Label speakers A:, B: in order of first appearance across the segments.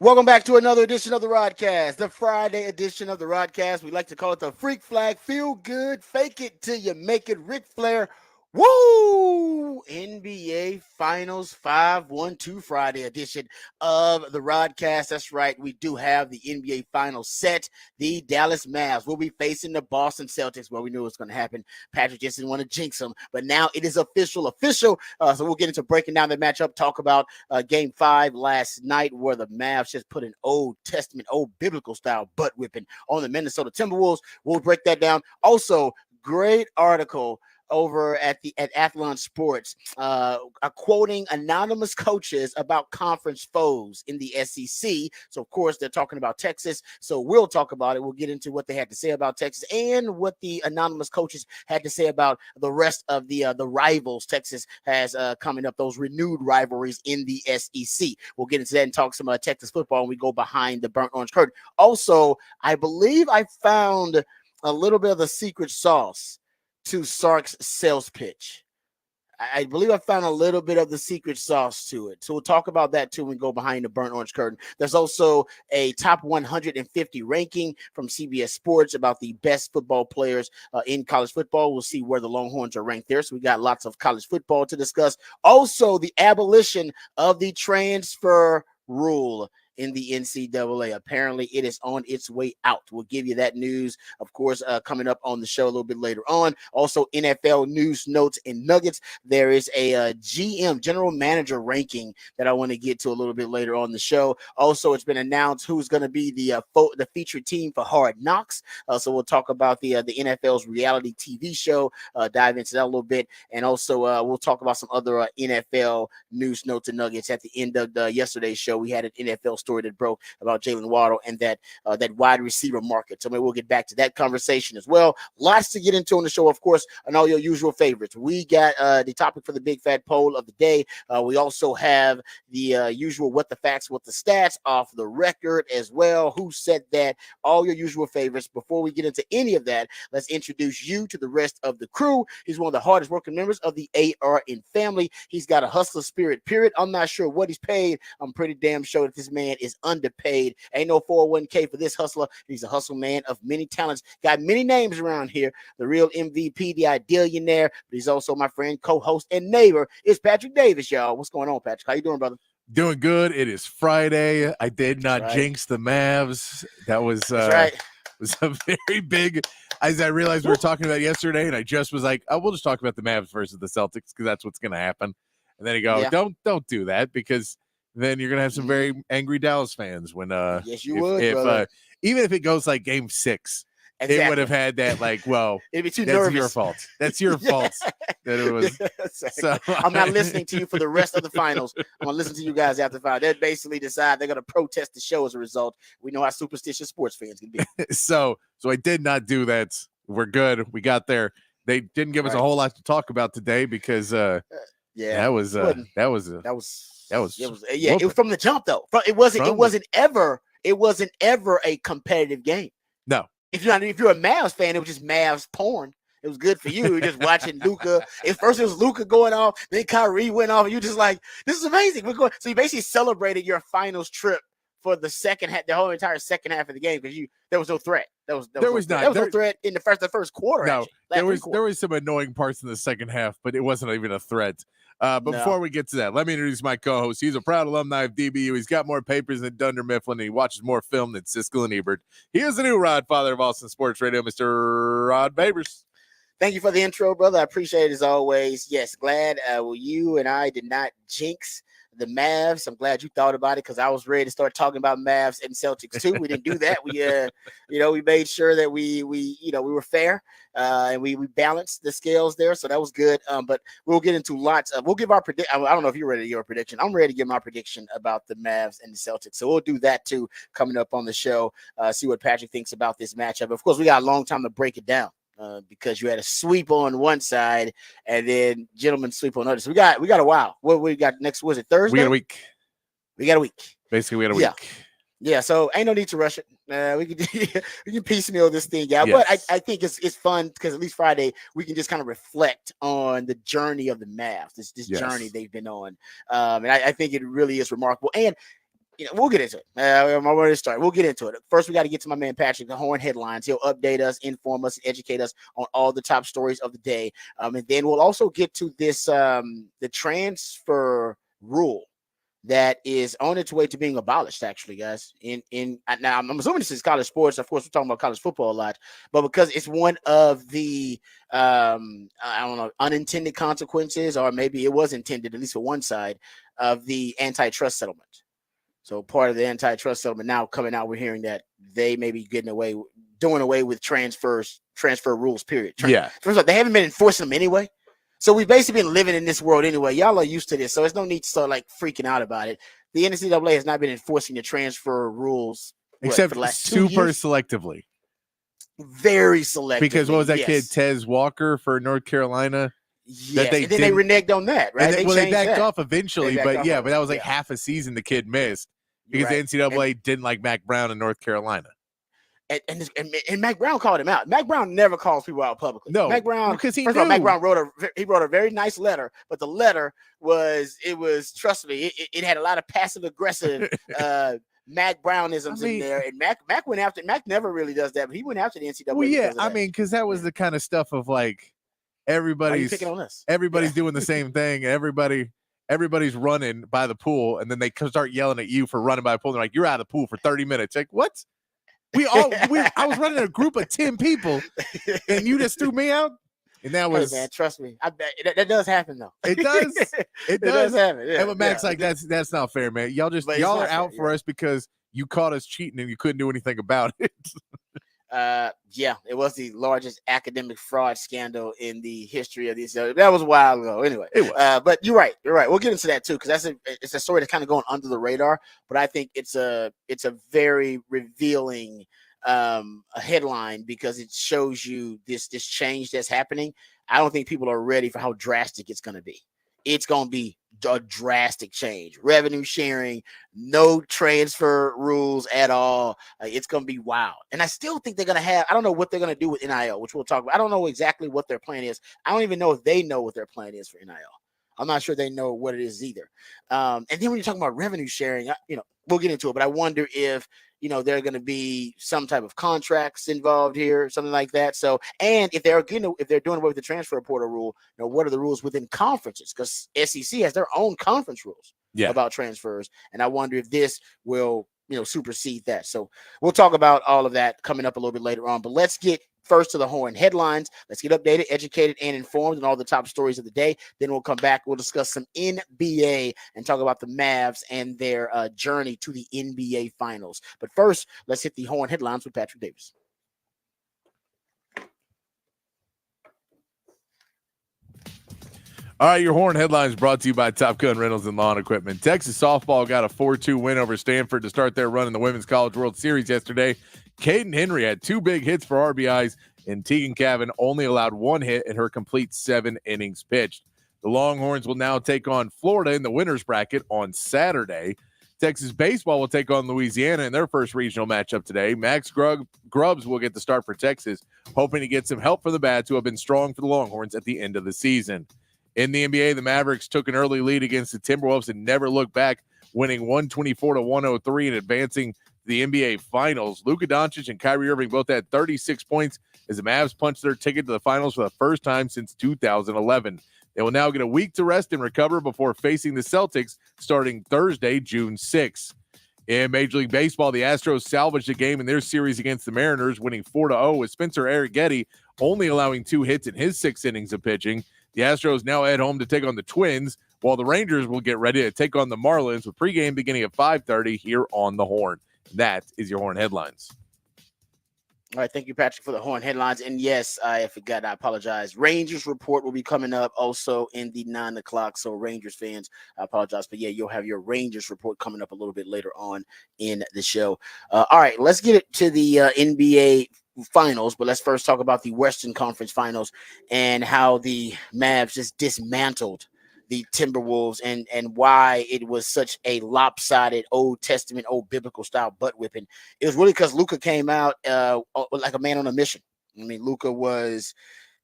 A: Welcome back to another edition of the Rodcast, the Friday edition of the Rodcast. We like to call it the Freak Flag. Feel good, fake it till you make it. Ric Flair, woo! NBA Finals 5-1-2 Friday edition of the Rodcast. That's right, we do have the NBA Finals set. The Dallas Mavs will be facing the Boston Celtics. Well, we knew it was going to happen. Patrick just didn't want to jinx them, but now it is official. So we'll get into breaking down the matchup, talk about game 5 last night where the Mavs just put an Old Testament, old biblical style butt whipping on the Minnesota Timberwolves. We'll break that down. Also, great article over at Athlon Sports, quoting anonymous coaches about conference foes in the SEC. So, of course, they're talking about Texas. So we'll talk about it. We'll get into what they had to say about Texas and what the anonymous coaches had to say about the rest of the rivals Texas has coming up, those renewed rivalries in the SEC. We'll get into that and talk some Texas football when we go behind the burnt orange curtain. Also, I believe I found a little bit of the secret sauce to Sark's sales pitch. I believe I found a little bit of the secret sauce to it. So we'll talk about that too when we go behind the burnt orange curtain. There's also a top 150 ranking from CBS Sports about the best football players in college football. We'll see where the Longhorns are ranked there. So we got lots of college football to discuss. Also, the abolition of the transfer rule in the NCAA. Apparently, it is on its way out. We'll give you that news, of course, coming up on the show a little bit later on. Also, NFL news, notes, and nuggets. There is a GM, general manager ranking that I want to get to a little bit later on the show. Also, it's been announced who's going to be the featured team for Hard Knocks. So we'll talk about the NFL's reality TV show, dive into that a little bit, and also we'll talk about some other NFL news, notes, and nuggets at the end of yesterday's show. We had an NFL story that broke about Jalen Waddle and that wide receiver market. So maybe we'll get back to that conversation as well. Lots to get into on the show, of course, and all your usual favorites. We got the topic for the big fat poll of the day. We also have the usual what the facts, what the stats off the record as well. Who said that? All your usual favorites. Before we get into any of that, let's introduce you to the rest of the crew. He's one of the hardest working members of the ARN family. He's got a hustler spirit, period. I'm not sure what he's paid. I'm pretty damn sure that this man is underpaid. Ain't no 401k for this hustler. He's a hustle man of many talents. Got many names around here. The real MVP, the idealionaire, but he's also my friend, co-host, and neighbor. It's Patrick Davis, y'all. What's going on, Patrick? How you doing, brother?
B: Doing good. It is Friday. I did not
A: right.
B: jinx the Mavs. That was
A: right.
B: was a very big. As I realized we were talking about yesterday, and I just was like, "Oh, we'll just talk about the Mavs versus the Celtics because that's what's going to happen." And then you go, "Don't do that because then you're going to have some very angry Dallas fans when
A: yes, you would, brother.
B: Even if it goes like Game 6." Exactly. They would have had that, like, well,
A: it'd be too
B: that's
A: nervous.
B: Your fault. That's your fault that it was.
A: Exactly. So I'm not listening to you for the rest of the finals. I'm gonna listen to you guys after 5. They basically decide they're gonna protest the show as a result. We know how superstitious sports fans can be.
B: So I did not do that. We're good. We got there. They didn't give us a whole lot to talk about today because that was
A: from the jump though. It wasn't ever a competitive game.
B: No.
A: If you're a Mavs fan, it was just Mavs porn. It was good for you. You're just watching Luka. At first, it was Luka going off. Then Kyrie went off. And you're just like, this is amazing. We're going. So you basically celebrated your finals trip for the second half, the whole entire second half of the game because there was no threat. There was no threat in the first quarter.
B: No, there was some annoying parts in the second half, but it wasn't even a threat. Before we get to that, let me introduce my co-host. He's a proud alumni of DBU. He's got more papers than Dunder Mifflin, and he watches more film than Siskel and Ebert. He is the new Rod, father of Austin Sports Radio, Mr. Rod Babers.
A: Thank you for the intro, brother. I appreciate it as always. Yes, glad you and I did not jinx the Mavs. I'm glad you thought about it because I was ready to start talking about Mavs and Celtics too. We didn't do that. We made sure that we were fair and we balanced the scales there. So that was good. But we'll get into lots of. We'll give our prediction. I don't know if you're ready to give your prediction. I'm ready to give my prediction about the Mavs and the Celtics. So we'll do that too coming up on the show. See what Patrick thinks about this matchup. Of course, we got a long time to break it down. Because you had a sweep on one side and then gentlemen sweep on the other. So we got a while. What we got next? Was it Thursday?
B: We got a week.
A: Basically,
B: we got a week.
A: Yeah. So ain't no need to rush it. We can piecemeal this thing out. Yes. But I think it's fun because at least Friday we can just kind of reflect on the journey of the Mavs. This journey they've been on. And I think it really is remarkable. And we'll get into it. I'm already to start. We'll get into it. First, we got to get to my man Patrick, the Horn headlines. He'll update us, inform us, and educate us on all the top stories of the day. And then we'll also get to this the transfer rule that is on its way to being abolished, actually, guys. Now I'm assuming this is college sports. Of course, we're talking about college football a lot, but because it's one of the I don't know, unintended consequences, or maybe it was intended, at least for one side, of the antitrust settlement. So part of the antitrust settlement now coming out, we're hearing that they may be doing away with transfer rules, period.
B: Yeah.
A: First of all, they haven't been enforcing them anyway. So we've basically been living in this world anyway. Y'all are used to this, so there's no need to start like freaking out about it. The NCAA has not been enforcing the transfer rules
B: except
A: for the last
B: super selectively.
A: Very selectively.
B: Because what was that kid, Tez Walker for North Carolina?
A: Yes, and then they reneged on that, right?
B: They backed off eventually, but that was like half a season the kid missed because the NCAA didn't like Mac Brown in North Carolina.
A: And Mac Brown called him out. Mac Brown never calls people out publicly.
B: No,
A: Mac Brown,
B: because
A: first of all, Mac Brown wrote a very nice letter, but the letter was trust me, it had a lot of passive aggressive Mac Brownisms in there, and Mac went after. Mac never really does that, but he went after the NCAA.
B: Well, yeah, because that was the kind of stuff of like everybody's
A: picking on us.
B: Everybody's doing the same thing. Everybody's running by the pool, and then they start yelling at you for running by the pool. They're like, "You're out of the pool for 30 minutes." Like, what? I was running a group of 10 people, and you just threw me out. And that was,
A: hey man, trust me, I bet that does happen though.
B: It does. It does
A: happen. Yeah,
B: and with Mac's like, that's not fair, man. Y'all are out for us because you caught us cheating and you couldn't do anything about it.
A: It was the largest academic fraud scandal in the history of these. That was a while ago. Anyway,
B: it was.
A: But you're right. We'll get into that too, because it's a story that's kind of going under the radar. But I think it's a very revealing a headline, because it shows you this change that's happening. I don't think people are ready for how drastic it's going to be. It's going to be a drastic change. Revenue sharing, no transfer rules at all. It's going to be wild. And I still think they're going to have, I don't know what they're going to do with NIL, which we'll talk about. I don't know exactly what their plan is. I don't even know if they know what their plan is for NIL. I'm not sure they know what it is either. And then when you're talking about revenue sharing, we'll get into it, but I wonder if, there are going to be some type of contracts involved here, something like that. So, and if they're doing away with the transfer portal rule, what are the rules within conferences? Because SEC has their own conference rules about transfers. And I wonder if this will, supersede that. So we'll talk about all of that coming up a little bit later on, but let's get first to the Horn headlines. Let's get updated, educated, and informed on all the top stories of the day. Then we'll come back. We'll discuss some NBA and talk about the Mavs and their journey to the NBA Finals. But first, let's hit the Horn headlines with Patrick Davis.
B: All right, your Horn headlines brought to you by Top Gun Rentals and Lawn Equipment. Texas softball got a 4-2 win over Stanford to start their run in the Women's College World Series yesterday. Caden Henry had 2 big hits for RBIs, and Tegan Cavan only allowed 1 hit in her complete 7 innings pitched. The Longhorns will now take on Florida in the winners bracket on Saturday. Texas baseball will take on Louisiana in their first regional matchup today. Max Grubbs will get the start for Texas, hoping to get some help from the bats who have been strong for the Longhorns at the end of the season. In the NBA, the Mavericks took an early lead against the Timberwolves and never looked back, winning 124-103 and advancing to the NBA Finals. Luka Doncic and Kyrie Irving both had 36 points as the Mavs punched their ticket to the Finals for the first time since 2011. They will now get a week to rest and recover before facing the Celtics starting Thursday, June 6th. In Major League Baseball, the Astros salvaged a game in their series against the Mariners, winning 4-0 with Spencer Arrighetti only allowing 2 hits in his 6 innings of pitching. The Astros now head home to take on the Twins, while the Rangers will get ready to take on the Marlins with pregame beginning at 5:30 here on the Horn. That is your Horn headlines.
A: All right, thank you, Patrick, for the Horn headlines. And yes, I forgot, I apologize. Rangers report will be coming up also in the 9 o'clock. So Rangers fans, I apologize. But yeah, you'll have your Rangers report coming up a little bit later on in the show. All right, let's get it to the NBA Finals, but let's first talk about the Western Conference Finals and how the Mavs just dismantled the Timberwolves and why it was such a lopsided Old Testament, old biblical style butt whipping. It was really because Luka came out like a man on a mission. I mean, Luka was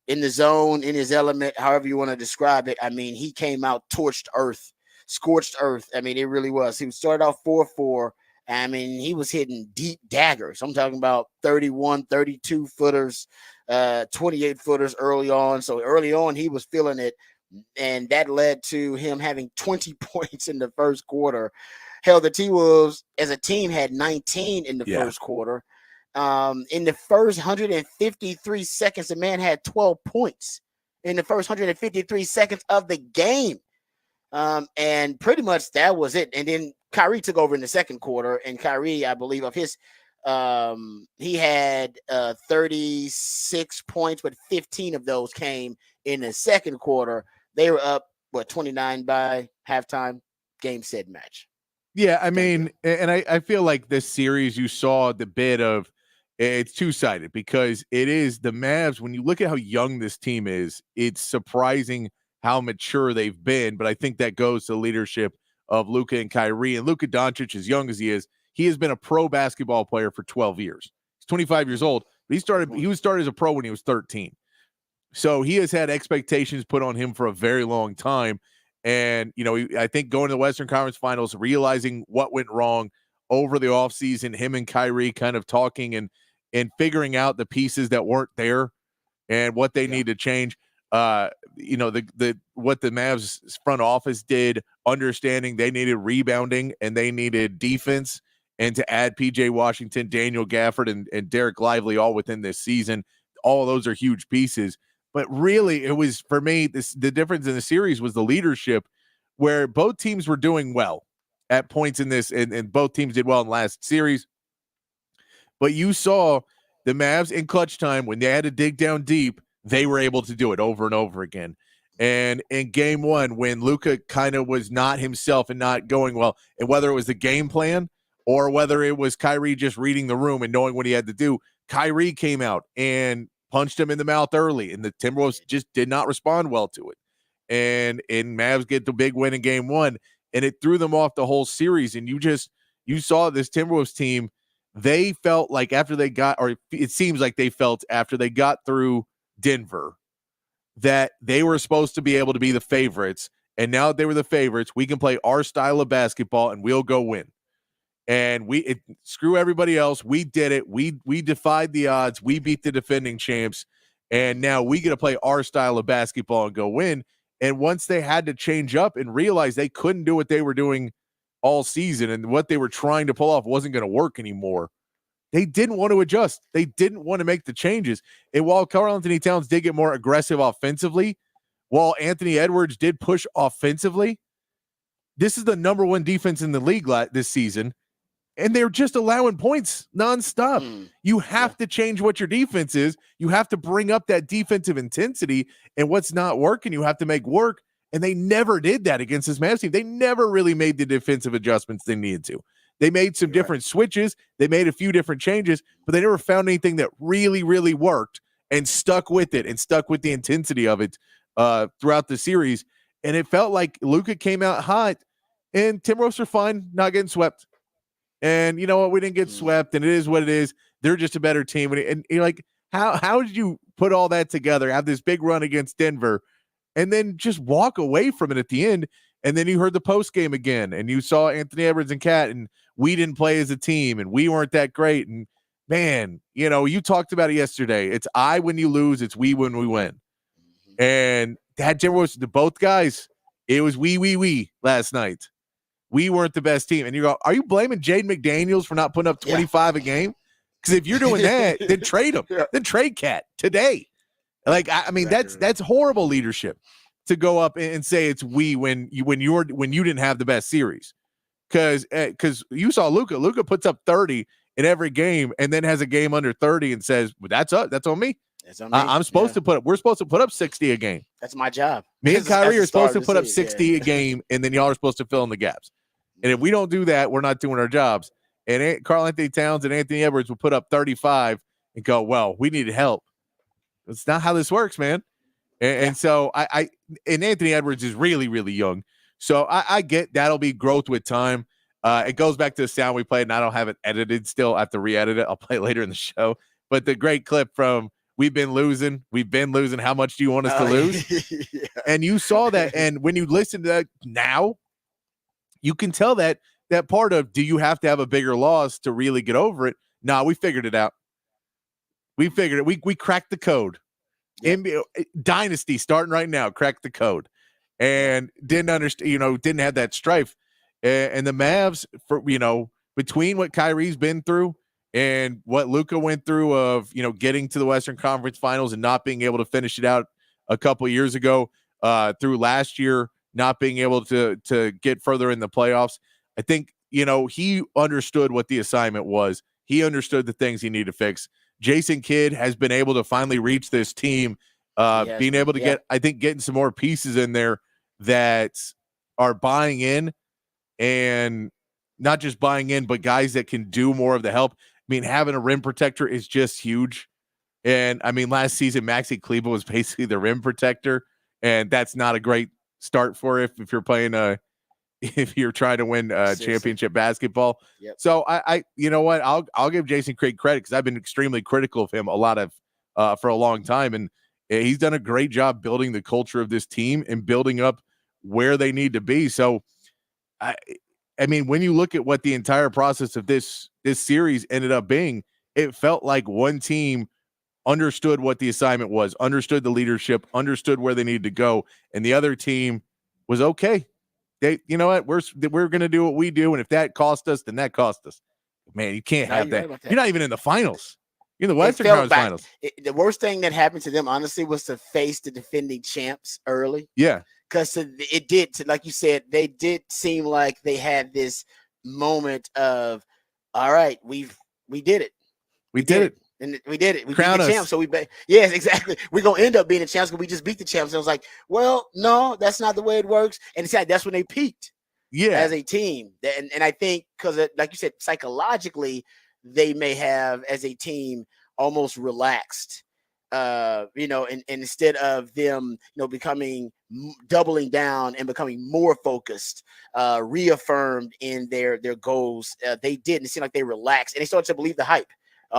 A: in the zone, in his element, however you want to describe it. I mean, he came out torched earth, scorched earth. I mean, it really was. He started off 4-4. I mean, he was hitting deep daggers. I'm talking about 31, 32 footers, 28 footers early on. So early on, he was feeling it. And that led to him having 20 points in the first quarter. Hell, the T-Wolves as a team had 19 in the first quarter. In the first 153 seconds, the man had 12 points in the first 153 seconds of the game. And pretty much that was it. And then Kyrie took over in the second quarter, and Kyrie, I believe, of his he had 36 points, but 15 of those came in the second quarter. They were up 29 by halftime. Game, set, match.
B: Yeah, I mean, and I feel like this series you saw the bit of it's two-sided because it is the Mavs. When you look at how young this team is, it's surprising how mature they've been. But I think that goes to the leadership of Luka and Kyrie. And Luka Doncic, as young as he has been a pro basketball player for 12 years. He's 25 years old. But he was started as a pro when he was 13. So he has had expectations put on him for a very long time. And, I think going to the Western Conference Finals, realizing what went wrong over the offseason, him and Kyrie kind of talking and figuring out the pieces that weren't there and what they need to change. What the Mavs front office did, understanding they needed rebounding and they needed defense, and to add PJ Washington, Daniel Gafford, and Derek Lively all within this season. All of those are huge pieces. But really, it was, for me, the difference in the series was the leadership, where both teams were doing well at points in this, and both teams did well in the last series. But you saw the Mavs in clutch time, when they had to dig down deep, they were able to do it over and over again. And in game one, when Luka kind of was not himself and not going well, and whether it was the game plan or whether it was Kyrie just reading the room and knowing what he had to do, Kyrie came out and punched him in the mouth early, and the Timberwolves just did not respond well to it. And Mavs get the big win in game one, and it threw them off the whole series. And you saw this Timberwolves team, they felt like after they got, or it seems like they felt after they got through Denver, that they were supposed to be able to be the favorites. And now that they were the favorites, we can play our style of basketball and we'll go win. And screw everybody else. We did it. We defied the odds. We beat the defending champs. And now we get to play our style of basketball and go win. And once they had to change up and realize they couldn't do what they were doing all season and what they were trying to pull off wasn't going to work anymore, they didn't want to adjust. They didn't want to make the changes. And while Karl-Anthony Towns did get more aggressive offensively, while Anthony Edwards did push offensively, this is the number one defense in the league this season. And they're just allowing points nonstop. You have to change what your defense is. You have to bring up that defensive intensity, and what's not working, you have to make work. And they never did that against this Mavs team. They never really made the defensive adjustments they needed to. They made some different switches. They made a few different changes, but they never found anything that really, really worked and stuck with it and stuck with the intensity of it throughout the series. And it felt like Luka came out hot, and Timberwolves are fine not getting swept. And you know what? We didn't get swept, and it is what it is. They're just a better team. And you're like, how did you put all that together, have this big run against Denver, and then just walk away from it at the end? And then you heard the post game again, and you saw Anthony Edwards and Cat, and we didn't play as a team, and we weren't that great. And man, you talked about it yesterday. It's I when you lose, it's we when we win. And that Timberwolves, both guys, it was we last night. We weren't the best team. And you go, are you blaming Jaden McDaniels for not putting up 25 a game? Because if you're doing that, then trade him. Then trade Cat today. Like, I mean, that's horrible leadership to go up and say it's we when you didn't have the best series. Because you saw Luka. Luka puts up 30 in every game and then has a game under 30 and says, well, that's on me. That's on me. We're supposed to put up 60 a game.
A: That's my job.
B: Me and Kyrie are supposed to put up 60 a game, and then y'all are supposed to fill in the gaps. And if we don't do that, we're not doing our jobs. And Karl-Anthony Towns and Anthony Edwards will put up 35 and go, well, we needed help. That's not how this works, man. And so and Anthony Edwards is really, really young. So I get that'll be growth with time. It goes back to the sound we played, and I don't have it edited still. I have to re-edit it. I'll play it later in the show. But the great clip from We've been losing. How much do you want us to lose? And you saw that. And when you listen to that now, you can tell that part of, do you have to have a bigger loss to really get over it? Nah, we figured it out. We figured it. We cracked the code.
A: Yep.
B: NBA dynasty starting right now. Cracked the code, and didn't understand. Didn't have that strife. And the Mavs, for between what Kyrie's been through and what Luka went through of getting to the Western Conference Finals and not being able to finish it out a couple of years ago, through last year not being able to get further in the playoffs. I think he understood what the assignment was. He understood the things he needed to fix. Jason Kidd has been able to finally reach this team, being able to getting some more pieces in there that are buying in, and not just buying in, but guys that can do more of the help. I mean, having a rim protector is just huge. And I mean, last season, Maxi Kleber was basically the rim protector, and that's not a great start for if you're playing if you're trying to win championship basketball.
A: Yep.
B: So I you know what, I'll give Jason Kidd credit, because I've been extremely critical of him for a long time, and he's done a great job building the culture of this team and building up where they need to be. So I mean, when you look at what the entire process of this series ended up being, it felt like one team understood what the assignment was, understood the leadership, understood where they needed to go, and the other team was okay. You know what, we're going to do what we do, and if that cost us, then that cost us. Man, you can't have that. You're not even in the finals. You're in the Western Conference Finals.
A: The worst thing that happened to them, honestly, was to face the defending champs early.
B: Yeah.
A: Because it did, like you said, they did seem like they had this moment of, all right, we did it.
B: We did it.
A: And we did it. We
B: Crown
A: beat the champs. So yes, exactly. We're going to end up being the champs because we just beat the champs. And I was like, well, no, that's not the way it works. And it's like, that's when they peaked as a team. And I think because, like you said, psychologically, they may have, as a team, almost relaxed, and instead of them, becoming doubling down and becoming more focused, reaffirmed in their goals, they did. And it seemed like they relaxed and they started to believe the hype.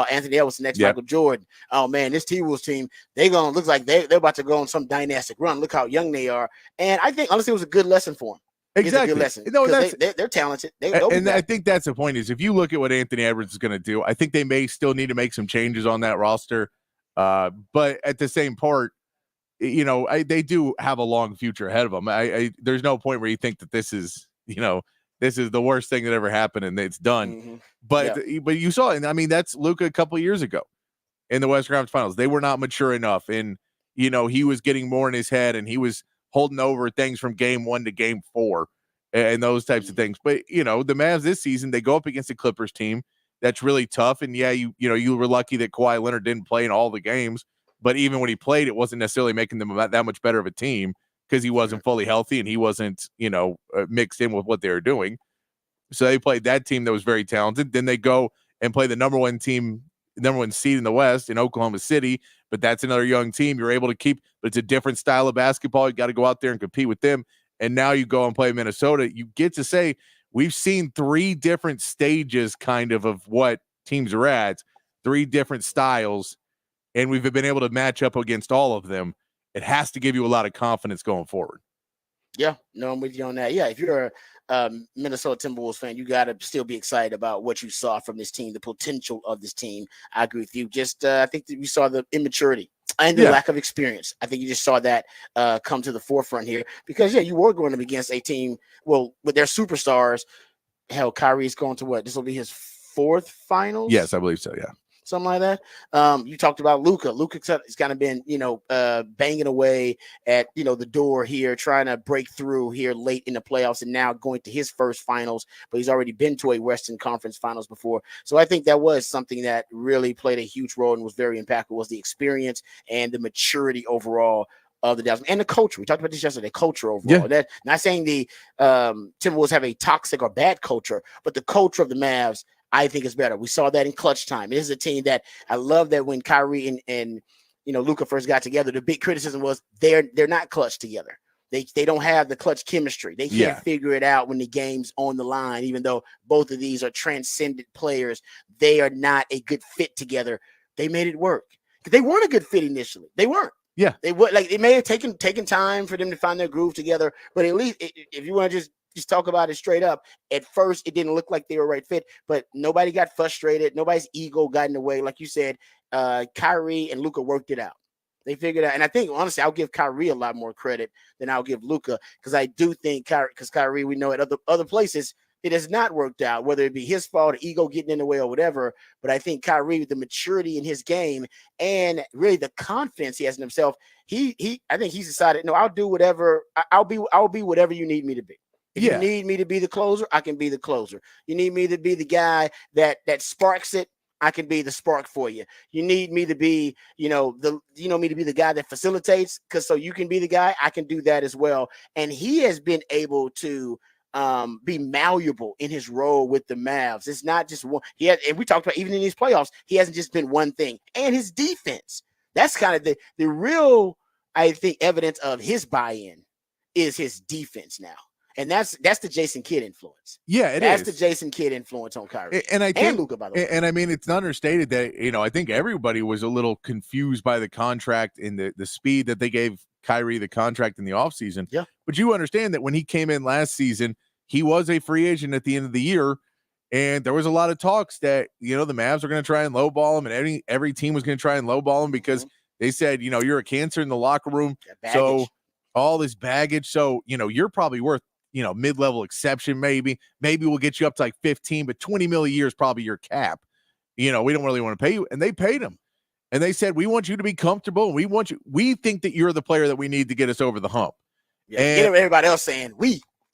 A: Anthony Edwards, the next Michael Jordan. Oh man, this T-Wolves team, looks like they're about to go on some dynastic run. Look how young they are. And I think honestly it was a good lesson for them.
B: Exactly.
A: It's a good lesson. No, they're talented.
B: I think that's the point, is if you look at what Anthony Edwards is going to do, I think they may still need to make some changes on that roster. But at the same part, they do have a long future ahead of them. There's no point where you think that this is the worst thing that ever happened and it's done.
A: Mm-hmm.
B: But you saw it. And I mean, that's Luka a couple of years ago in the Western Conference Finals. They were not mature enough, and he was getting more in his head, and he was holding over things from game 1 to game 4 and those types of things. But the Mavs this season, they go up against the Clippers team that's really tough. And you were lucky that Kawhi Leonard didn't play in all the games, but even when he played, it wasn't necessarily making them that much better of a team, because he wasn't fully healthy and he wasn't mixed in with what they were doing. So they played that team that was very talented. Then they go and play the number one seed in the West in Oklahoma City, but that's another young team you're able to keep, but it's a different style of basketball. You got to go out there and compete with them. And now you go and play Minnesota. You get to say, we've seen 3 different stages kind of what teams are at, 3 different styles, and we've been able to match up against all of them. It has to give you a lot of confidence going forward.
A: Yeah, no, I'm with you on that. Yeah, if you're a Minnesota Timberwolves fan, you got to still be excited about what you saw from this team, the potential of this team. I agree with you. Just I think that we saw the immaturity and the lack of experience. I think you just saw that come to the forefront here because, you were going up against a team, with their superstars. Hell, Kyrie's going to what? This will be his 4th finals?
B: Yes, I believe so, yeah.
A: Something like that. You talked about Luka. Luka's kind of been, banging away at, the door here, trying to break through here late in the playoffs and now going to his first finals, but he's already been to a Western Conference Finals before. So I think that was something that really played a huge role and was very impactful, was the experience and the maturity overall of the Dallas and the culture. We talked about this yesterday, culture overall. That not saying the Timberwolves have a toxic or bad culture, but the culture of the Mavs, I think it's better. We saw that in clutch time. This is a team that I love that when Kyrie and Luka first got together, the big criticism was they're not clutch together. They don't have the clutch chemistry. They can't figure it out when the game's on the line, even though both of these are transcendent players. They are not a good fit together. They made it work. They weren't a good fit initially. They weren't.
B: Yeah.
A: They would it may have taken time for them to find their groove together, but at least if you want to just just talk about it straight up. At first, it didn't look like they were right fit, but nobody got frustrated. Nobody's ego got in the way. Like you said, Kyrie and Luka worked it out. They figured out, and I think honestly, I'll give Kyrie a lot more credit than I'll give Luka, because I do think Kyrie, we know at other places it has not worked out, whether it be his fault, ego getting in the way, or whatever. But I think Kyrie, with the maturity in his game and really the confidence he has in himself, I think he's decided, no, I'll do whatever. I'll be whatever you need me to be. If you need me to be the closer, I can be the closer. You need me to be the guy that sparks it, I can be the spark for you. You need me to be, me to be the guy that facilitates, because so you can be the guy, I can do that as well. And he has been able to be malleable in his role with the Mavs. It's not just one. And we talked about even in these playoffs, he hasn't just been one thing. And his defense, that's kind of the real, I think, evidence of his buy-in is his defense now. And that's the Jason Kidd influence.
B: Yeah,
A: that's the Jason Kidd influence on Kyrie and Luka, by the way.
B: And I mean, it's not understated that, I think everybody was a little confused by the contract and the speed that they gave Kyrie the contract in the offseason.
A: Yeah.
B: But you understand that when he came in last season, he was a free agent at the end of the year. And there was a lot of talks that, the Mavs are going to try and lowball him, and every team was going to try and lowball him because they said, you're a cancer in the locker room. So all this baggage. So, you're probably worth, mid-level exception, maybe we'll get you up to like 15, but 20 million a year is probably your cap. We don't really want to pay you. And they paid him. And they said, we want you to be comfortable. We think that you're the player that we need to get us over the hump.
A: Yeah, and everybody else saying,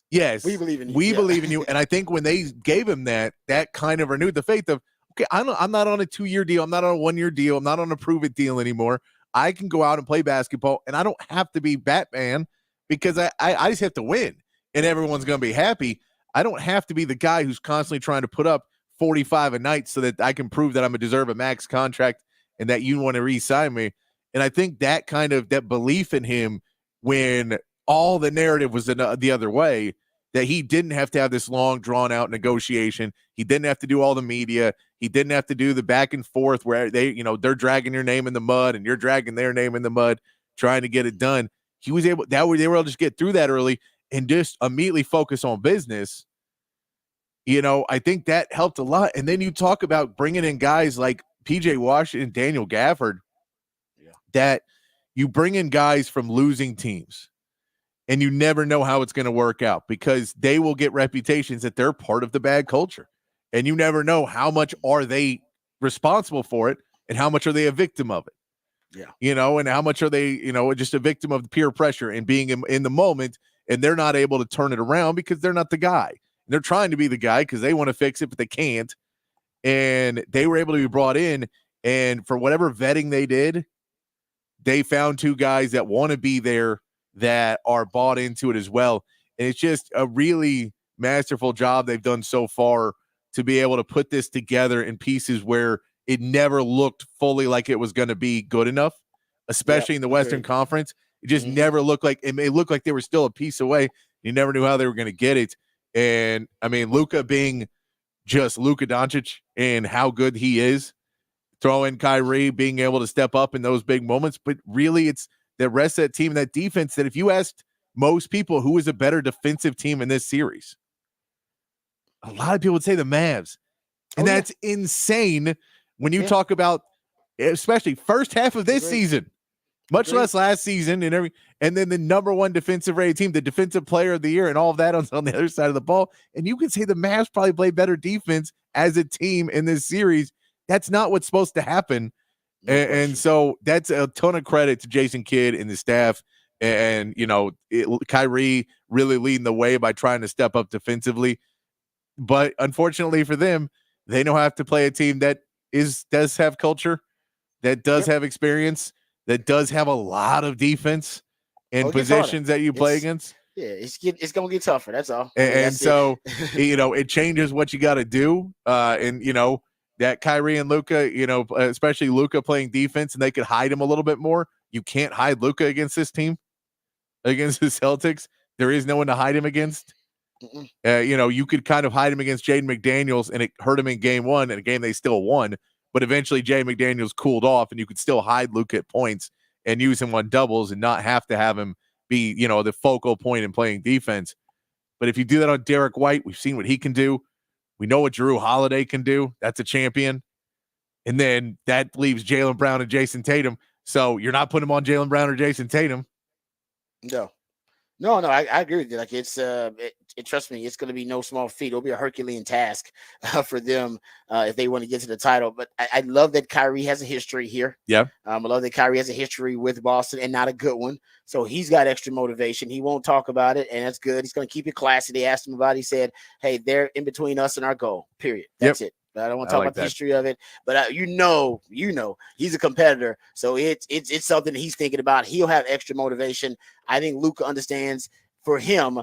B: yes,
A: we believe in you.
B: We believe in you. And I think when they gave him that kind of renewed the faith of, okay, I'm not on a 2-year deal. I'm not on a 1-year deal. I'm not on a prove it deal anymore. I can go out and play basketball, and I don't have to be Batman because I just have to win. And everyone's going to be happy. I don't have to be the guy who's constantly trying to put up 45 a night so that I can prove that I'm a deserve a max contract and that you want to re-sign me. And I think that belief in him, when all the narrative was the other way, that he didn't have to have this long drawn out negotiation. He didn't have to do all the media. He didn't have to do the back and forth where they're dragging your name in the mud and you're dragging their name in the mud, trying to get it done. They were able to just get through that early and just immediately focus on business. I think that helped a lot. And then you talk about bringing in guys like PJ Washington, Daniel Gafford, that you bring in guys from losing teams, and you never know how it's going to work out because they will get reputations that they're part of the bad culture. And you never know how much are they responsible for it and how much are they a victim of it.
A: Yeah.
B: And how much are they, just a victim of the peer pressure and being in the moment, and they're not able to turn it around because they're not the guy. They're trying to be the guy because they want to fix it, but they can't. And they were able to be brought in, and for whatever vetting they did, they found 2 guys that want to be there, that are bought into it as well. And it's just a really masterful job they've done so far to be able to put this together in pieces where it never looked fully like it was going to be good enough, especially in the Western Conference. It just never looked like it may look like they were still a piece away. You never knew how they were going to get it. And I mean, Luka being just Luka Doncic and how good he is, throw in Kyrie being able to step up in those big moments. But really, it's the rest of that team, that defense, that if you asked most people who is a better defensive team in this series, a lot of people would say the Mavs. And that's insane when you talk about, especially first half of this season, much less last season and then the number 1 defensive rated team, the defensive player of the year, and all of that on the other side of the ball. And you can say the Mavs probably play better defense as a team in this series. That's not what's supposed to happen. And so that's a ton of credit to Jason Kidd and the staff. And, Kyrie really leading the way by trying to step up defensively. But unfortunately for them, they don't have to play a team that does have culture, that does have experience, that does have a lot of defense in positions that you play against.
A: Yeah, it's going to get tougher. That's all.
B: And so, it changes what you got to do. That Kyrie and Luka, especially Luka playing defense, and they could hide him a little bit more. You can't hide Luka against this team, against the Celtics. There is no one to hide him against. You could kind of hide him against Jaden McDaniels, and it hurt him in game 1, and a game they still won. But eventually, Jaden McDaniels cooled off, and you could still hide Luka at points and use him on doubles and not have to have him be, the focal point in playing defense. But if you do that on Derek White, we've seen what he can do. We know what Jrue Holiday can do. That's a champion. And then that leaves Jaylen Brown and Jason Tatum. So you're not putting him on Jaylen Brown or Jason Tatum.
A: No. No, I agree with you. Like trust me, it's going to be no small feat. It'll be a Herculean task for them if they want to get to the title. But I love that Kyrie has a history here.
B: Yeah.
A: I love that Kyrie has a history with Boston and not a good one. So he's got extra motivation. He won't talk about it, and that's good. He's going to keep it classy. They asked him about it. He said, hey, they're in between us and our goal, period. That's it. I don't want to talk about the history of it, but you know, he's a competitor, so it's something that he's thinking about. He'll have extra motivation. I think Luka understands. For him,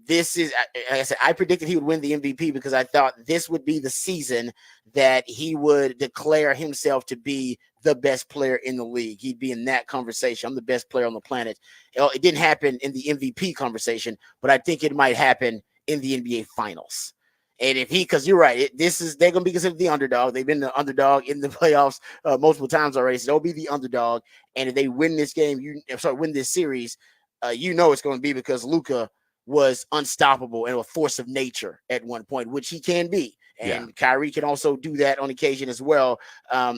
A: this is, like I said, I predicted he would win the MVP because I thought this would be the season that he would declare himself to be the best player in the league. He'd be in that conversation. I'm the best player on the planet. It didn't happen in the MVP conversation, but I think it might happen in the NBA Finals. And if because you're right, they're going to be considered the underdog. They've been the underdog in the playoffs multiple times already. So they'll be the underdog. And if they win this game, win this series, it's going to be because Luka was unstoppable and a force of nature at one point, which he can be. And Kyrie can also do that on occasion as well. I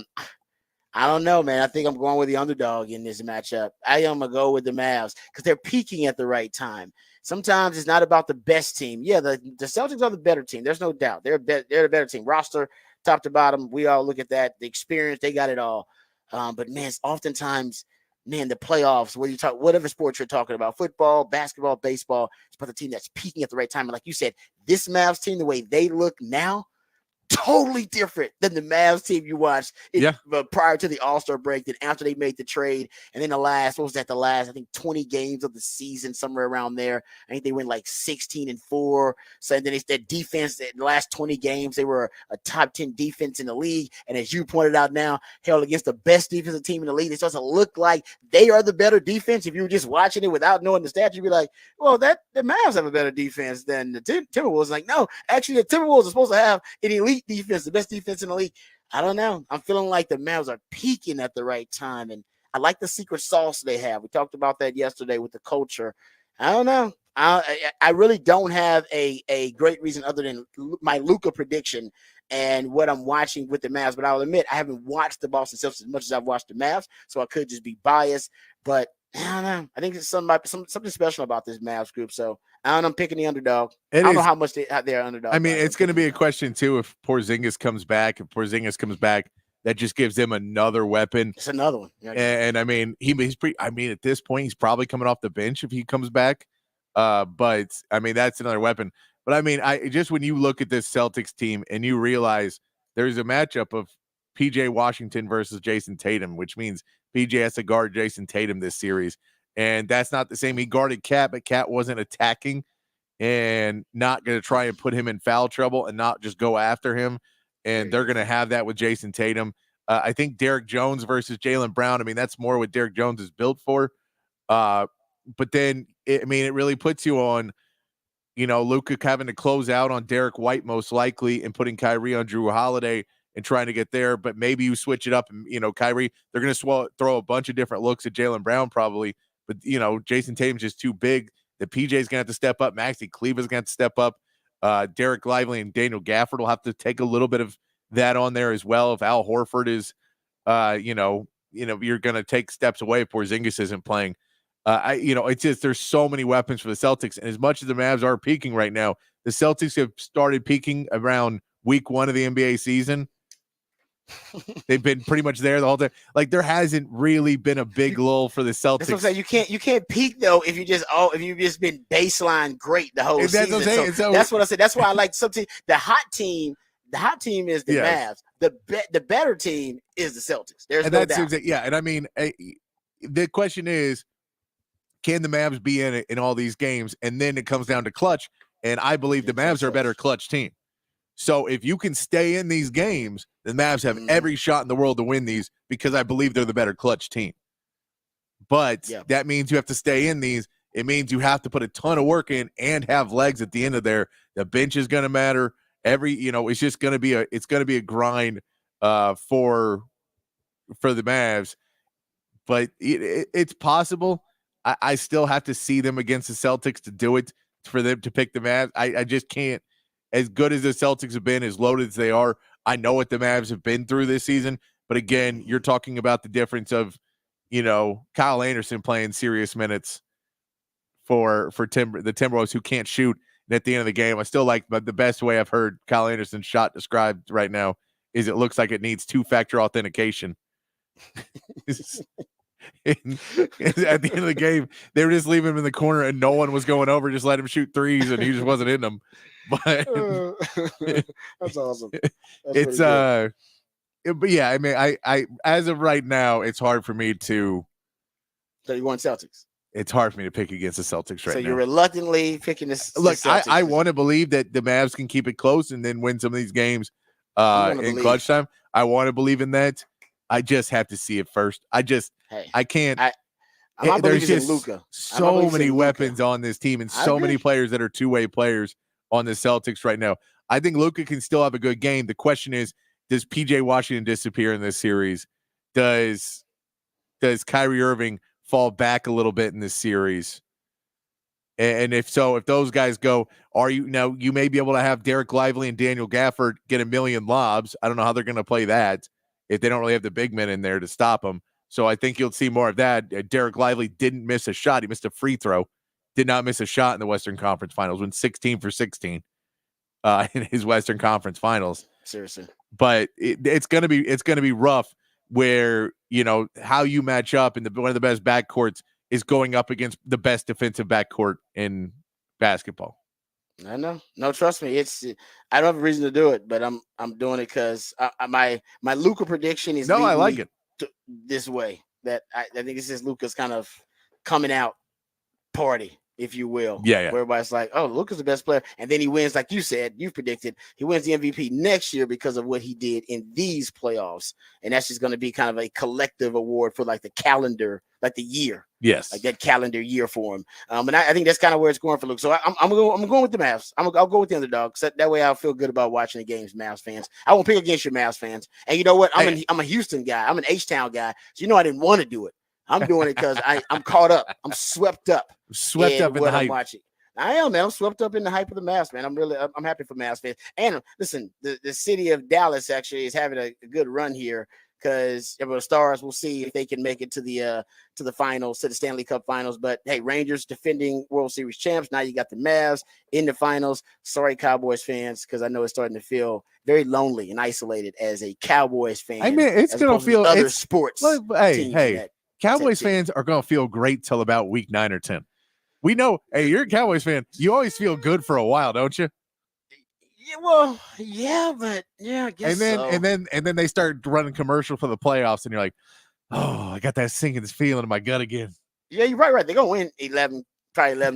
A: don't know, man. I think I'm going with the underdog in this matchup. I am going to go with the Mavs because they're peaking at the right time. Sometimes it's not about the best team. Yeah, the Celtics are the better team. There's no doubt. They're the better team. Roster, top to bottom, we all look at that. The experience, they got it all. But, man, it's oftentimes, the playoffs, whatever sport you're talking about, football, basketball, baseball, it's about the team that's peaking at the right time. And like you said, this Mavs team, the way they look now, totally different than the Mavs team you watched prior to the All-Star break, then after they made the trade, and then the last 20 games of the season, somewhere around there. I think they went like 16-4. So and then it's that defense, the last 20 games, they were a top 10 defense in the league. And as you pointed out now, held against the best defensive team in the league. It starts to look like they are the better defense. If you were just watching it without knowing the stats, you'd be like, well, the Mavs have a better defense than the Timberwolves. Like, no, actually the Timberwolves are supposed to have an elite defense, the best defense in the league. I don't know. I'm feeling like the Mavs are peaking at the right time, and I like the secret sauce they have. We talked about that yesterday with the culture. I don't know. I really don't have a great reason other than my Luka prediction and what I'm watching with the Mavs. But I'll admit I haven't watched the Boston Celtics as much as I've watched the Mavs, so I could just be biased. But I don't know. I think there's something special about this Mavs group. So I don't know. I'm picking the underdog. I don't know how much they're underdog.
B: I mean, it's going to be a question too if Porzingis comes back. If Porzingis comes back, that just gives them another weapon.
A: It's another one.
B: Yeah, and I mean, he's pretty. I mean, at this point, he's probably coming off the bench if he comes back. But I mean, that's another weapon. But I mean, when you look at this Celtics team and you realize there's a matchup of PJ Washington versus Jason Tatum, which means PJ has to guard Jason Tatum this series. And that's not the same. He guarded Cat, but Cat wasn't attacking and not going to try and put him in foul trouble and not just go after him. And they're going to have that with Jason Tatum. I think Derek Jones versus Jaylen Brown. I mean, that's more what Derek Jones is built for. But then, it really puts you on, Luka having to close out on Derek White most likely and putting Kyrie on Jrue Holiday and trying to get there. But maybe you switch it up and, Kyrie, they're going to throw a bunch of different looks at Jaylen Brown probably. But, Jason Tatum's just too big. The PJ's going to have to step up. Maxi Kleber's going to have to step up. Derek Lively and Daniel Gafford will have to take a little bit of that on there as well. If Al Horford is, you're going to take steps away if Porzingis isn't playing. It's just there's so many weapons for the Celtics. And as much as the Mavs are peaking right now, the Celtics have started peaking around week 1 of the NBA season. They've been pretty much there the whole time. Like there hasn't really been a big lull for the Celtics.
A: That's what I'm saying. You can't peak though if you've just been baseline great the whole season. So that's what I said. That's why I like something. The hot team is the Mavs. The better team is the Celtics. There's no doubt.
B: And I mean, the question is, can the Mavs be in it in all these games? And then it comes down to clutch. And I believe the Mavs are a better clutch team. So if you can stay in these games, the Mavs have every shot in the world to win these because I believe they're the better clutch team. But that means you have to stay in these. It means you have to put a ton of work in and have legs at the end of there. The bench is going to matter. It's just going to be a grind for the Mavs. But it's possible. I still have to see them against the Celtics to do it. for them to pick the Mavs. I just can't. As good as the Celtics have been, as loaded as they are, I know what the Mavs have been through this season. But again, you're talking about the difference of, Kyle Anderson playing serious minutes for the Timberwolves who can't shoot. And at the end of the game, I still like, but the best way I've heard Kyle Anderson's shot described right now is it looks like it needs 2-factor authentication. And at the end of the game, they were just leaving him in the corner and no one was going over, just let him shoot threes and he just wasn't in them. But
A: that's awesome.
B: That's but yeah, I mean, I as of right now, it's hard for me to.
A: So you want Celtics?
B: It's hard for me to pick against the Celtics right now.
A: So you're reluctantly picking this.
B: Look,
A: Celtics.
B: I want to believe that the Mavs can keep it close and then win some of these games in clutch time. I want to believe in that. I just have to see it first. I can't. There's just
A: Luka.
B: So many weapons on this team and so many players that are two-way players on the Celtics right now. I think Luka can still have a good game. The question is, does PJ Washington disappear in this series? Does Kyrie Irving fall back a little bit in this series? And if so, if those guys go, you may be able to have Derek Lively and Daniel Gafford get a million lobs. I don't know how they're going to play that if they don't really have the big men in there to stop them. So I think you'll see more of that. Derek Lively didn't miss a shot. He missed a free throw. Did not miss a shot in the Western Conference Finals. Went 16 for 16 in his Western Conference Finals.
A: Seriously.
B: But it's gonna be rough where how you match up in one of the best backcourts is going up against the best defensive backcourt in basketball.
A: I know. No, trust me. I don't have a reason to do it, but I'm doing it because my Luka prediction is.
B: No, I like it
A: this way. That I think this is Luka's kind of coming out party, if you will.
B: Yeah.
A: Where everybody's like, oh, Luka's the best player. And then he wins, like you said, you predicted, he wins the MVP next year because of what he did in these playoffs. And that's just going to be kind of a collective award for like the calendar, like the year.
B: Yes.
A: Like that calendar year for him. And I think that's kind of where it's going for Luka. So I'm going with the Mavs. I'll go with the underdog. So that way I'll feel good about watching the games, Mavs fans. I won't pick against your Mavs fans. And you know what? I'm a Houston guy. I'm an H-Town guy. So I didn't want to do it. I'm doing it because I'm caught up. I'm swept up.
B: Swept up in the hype.
A: I'm watching. I am, man. I'm swept up in the hype of the Mavs, man. I'm happy for Mavs fans. And listen, the city of Dallas actually is having a good run here because the Stars, we'll see if they can make it to the finals, to the Stanley Cup finals. But hey, Rangers defending World Series champs. Now you got the Mavs in the finals. Sorry, Cowboys fans, because I know it's starting to feel very lonely and isolated as a Cowboys fan.
B: I mean, it's gonna feel
A: other sports.
B: Hey. Cowboys fans are going to feel great till about week 9 or 10. We know, hey, you're a Cowboys fan. You always feel good for a while, don't you?
A: Yeah, well, yeah, but yeah, I guess
B: and then they start running commercial for the playoffs, and you're like, oh, I got that sinking feeling in my gut again.
A: Yeah, you're right. They're going to win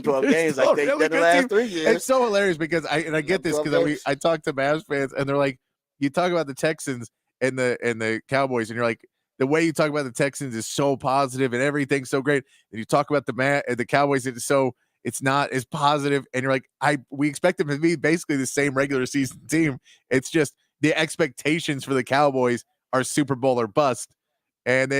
A: 12 games like they did the last 3 years.
B: It's so hilarious because I get this because I talk to Mavs fans, and they're like, you talk about the Texans and the Cowboys, and you're like, the way you talk about the Texans is so positive and everything's so great. And you talk about the Cowboys, it's not as positive. And you're like, we expect them to be basically the same regular season team. It's just the expectations for the Cowboys are Super Bowl or bust. And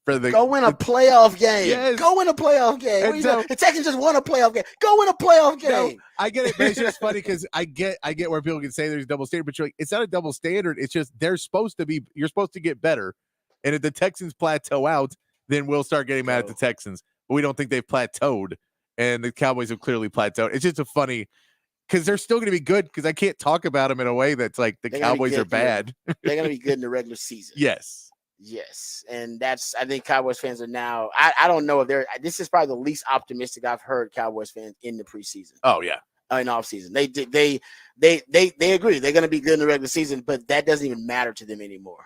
B: for the
A: go win a playoff game.
B: Yes.
A: Go win a playoff game. The Texans just won a playoff game. Go win a playoff game.
B: No, I get it, but it's just funny because I get where people can say there's a double standard, but you're like, it's not a double standard. It's just you're supposed to get better. And if the Texans plateau out, then we'll start getting mad at the Texans. But we don't think they've plateaued, and the Cowboys have clearly plateaued. It's just a funny because they're still going to be good because I can't talk about them in a way that's like the Cowboys are bad.
A: They're going to be good in the regular season. Yes. And I think Cowboys fans are now, I don't know if this is probably the least optimistic I've heard Cowboys fans in the preseason.
B: Oh, yeah.
A: In off season. They agree. They're going to be good in the regular season, but that doesn't even matter to them anymore.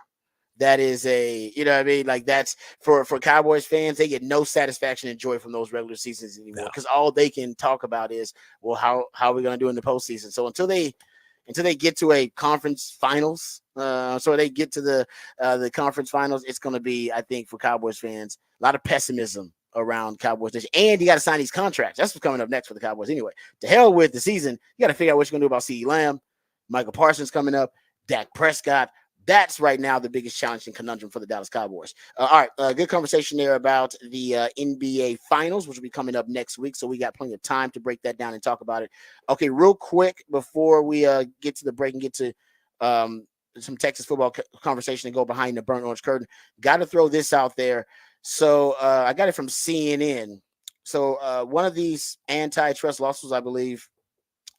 A: That is like that's for Cowboys fans, they get no satisfaction and joy from those regular seasons anymore because all they can talk about is, well, how are we going to do in the postseason? So until they get to a conference finals, so they get to the conference finals, it's going to be, I think, for Cowboys fans, a lot of pessimism around Cowboys. And you got to sign these contracts. That's what's coming up next for the Cowboys anyway. To hell with the season. You got to figure out what you're going to do about CeeDee Lamb, Michael Parsons coming up, Dak Prescott, That's right now the biggest challenge and conundrum for the Dallas Cowboys. All right, good conversation there about the NBA Finals, which will be coming up next week. So we got plenty of time to break that down and talk about it. Okay, real quick before we get to the break and get to some Texas football conversation and go behind the burnt orange curtain, got to throw this out there. So I got it from CNN. So one of these antitrust lawsuits, I believe,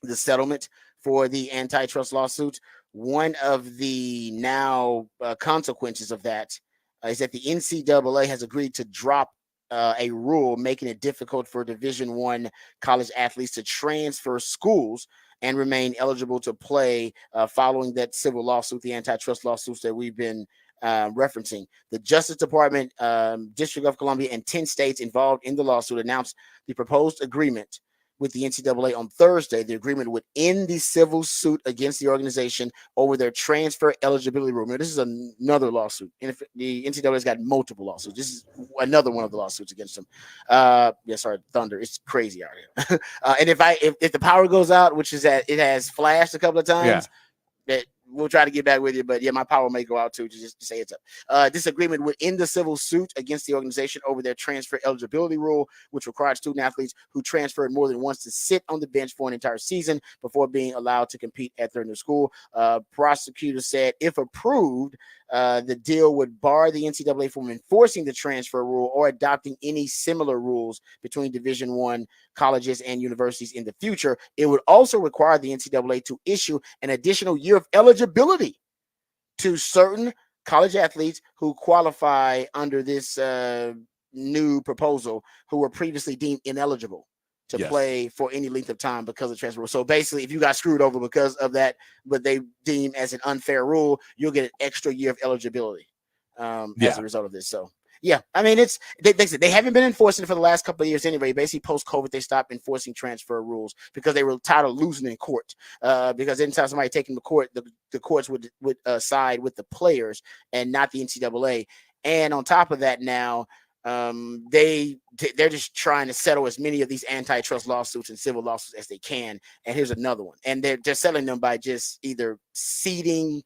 A: the settlement for the antitrust lawsuit. One of the now consequences of that is that the NCAA has agreed to drop a rule making it difficult for Division I college athletes to transfer schools and remain eligible to play following that civil lawsuit, the antitrust lawsuits that we've been referencing. The Justice Department, District of Columbia, and 10 states involved in the lawsuit announced the proposed agreement with the NCAA on Thursday. The agreement would end the civil suit against the organization over their transfer eligibility rule. Now, this is another lawsuit. And if the NCAA has got multiple lawsuits. This is another one of the lawsuits against them. Sorry, thunder. It's crazy out here. And if the power goes out, which is that it has flashed a couple of times, that we'll try to get back with you, but yeah, my power may go out too. Just to say it's up. This agreement would end the civil suit against the organization over their transfer eligibility rule, which required student athletes who transferred more than once to sit on the bench for an entire season before being allowed to compete at their new school. Prosecutors said if approved, the deal would bar the NCAA from enforcing the transfer rule or adopting any similar rules between Division I colleges and universities in the future. It would also require the NCAA to issue an additional year of eligibility to certain college athletes who qualify under this new proposal who were previously deemed ineligible to play for any length of time because of transfer rule. So basically, if you got screwed over because of that, but they deem as an unfair rule, you'll get an extra year of eligibility as a result of this. So yeah, I mean, it's they haven't been enforcing it for the last couple of years anyway. Basically, post COVID, they stopped enforcing transfer rules because they were tired of losing in court. Because anytime somebody taking the court, the courts would side with the players and not the NCAA. And on top of that, now they're just trying to settle as many of these antitrust lawsuits and civil lawsuits as they can. And here's another one, and they're settling them by just either ceding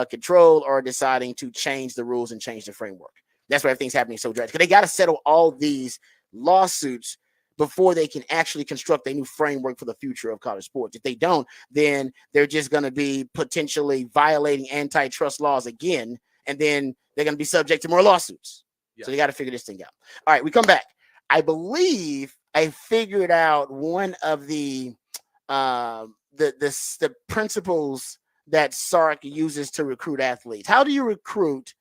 A: control or deciding to change the rules and change the framework. That's why everything's happening so drastic. They got to settle all these lawsuits before they can actually construct a new framework for the future of college sports. If they don't, then they're just going to be potentially violating antitrust laws again, and then they're going to be subject to more lawsuits. So they got to figure this thing out. All right, we come back. I believe I figured out one of the principles that Sark uses to recruit athletes. How do you recruit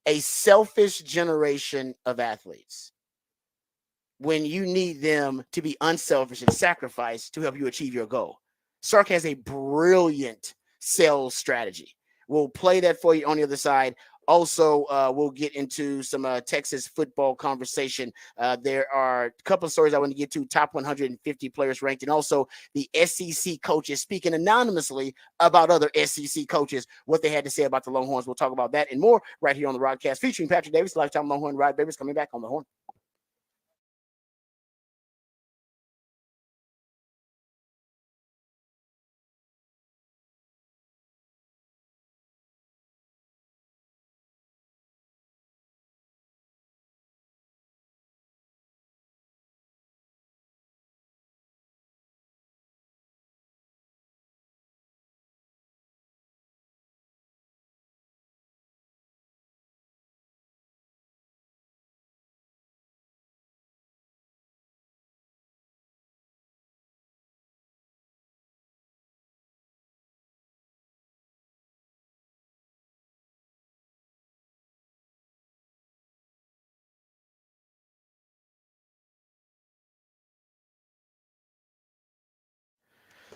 A: a selfish generation of athletes when you need them to be unselfish and sacrifice to help you achieve your goal? Sark has a brilliant sales strategy. We'll play that for you on the other side. Also, we'll get into some Texas football conversation. There are a couple of stories I want to get to, top 150 players ranked, and also the SEC coaches speaking anonymously about other SEC coaches, what they had to say about the Longhorns. We'll talk about that and more right here on the Rodcast, featuring Patrick Davis, lifetime Longhorn Rod Babers, coming back on the Horn.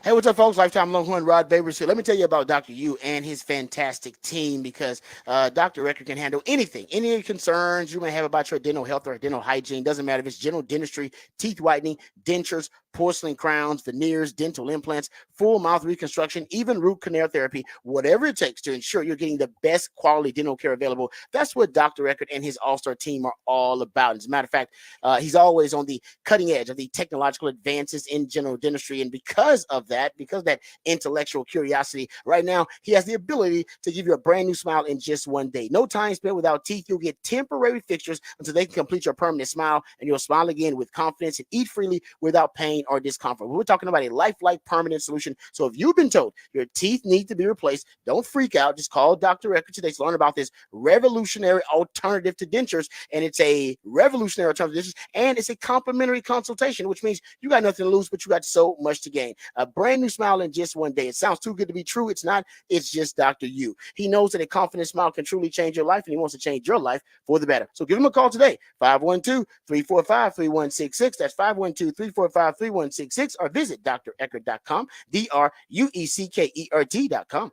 A: Hey, what's up, folks? Lifetime Longhorn Rod Babers here. Let me tell you about Dr. U and his fantastic team, because Dr. Record can handle anything, any concerns you may have about your dental health or dental hygiene. Doesn't matter if it's general dentistry, teeth whitening, dentures, porcelain crowns, veneers, dental implants, full mouth reconstruction, even root canal therapy, whatever it takes to ensure you're getting the best quality dental care available. That's what Dr. Eckert and his all-star team are all about. As a matter of fact, he's always on the cutting edge of the technological advances in general dentistry. And because of that intellectual curiosity, right now, he has the ability to give you a brand new smile in just one day. No time spent without teeth. You'll get temporary fixtures until they can complete your permanent smile, and you'll smile again with confidence and eat freely without pain or discomfort. We're talking about a lifelike permanent solution. So if you've been told your teeth need to be replaced, don't freak out. Just call Dr. Eckert today to learn about this revolutionary alternative to dentures. And it's a revolutionary alternative to dentures, and it's a complimentary consultation, which means you got nothing to lose, but you got so much to gain. A brand new smile in just one day. It sounds too good to be true. It's not. It's just Dr. You. He knows that a confident smile can truly change your life, and he wants to change your life for the better. So give him a call today, 512-345-3166. That's 512-345-3166, or visit dreckert.com, DRUECKERT.com.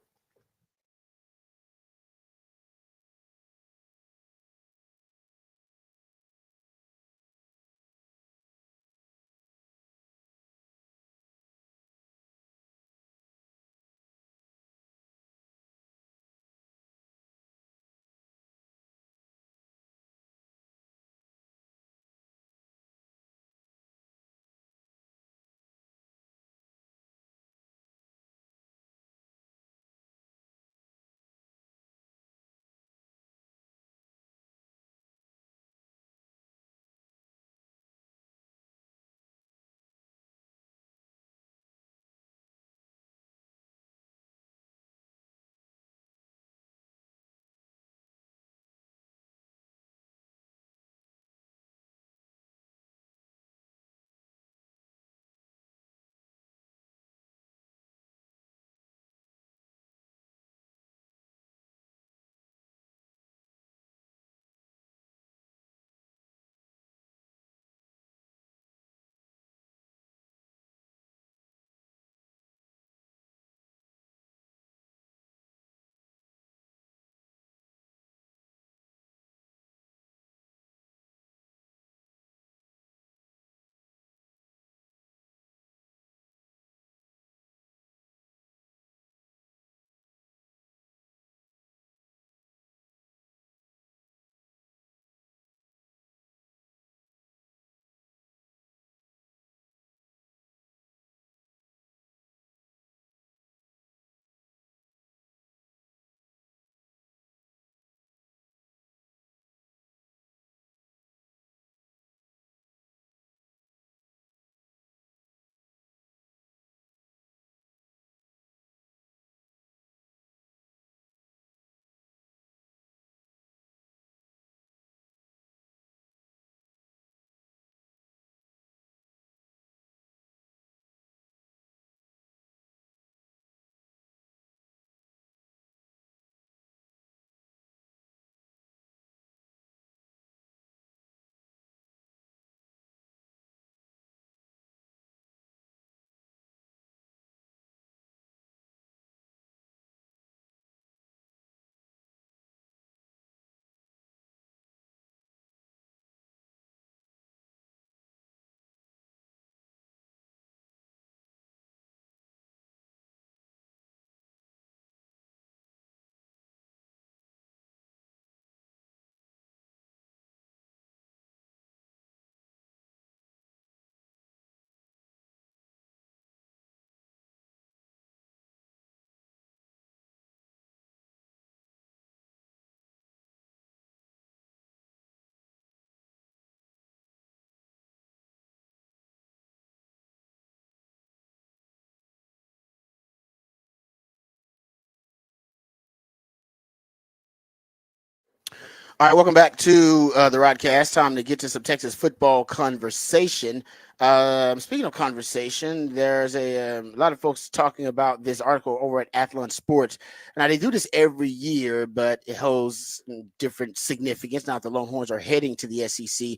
A: All right, welcome back to the Rodcast. Time to get to some Texas football conversation. Speaking of conversation, there's a lot of folks talking about this article over at Athlon Sports. Now, they do this every year, but it holds different significance. Now, the Longhorns are heading to the SEC.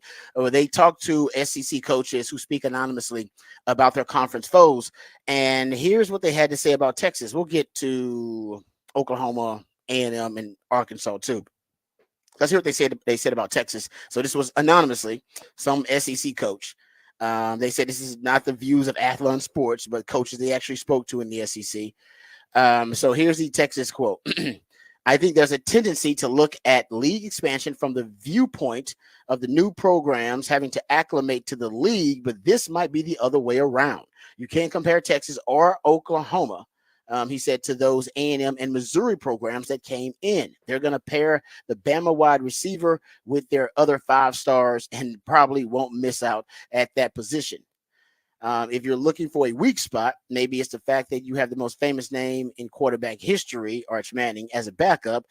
A: They talk to SEC coaches who speak anonymously about their conference foes. And here's what they had to say about Texas. We'll get to Oklahoma, A&M, and Arkansas, too. Let's hear what they said about Texas. So this was anonymously some SEC coach They said this is not the views of Athlon Sports, but coaches they actually spoke to in the SEC. So here's the Texas quote. I think there's a tendency to look at league expansion from the viewpoint of the new programs having to acclimate to the league, but this might be the other way around. You can't compare Texas or Oklahoma, he said, to those A&M and Missouri programs that came in. They're going to pair the Bama wide receiver with their other 5 stars and probably won't miss out at that position. If you're looking for a weak spot, maybe it's the fact that you have the most famous name in quarterback history, Arch Manning, as a backup.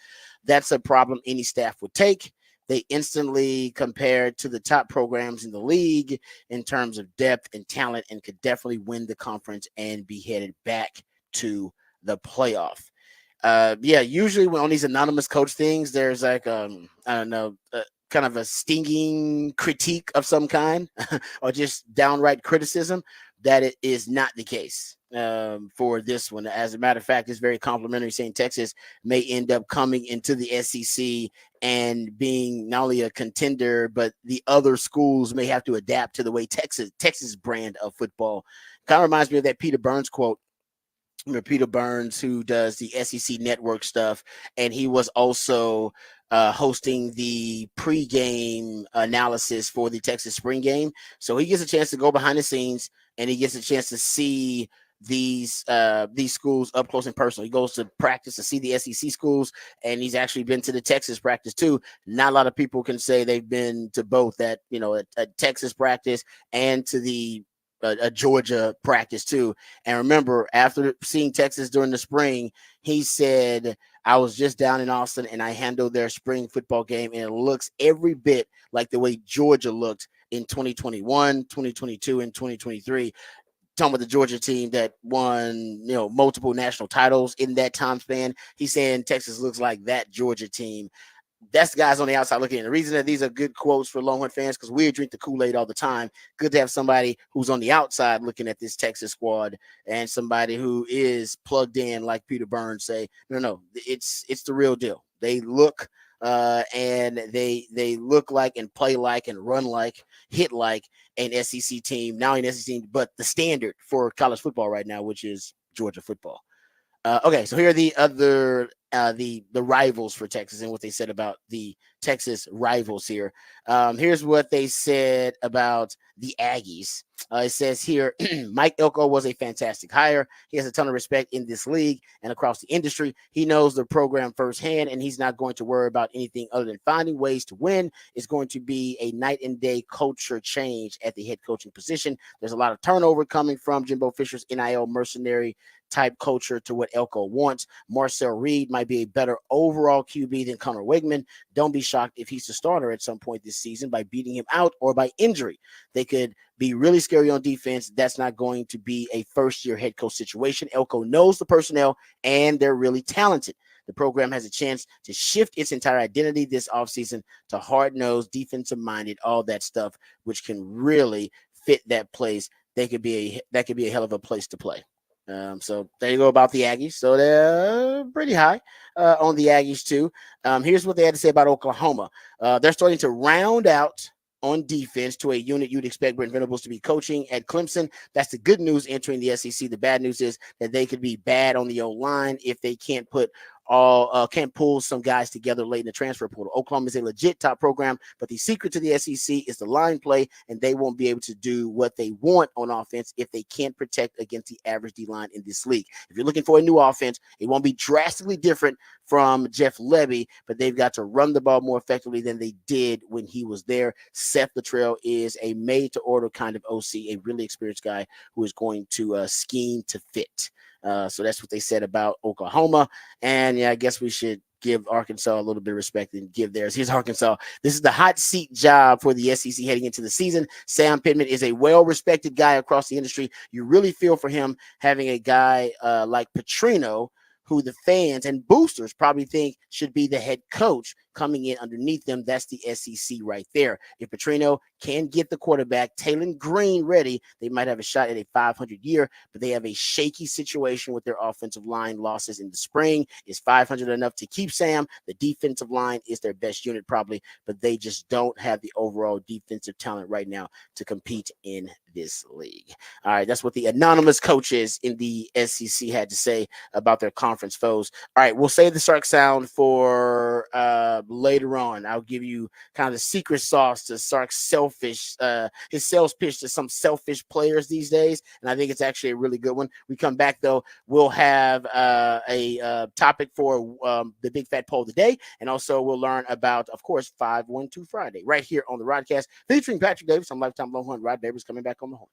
A: That's a problem any staff would take. They instantly compared to the top programs in the league in terms of depth and talent and could definitely win the conference and be headed back to the playoff. Yeah, usually when on these anonymous coach things, there's like I don't know, kind of a stinging critique of some kind, or just downright criticism. That it is not the case for this one. As a matter of fact, it's very complimentary, saying Texas may end up coming into the SEC and being not only a contender, but the other schools may have to adapt to the way Texas brand of football. Kind of reminds me of that Peter Burns quote. Peter Burns, who does the SEC network stuff, and he was also hosting the pregame analysis for the Texas spring game. So he gets a chance to go behind the scenes, and he gets a chance to see these schools up close and personal. He goes to practice to see the SEC schools, and he's actually been to the Texas practice too. Not a lot of people can say they've been to both, that a Texas practice and to the a Georgia practice too. And remember, after seeing Texas during the spring, he said, I was just down in Austin and I handled their spring football game, and it looks every bit like the way Georgia looked in 2021, 2022, and 2023. Talking about the Georgia team that won, multiple national titles in that time span. He's saying Texas looks like that Georgia team. That's the guys on the outside looking in. The reason that these are good quotes for Longhorn fans, because we drink the Kool-Aid all the time. Good to have somebody who's on the outside looking at this Texas squad, and somebody who is plugged in, like Peter Burns say, no, it's the real deal. They look and they look like and play like and run like, hit like an SEC team, not only an SEC team, but the standard for college football right now, which is Georgia football. Okay, so here are the other the rivals for Texas and what they said about the Texas rivals here. Here's what they said about the Aggies. It says here, Mike Elko was a fantastic hire. He has a ton of respect in this league and across the industry. He knows the program firsthand, and he's not going to worry about anything other than finding ways to win. It's going to be a night and day culture change at the head coaching position. There's a lot of turnover coming from Jimbo Fisher's NIL mercenary type culture to what Elko wants. Marcel Reed might be a better overall QB than Connor Wegman. Don't be shocked if he's the starter at some point this season by beating him out or by injury. They could be really scary on defense. That's not going to be a first-year head coach situation. Elko knows the personnel, and they're really talented. The program has a chance to shift its entire identity this offseason to hard-nosed, defensive-minded, all that stuff, which can really fit that place. That could be a hell of a place to play. So there you go about the Aggies. So they're pretty high on the Aggies too. Here's what they had to say about Oklahoma. They're starting to round out on defense to a unit you'd expect Brent Venables to be coaching at Clemson. That's the good news entering the SEC. The bad news is that they could be bad on the O-line if they can't pull some guys together late in the transfer portal. Oklahoma is a legit top program, but the secret to the SEC is the line play, and they won't be able to do what they want on offense if they can't protect against the average D-line in this league. If you're looking for a new offense, it won't be drastically different from Jeff Lebby, but they've got to run the ball more effectively than they did when he was there. Seth Luttrell is a made-to-order kind of OC, a really experienced guy who is going to scheme to fit. So that's what they said about Oklahoma. And yeah, I guess we should give Arkansas a little bit of respect and give theirs. Here's Arkansas. This is the hot seat job for the SEC heading into the season. Sam Pittman is a well-respected guy across the industry. You really feel for him having a guy like Petrino, who the fans and boosters probably think should be the head coach. coming in underneath them. That's the SEC right there. If Petrino can get the quarterback, Taylor Green, ready, they might have a shot at a 500 year, but they have a shaky situation with their offensive line losses in the spring. Is 500 enough to keep Sam? The defensive line is their best unit probably, but they just don't have the overall defensive talent right now to compete in this league. All right, that's what the anonymous coaches in the SEC had to say about their conference foes. All right, we'll save the Sark sound for later on. I'll give you kind of the secret sauce to Sark's selfish, his sales pitch to some selfish players these days, and I think it's actually a really good one. We come back though, we'll have a topic for the Big Fat Poll today, and also we'll learn about, of course, 512 Friday right here on the Rodcast featuring Patrick Davis. I'm Lifetime Longhorn. Rod Davis coming back on the horn.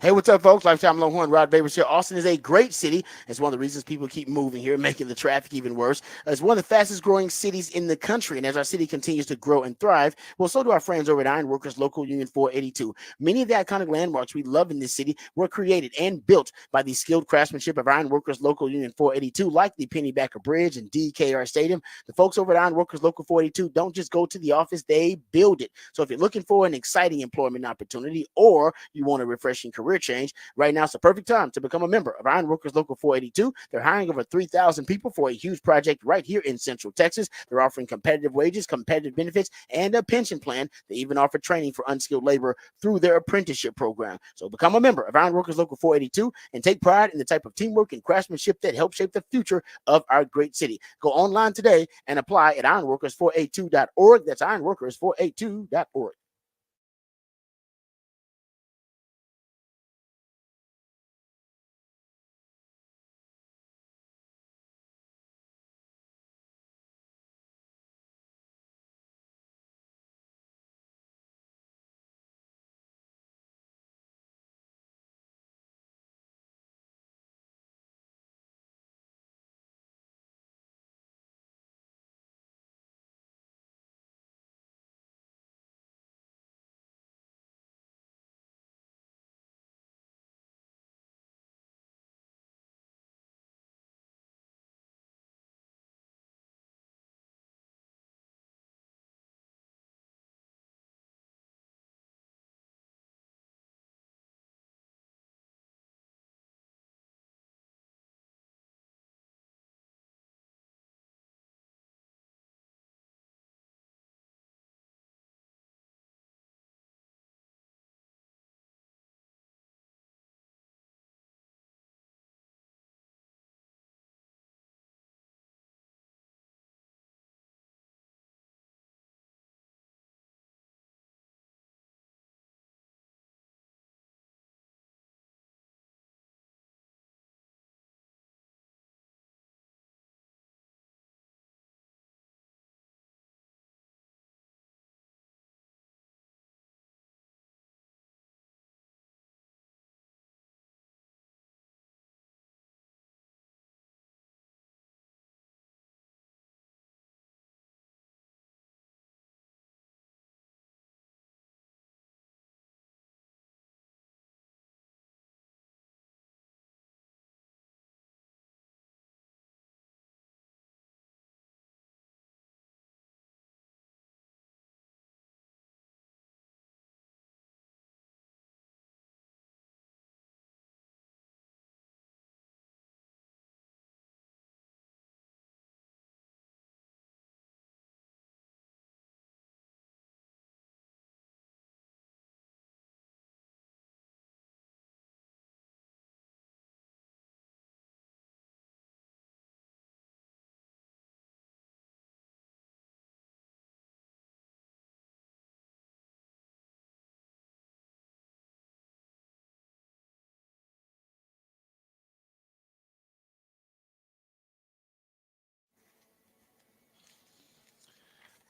A: Hey, what's up, folks? Lifetime Longhorn, Rod Babers here. Austin is a great city. It's one of the reasons people keep moving here, making the traffic even worse. It's one of the fastest growing cities in the country. And as our city continues to grow and thrive, well, so do our friends over at Ironworkers Local Union 482. Many of the iconic landmarks we love in this city were created and built by the skilled craftsmanship of Ironworkers Local Union 482, like the Pennybacker Bridge and DKR Stadium. The folks over at Ironworkers Local 482 don't just go to the office, they build it. So if you're looking for an exciting employment opportunity or you want a refreshing career change, right now it's the perfect time to become a member of Ironworkers Local 482. They're hiring over 3,000 people for a huge project right here in Central Texas. They're offering competitive wages, competitive benefits, and a pension plan. They even offer training for unskilled labor through their apprenticeship program. So become a member of Ironworkers Local 482 and take pride in the type of teamwork and craftsmanship that helps shape the future of our great city. Go online today and apply at ironworkers482.org. That's ironworkers482.org.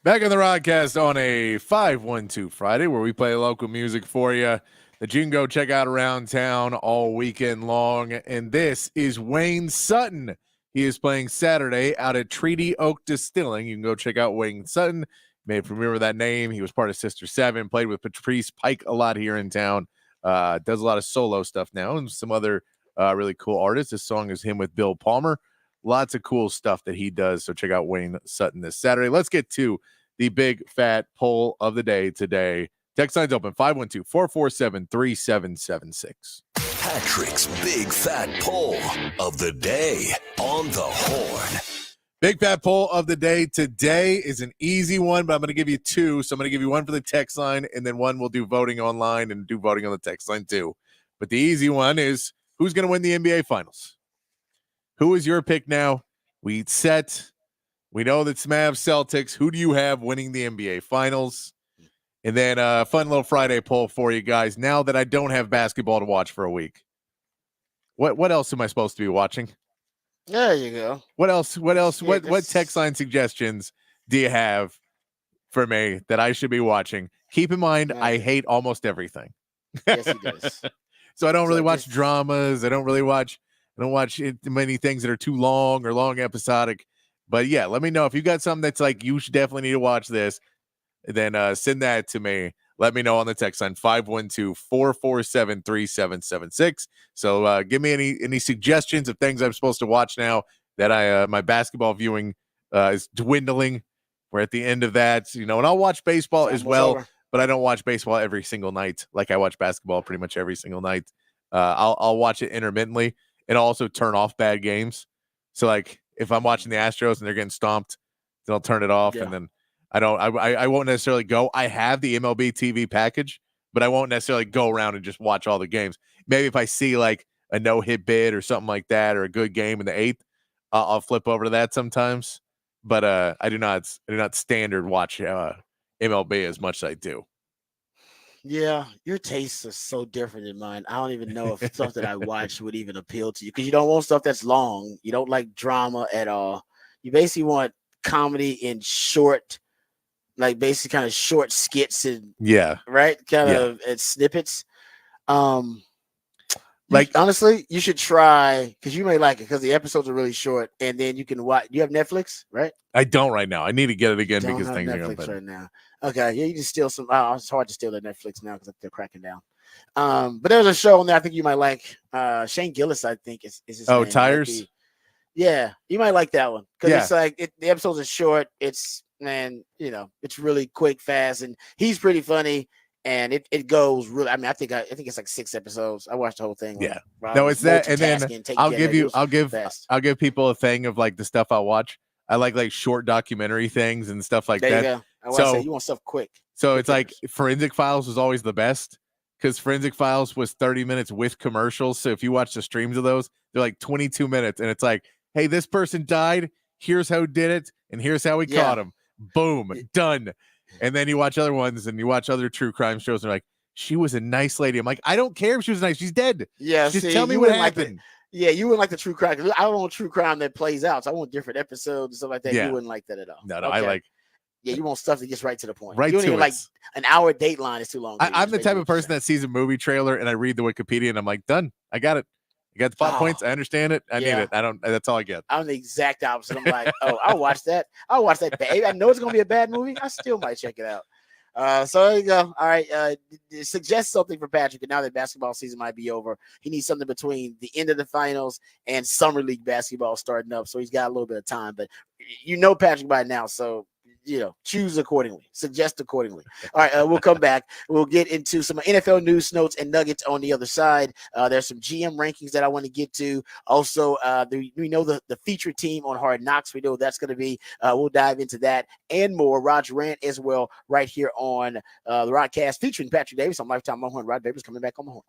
B: Back on the Rodcast on a 512 Friday where we play local music for you that you can go check out around town all weekend long. And this is Wayne Sutton. He is playing Saturday out at Treaty Oak Distilling. You can go check out Wayne Sutton. You may remember that name. He was part of Sister Seven, played with Patrice Pike a lot here in town. Does a lot of solo stuff now and some other really cool artists. This song is him with Bill Palmer. Lots of cool stuff that he does. So check out Wayne Sutton this Saturday. Let's get to the big fat poll of the day today. Text lines open 512-447-3776.
C: Patrick's big fat poll of the day on the horn.
B: Big fat poll of the day today is an easy one, but I'm going to give you two. So I'm going to give you one for the text line, and then one we'll do voting online and do voting on the text line too. But the easy one is who's going to win the NBA Finals? Who is your pick now? We set. We know that Mavs Celtics. Who do you have winning the NBA Finals? And then a fun little Friday poll for you guys. Now that I don't have basketball to watch for a week, what else am I supposed to be watching?
A: There you go.
B: What else?
A: Yeah,
B: What text line suggestions do you have for me that I should be watching? Keep in mind, I hate almost everything.
A: Yes, he does.
B: So I don't really watch dramas. I don't watch many things that are too long or long episodic. But yeah, let me know if you got something that's like you should definitely need to watch this. Then send that to me. Let me know on the text line 512-447-3776. So give me any suggestions of things I'm supposed to watch now that my basketball viewing is dwindling. We're at the end of that, and I'll watch baseball as well, but I don't watch baseball every single night like I watch basketball pretty much every single night. I'll watch it intermittently and also turn off bad games. So like if I'm watching the Astros and they're getting stomped, then I'll turn it off and then I won't necessarily go. I have the MLB TV package, but I won't necessarily go around and just watch all the games. Maybe if I see like a no-hit bid or something like that or a good game in the eighth, I'll flip over to that sometimes. But I do not standard watch MLB as much as I do.
A: Yeah, your tastes are so different than mine. I don't even know if stuff that I watch would even appeal to you because you don't want stuff that's long. You don't like drama at all. You basically want comedy in short, like basically kind of short skits and right, kind of snippets. Honestly, you should try because you may like it because the episodes are really short, and then you can watch. You have Netflix, right?
B: I don't right now. I need to get it again because things
A: Netflix
B: are going
A: right now. Okay, yeah, you can steal some. It's hard to steal the Netflix now because they're cracking down. But there's a show on there I think you might like. Shane Gillis, I think is his name.
B: Tires.
A: Yeah, you might like that one because it's like the episodes are short. It's it's really quick, fast, and he's pretty funny. And it goes really. I mean, I think it's like 6 episodes. I watched the whole thing.
B: Yeah, no, it's that, and then I'll give people a thing of like the stuff I'll watch. I like short documentary things and stuff like
A: there
B: that.
A: You go. So you want stuff quick.
B: So
A: quick
B: it's like Forensic Files was always the best because Forensic Files was 30 minutes with commercials. So if you watch the streams of those, they're like 22 minutes, and it's like, hey, this person died. Here's how he did it, and here's how we caught him. Boom, done. And then you watch other ones and you watch other true crime shows and they're like, she was a nice lady. I'm like, I don't care if she was nice. She's dead.
A: Yeah.
B: Just tell me what happened.
A: You wouldn't like the true crime. I don't want true crime that plays out. So I want different episodes and stuff like that. Yeah. You wouldn't like that at all.
B: No, I like.
A: Yeah, you want stuff that gets right to the point.
B: Right,
A: you don't
B: to
A: even like an hour Dateline is too long.
B: I'm the type of person that sees a movie trailer and I read the Wikipedia and I'm like, done. I got it. I got the plot points. I understand it. I need it. I don't. That's all I get.
A: I'm the exact opposite. I'm like, oh, I'll watch that. I'll watch that. I know it's gonna be a bad movie. I still might check it out. So there you go. All right. Suggest something for Patrick. And now that basketball season might be over, he needs something between the end of the finals and summer league basketball starting up. So he's got a little bit of time. But Patrick by now, so choose accordingly, suggest accordingly. All right, we'll come back. We'll get into some NFL news, notes, and nuggets on the other side. There's some GM rankings that I want to get to. Also, we know the feature team on Hard Knocks. We know that's going to be. We'll dive into that and more. Roger Rant as well, right here on the Rodcast featuring Patrick Davis on Lifetime Longhorn. Rod Davis coming back on the horn.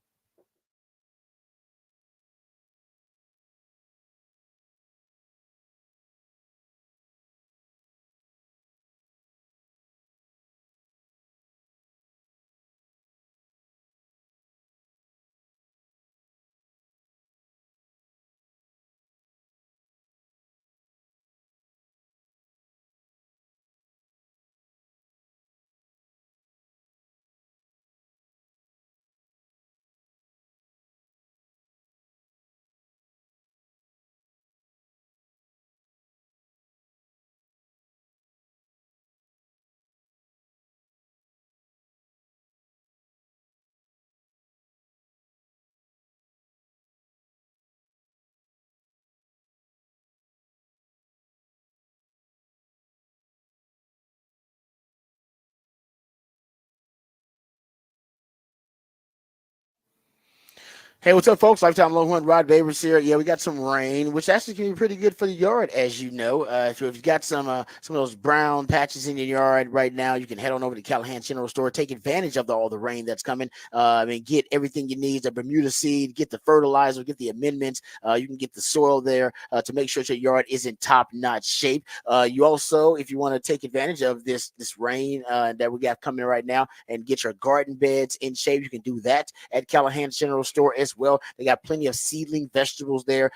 A: Hey, what's up, folks? Lifetime Longhorn Rod Babers here. Yeah, we got some rain, which actually can be pretty good for the yard, as you know. So if you've got some of those brown patches in your yard right now, you can head on over to Callahan General Store, take advantage of all the rain that's coming. Get everything you need: the Bermuda seed, get the fertilizer, get the amendments. You can get the soil there to make sure your yard is in top-notch shape. You also, if you want to take advantage of this rain that we got coming right now and get your garden beds in shape, you can do that at Callahan General Store as well. They got plenty of seedling vegetables there,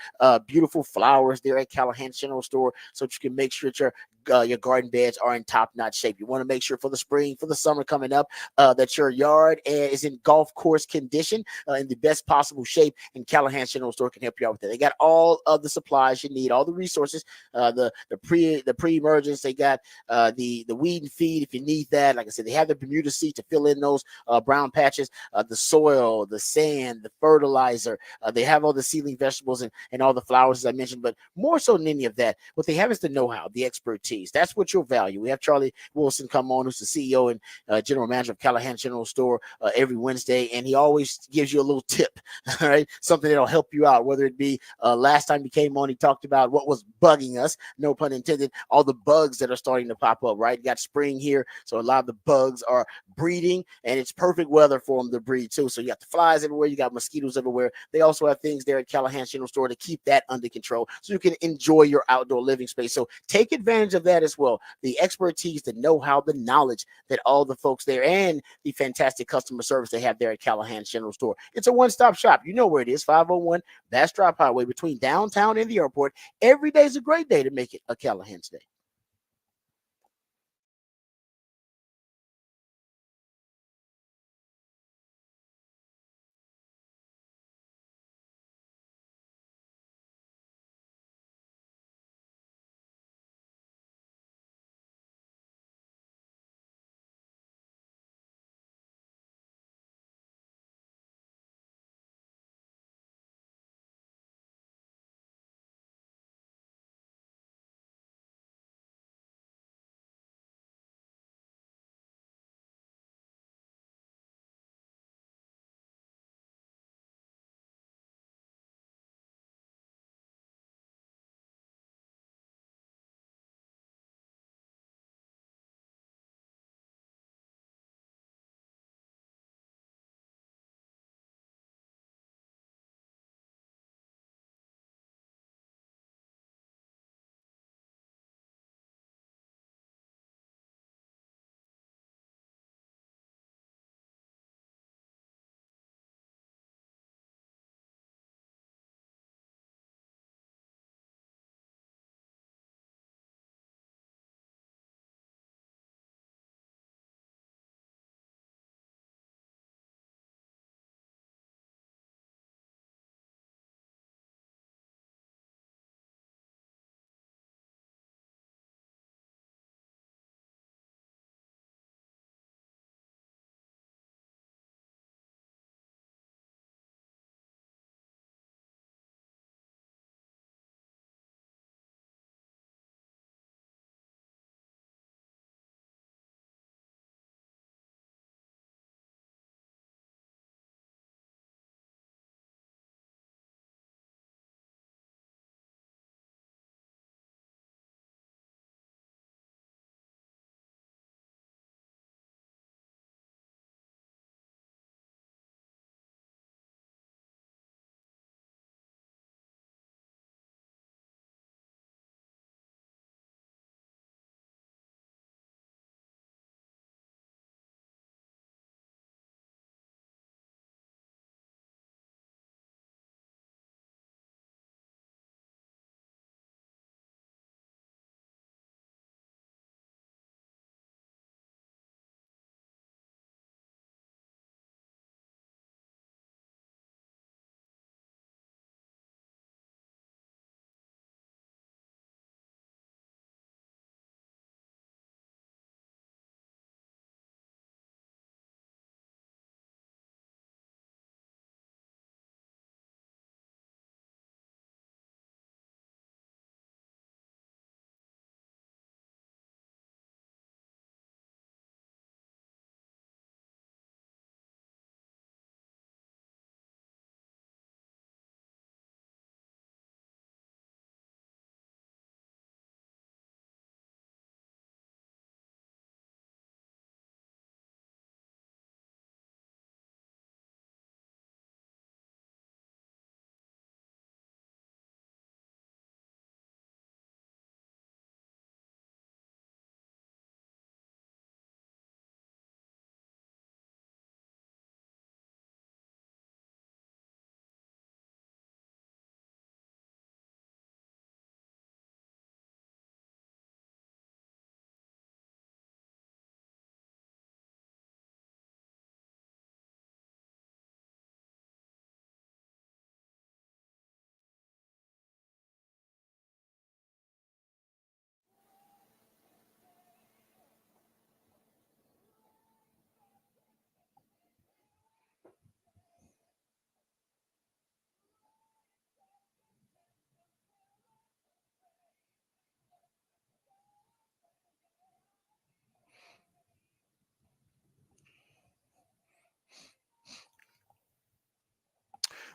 A: beautiful flowers there at Callahan General Store, so that you can make sure that your garden beds are in top-notch shape. You want to make sure for the spring, for the summer coming up, that your yard is in golf course condition, in the best possible shape. And Callahan General Store can help you out with that. They got all of the supplies you need, all the resources, the pre-emergence. They got the weed and feed if you need that. Like I said, they have the Bermuda seed to fill in those brown patches, the soil, the sand, the fertilizer. They have all the seedling vegetables and all the flowers, as I mentioned, but more so than any of that, what they have is the know-how, the expertise. That's what you'll value. We have Charlie Wilson come on, who's the CEO and general manager of Callahan General Store every Wednesday, and he always gives you a little tip, all right? Something that'll help you out, whether it be last time he came on, he talked about what was bugging us, no pun intended, all the bugs that are starting to pop up, right? You got spring here, so a lot of the bugs are breeding, and it's perfect weather for them to breed too. So you got the flies everywhere, you got mosquitoes everywhere. They also have things there at Callahan General Store to keep that under control so you can enjoy your outdoor living space. So take advantage of that as well. The expertise, the know-how, the knowledge that all the folks there, and the fantastic customer service they have there at Callahan General Store. It's a one-stop shop. You know where it is, 501 Bastrop Highway between downtown and the airport. Every day is a great day to make it a Callahan's day.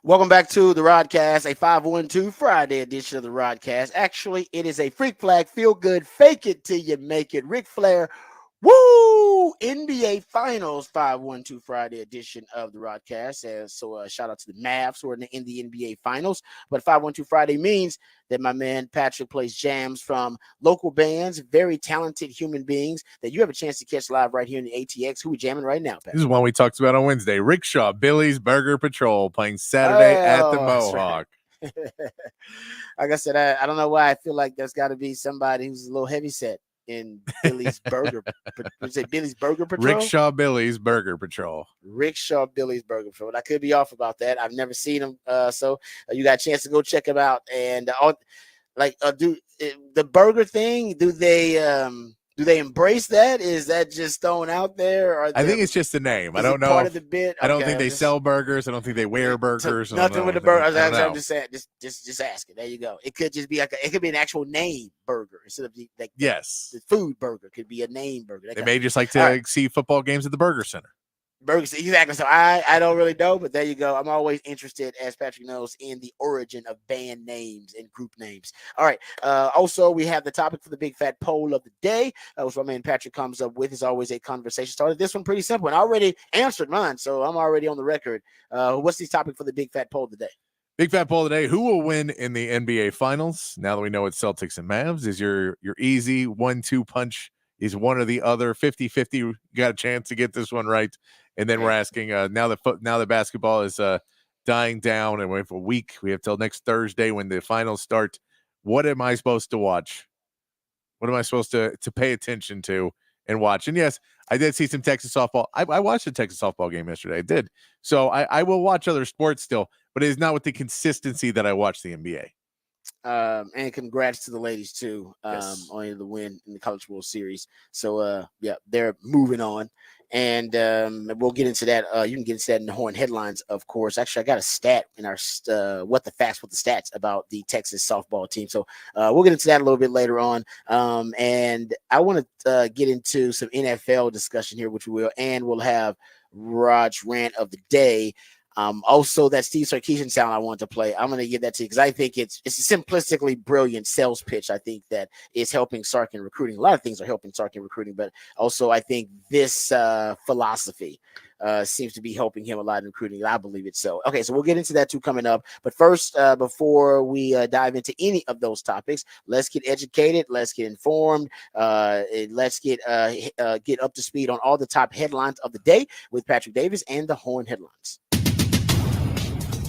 A: Welcome back to the Rodcast, a 512 Friday edition of the Rodcast. Actually, it is a freak flag, feel good, fake it till you make it. Ric Flair, woo! NBA Finals 512 Friday edition of the Rodcast. So shout out to the Mavs who are in the NBA Finals. But 512 Friday means that my man Patrick plays jams from local bands, very talented human beings that you have a chance to catch live right here in the ATX. Who we jamming right now, Patrick?
B: This is one we talked about on Wednesday. Rickshaw, Billy's Burger Patrol playing Saturday at the
A: Oh, that's right.
B: Mohawk.
A: Like I said, I don't know why I feel like there's got to be somebody who's a little heavy set in Billy's Burger. You say Billy's Burger Patrol?
B: Rickshaw, Billy's Burger Patrol.
A: Rickshaw Billy's Burger Patrol. I could be off about that. I've never seen them, so you got a chance to go check them out. And do the burger thing? Do they embrace that? Is that just thrown out there? Or
B: I think it's just a name. I don't know.
A: Part of the bit.
B: I don't think they sell burgers. I don't think they wear burgers.
A: Nothing with the burger. I'm just saying. Just asking. There you go. It could just be it could be an actual name burger instead of the food burger. Could be a name burger.
B: They may just like to see football games at the Burger Center.
A: Burgers, exactly. So I don't really know, but there you go. I'm always interested, as Patrick knows, in the origin of band names and group names. All right. Also, we have the topic for the big fat poll of the day, which my man Patrick comes up with. Is always a conversation starter. This one pretty simple, and I already answered mine, so I'm already on the record. What's the topic for the big fat poll of the day?
B: Big fat poll today. Who will win in the NBA Finals? Now that we know it's Celtics and Mavs, is your easy 1-2 punch is one or the other. 50-50. You got a chance to get this one right. And then we're asking now that basketball is dying down and we have a week. We have till next Thursday when the finals start. What am I supposed to watch? What am I supposed to pay attention to and watch? And yes, I did see some Texas softball. I watched the Texas softball game yesterday. I did. So I will watch other sports still, but it is not with the consistency that I watch the NBA.
A: And congrats to the ladies too on the win in the College World Series. So they're moving on, and we'll get into that. You can get into that in the Horn headlines, of course. Actually, I got a stat in our what the stats about the Texas softball team. So we'll get into that a little bit later on. And I want to get into some NFL discussion here, which we will, and we'll have Rod's rant of the day. Also, that Steve Sarkisian sound I want to play, I'm going to give that to you because I think it's a simplistically brilliant sales pitch. I think that is helping Sark in recruiting. A lot of things are helping Sark in recruiting, but also I think this philosophy seems to be helping him a lot in recruiting. I believe it so. Okay, so we'll get into that too coming up. But first, before we dive into any of those topics, let's get educated. Let's get informed. Let's get up to speed on all the top headlines of the day with Patrick Davis and the Horn headlines.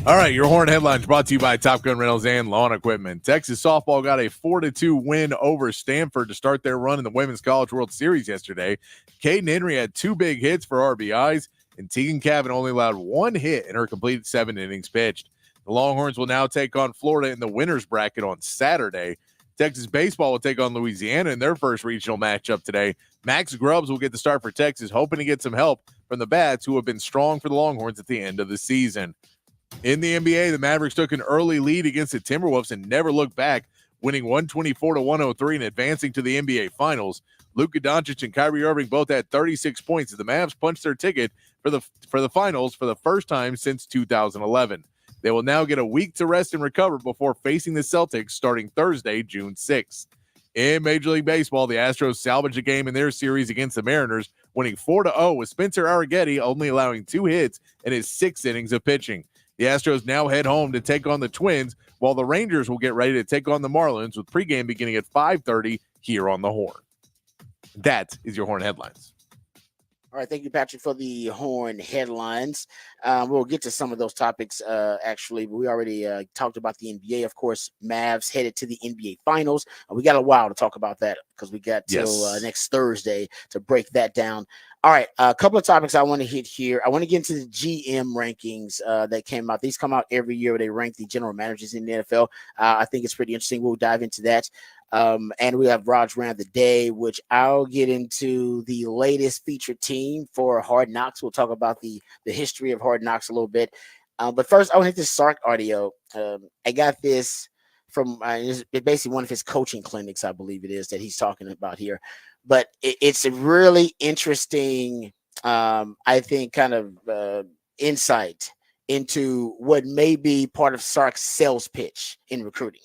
B: All right, your Horn headlines brought to you by Top Gun Rentals and Lawn Equipment. Texas softball got a 4-2 win over Stanford to start their run in the Women's College World Series yesterday. Caden Henry had 2 big hits for RBIs, and Tegan Cavan only allowed 1 hit in her completed 7 innings pitched. The Longhorns will now take on Florida in the winner's bracket on Saturday. Texas baseball will take on Louisiana in their first regional matchup today. Max Grubbs will get the start for Texas, hoping to get some help from the bats who have been strong for the Longhorns at the end of the season. In the NBA, the Mavericks took an early lead against the Timberwolves and never looked back, winning 124-103 and advancing to the NBA Finals. Luka Doncic and Kyrie Irving both had 36 points as the Mavs punched their ticket for the Finals for the first time since 2011. They will now get a week to rest and recover before facing the Celtics starting Thursday, June 6th. In Major League Baseball, the Astros salvaged a game in their series against the Mariners, winning 4-0 with Spencer Arrighetti only allowing 2 hits in his 6 innings of pitching. The Astros now head home to take on the Twins, while the Rangers will get ready to take on the Marlins with pregame beginning at 5:30 here on the Horn. That is your Horn headlines.
A: All right, thank you, Patrick, for the Horn headlines. We'll get to some of those topics, actually, but we already talked about the NBA. Of course, Mavs headed to the NBA Finals. We got a while to talk about that because we got till next Thursday to break that down. All right, a couple of topics I want to hit here. I want to get into the GM rankings that came out. These come out every year where they rank the general managers in the NFL. I think it's pretty interesting. We'll dive into that. And we have Rod's Rant of the Day, which I'll get into the latest featured team for Hard Knocks. We'll talk about the history of Hard Knocks a little bit. But first, I want to hit this Sark audio. I got this from it's basically one of his coaching clinics, I believe it is, that he's talking about here. But it's a really interesting, I think, kind of insight into what may be part of Sark's sales pitch in recruiting.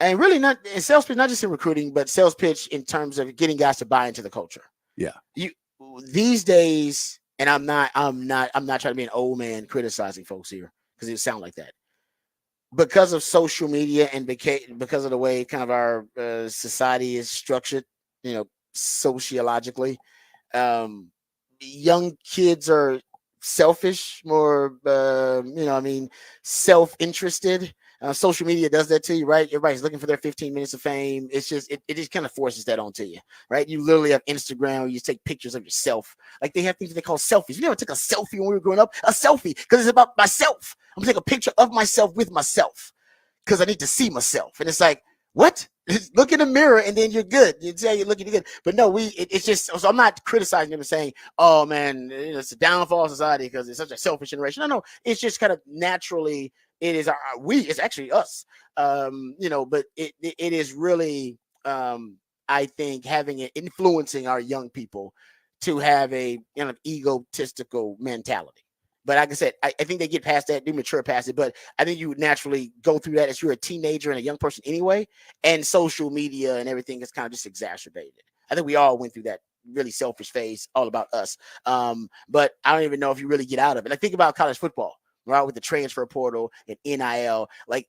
A: And really not in sales pitch, not just in recruiting, but sales pitch in terms of getting guys to buy into the culture.
B: Yeah.
A: These days, and I'm not trying to be an old man criticizing folks here because it sounds like that. Because of social media and because of the way kind of our society is structured, sociologically, young kids are selfish, more, self-interested. Social media does that to you, right? Everybody's looking for their 15 minutes of fame. It's just, it just kind of forces that onto you, right? You literally have Instagram where you take pictures of yourself. Like they have things they call selfies. You never took a selfie when we were growing up? A selfie, because it's about myself. I'm gonna take a picture of myself with myself because I need to see myself. And it's like, what? Look in the mirror and then you're good. You say you're looking good. But no, it's just, so I'm not criticizing them and saying, oh man, it's a downfall of society because it's such a selfish generation. No, it's just kind of naturally, it is it's actually us. But it is really, I think, influencing our young people to have a kind of egotistical mentality. But like I said, I think they get past that, they mature past it. But I think you would naturally go through that as you're a teenager and a young person anyway. And social media and everything is kind of just exacerbated. I think we all went through that really selfish phase, all about us. But I don't even know if you really get out of it. Like think about college football, right? With the transfer portal and NIL. Like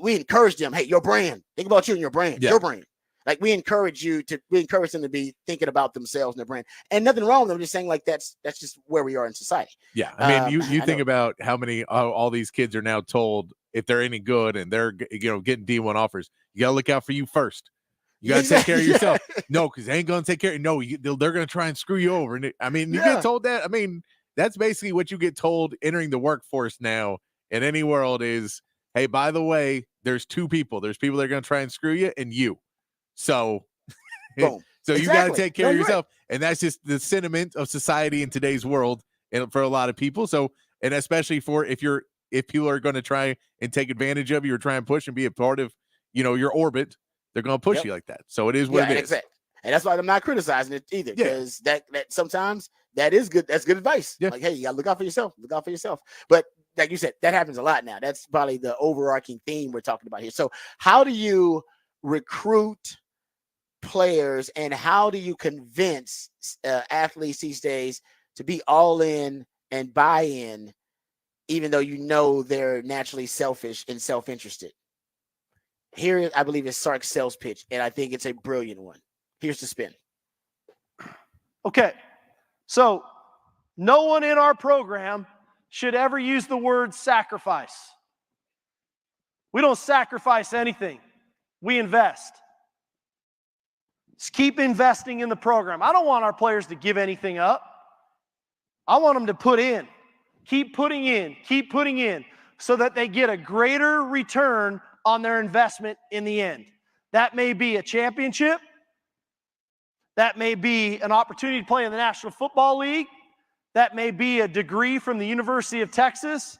A: we encourage them, hey, your brand. Think about you and your brand, your brand. Like we encourage them to be thinking about themselves and their brand, and nothing wrong with them. Just saying like that's just where we are in society.
B: Yeah, I mean, you think about how many all these kids are now told if they're any good and they're getting D1 offers, you gotta look out for you first. You gotta take care of yourself. No, because they ain't gonna take care. No, they're gonna try and screw you over. And I mean, you get told that. I mean, that's basically what you get told entering the workforce now in any world is, hey, by the way, there's two people. There's people that are gonna try and screw you, and you. So,
A: boom.
B: So you got to take care of yourself. Right. And that's just the sentiment of society in today's world and for a lot of people. So, and especially for if people are going to try and take advantage of you or try and push and be a part of, your orbit, they're going to push you like that. So it is what it is.
A: Exactly. And that's why I'm not criticizing it either, because that sometimes that is good. That's good advice. Yeah. Like, hey, you got to look out for yourself. Look out for yourself. But like you said, that happens a lot now. That's probably the overarching theme we're talking about here. So how do you recruit players and how do you convince athletes these days to be all in and buy in, even though they're naturally selfish and self-interested? Here, I believe, is Sark's sales pitch, and I think it's a brilliant one. Here's the spin.
D: Okay, so no one in our program should ever use the word sacrifice. We don't sacrifice anything. We invest. Just keep investing in the program. I don't want our players to give anything up. I want them to put in. Keep putting in so that they get a greater return on their investment in the end. That may be a championship. That may be an opportunity to play in the National Football League. That may be a degree from the University of Texas.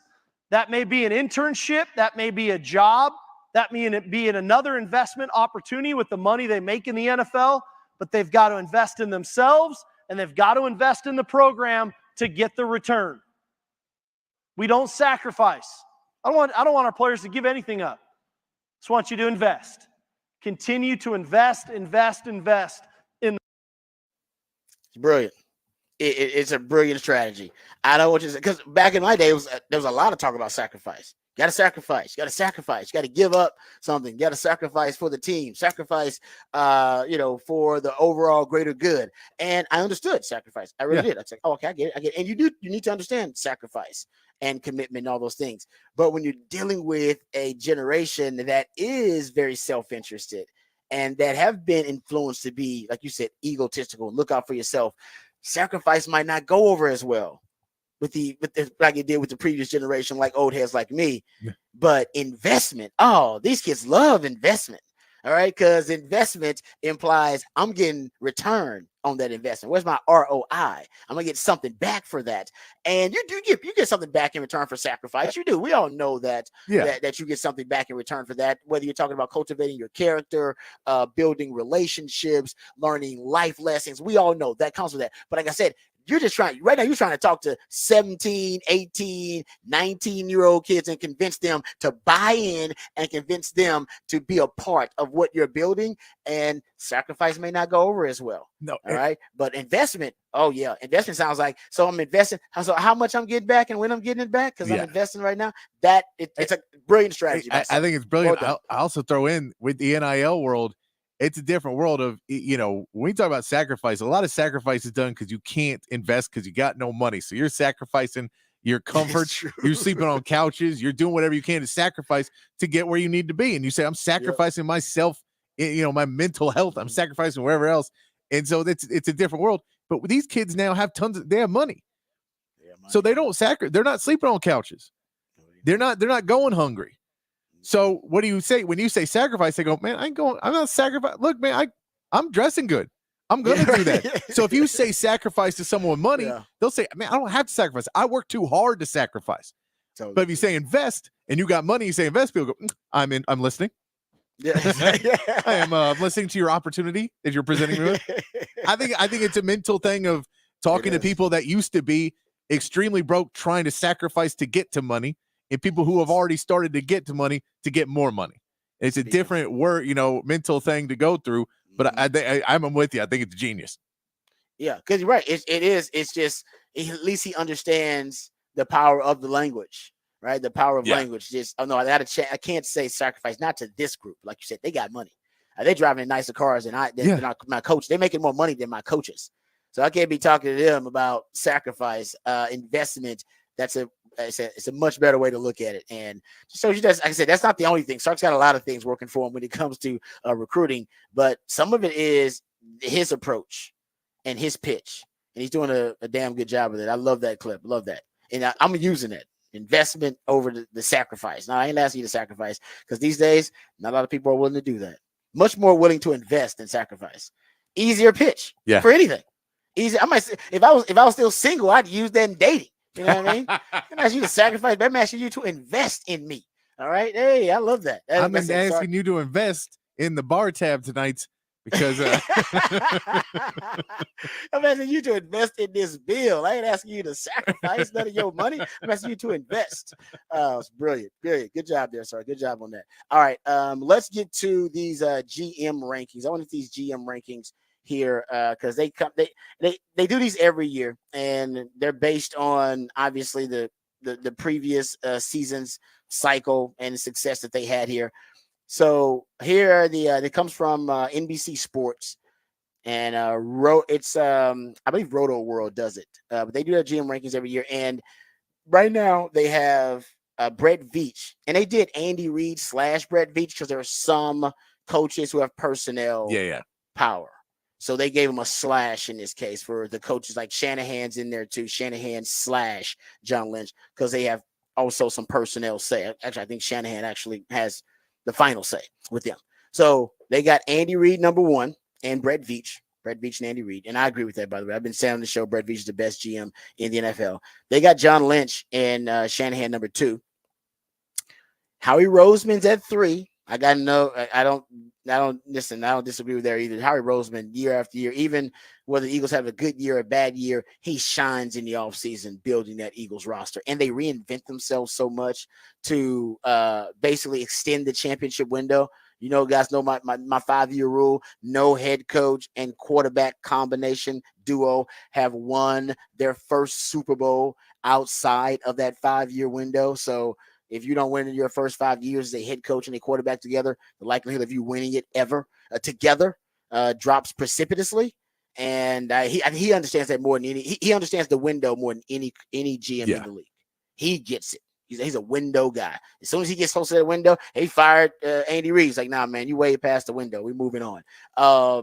D: That may be an internship. That may be a job. That may be another investment opportunity with the money they make in the NFL, but they've got to invest in themselves and they've got to invest in the program to get the return. We don't sacrifice. I don't want our players to give anything up. I just want you to invest. Continue to invest in the.
A: It's brilliant. It's a brilliant strategy. I don't want you to, because back in my day, there was a lot of talk about sacrifice. You got to sacrifice. You got to sacrifice. You got to give up something. You got to sacrifice for the team. Sacrifice, for the overall greater good. And I understood sacrifice. I really did. I was like, oh, okay, I get it. And you need to understand sacrifice and commitment and all those things. But when you're dealing with a generation that is very self-interested and that have been influenced to be, like you said, egotistical, look out for yourself, sacrifice might not go over as well with the like it did with the previous generation, like old heads like me. But investment, these kids love investment. All right, because investment implies I'm getting return on that investment. Where's my ROI? I'm gonna get something back for that. And you get something back in return for sacrifice. You do. We all know that that you get something back in return for that. Whether you're talking about cultivating your character, building relationships, learning life lessons, we all know that comes with that. But like I said, you're just trying right now. You're trying to talk to 17, 18, 19-year-old kids and convince them to buy in and convince them to be a part of what you're building. And sacrifice may not go over as well.
B: No,
A: all right. But investment, oh yeah, investment sounds like, so I'm investing. So how much I'm getting back and when I'm getting it back because I'm investing right now. It's a brilliant strategy.
B: I think it's brilliant. I also throw in with the NIL world. It's a different world of, when we talk about sacrifice, a lot of sacrifice is done because you can't invest because you got no money. So you're sacrificing your comfort. You're sleeping on couches. You're doing whatever you can to sacrifice to get where you need to be. And you say, I'm sacrificing myself, my mental health. I'm sacrificing wherever else. And so it's a different world. But these kids now have they have money. So they don't they're not sleeping on couches. They're not going hungry. So what do you say when you say sacrifice? They go, man, I'm not sacrificing. Look, man, I'm dressing good. I'm going to do that. So if you say sacrifice to someone money, they'll say, man, I don't have to sacrifice. I work too hard to sacrifice. Totally. But if you say invest and you got money, you say invest, people go, I'm listening. Yeah. I am listening to your opportunity that you're presenting me with. I think it's a mental thing of talking to people that used to be extremely broke, trying to sacrifice to get to money, and people who have already started to get to money to get more money. It's a different word, mental thing to go through. But I'm with you. I think it's genius. Yeah, because you're right. It is. It's just at least he understands the power of the language, right? The power of language. Just I can't say sacrifice not to this group. Like you said, they got money. They're driving nicer cars than my coach. They're making more money than my coaches. So I can't be talking to them about sacrifice, investment. It's a much better way to look at it. And so like I said, that's not the only thing. Sark's got a lot of things working for him when it comes to recruiting, but some of it is his approach and his pitch. And he's doing a damn good job with it. I love that clip. Love that. And I'm using it. Investment over the sacrifice. Now, I ain't asking you to sacrifice because these days, not a lot of people are willing to do that. Much more willing to invest than sacrifice. Easier pitch for anything. Easy. I might say, if I was still single, I'd use that in dating. You know what I mean? I'm asking you to sacrifice, but I'm asking you to invest in me. All right. Hey, I love that. I'm asking you to invest in the bar tab tonight because I'm asking you to invest in this bill. I ain't asking you to sacrifice none of your money. I'm asking you to invest. It's brilliant. Brilliant. Good job there, sir. Good job on that. All right. Let's get to these GM rankings. I want these GM rankings here because they do these every year, and they're based on obviously the previous season's cycle and success that they had here. So here are it comes from NBC Sports, and it's I believe Roto World does it, but they do their GM rankings every year. And right now they have Brett Veach, and they did Andy Reid / Brett Veach because there are some coaches who have personnel power. So they gave him a slash in this case for the coaches, like Shanahan's in there too. Shanahan / John Lynch, because they have also some personnel say. Actually, I think Shanahan actually has the final say with them. So they got Andy Reid number 1 and Brett Veach and Andy Reid. And I agree with that, by the way. I've been saying on the show, Brett Veach is the best GM in the NFL. They got John Lynch and Shanahan number 2. Howie Roseman's at 3. I got to know. I don't disagree with that either. Howie Roseman, year after year, even whether the Eagles have a good year or a bad year, he shines in the offseason building that Eagles roster. And they reinvent themselves so much to basically extend the championship window. You know, guys know my 5-year rule. No head coach and quarterback combination duo have won their first Super Bowl outside of that 5-year window. So if you don't win in your first 5 years as a head coach and a quarterback together, the likelihood of you winning it ever together drops precipitously. And he understands that more than any. He understands the window more than any GM in the league. He gets it. He's a window guy. As soon as he gets close to that window, he fired Andy Reid. He's like, nah, man, you way past the window. We're moving on.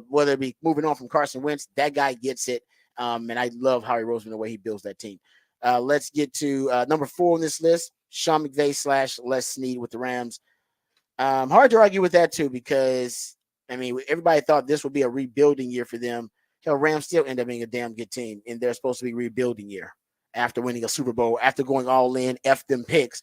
B: Whether it be moving on from Carson Wentz, that guy gets it. And I love Howie Roseman, the way he builds that team. Let's get to number 4 on this list. Sean McVay / Les Snead with the Rams. Hard to argue with that too, because I mean, everybody thought this would be a rebuilding year for them. Rams still end up being a damn good team, and they're supposed to be rebuilding year after winning a Super Bowl, after going all in, F them picks.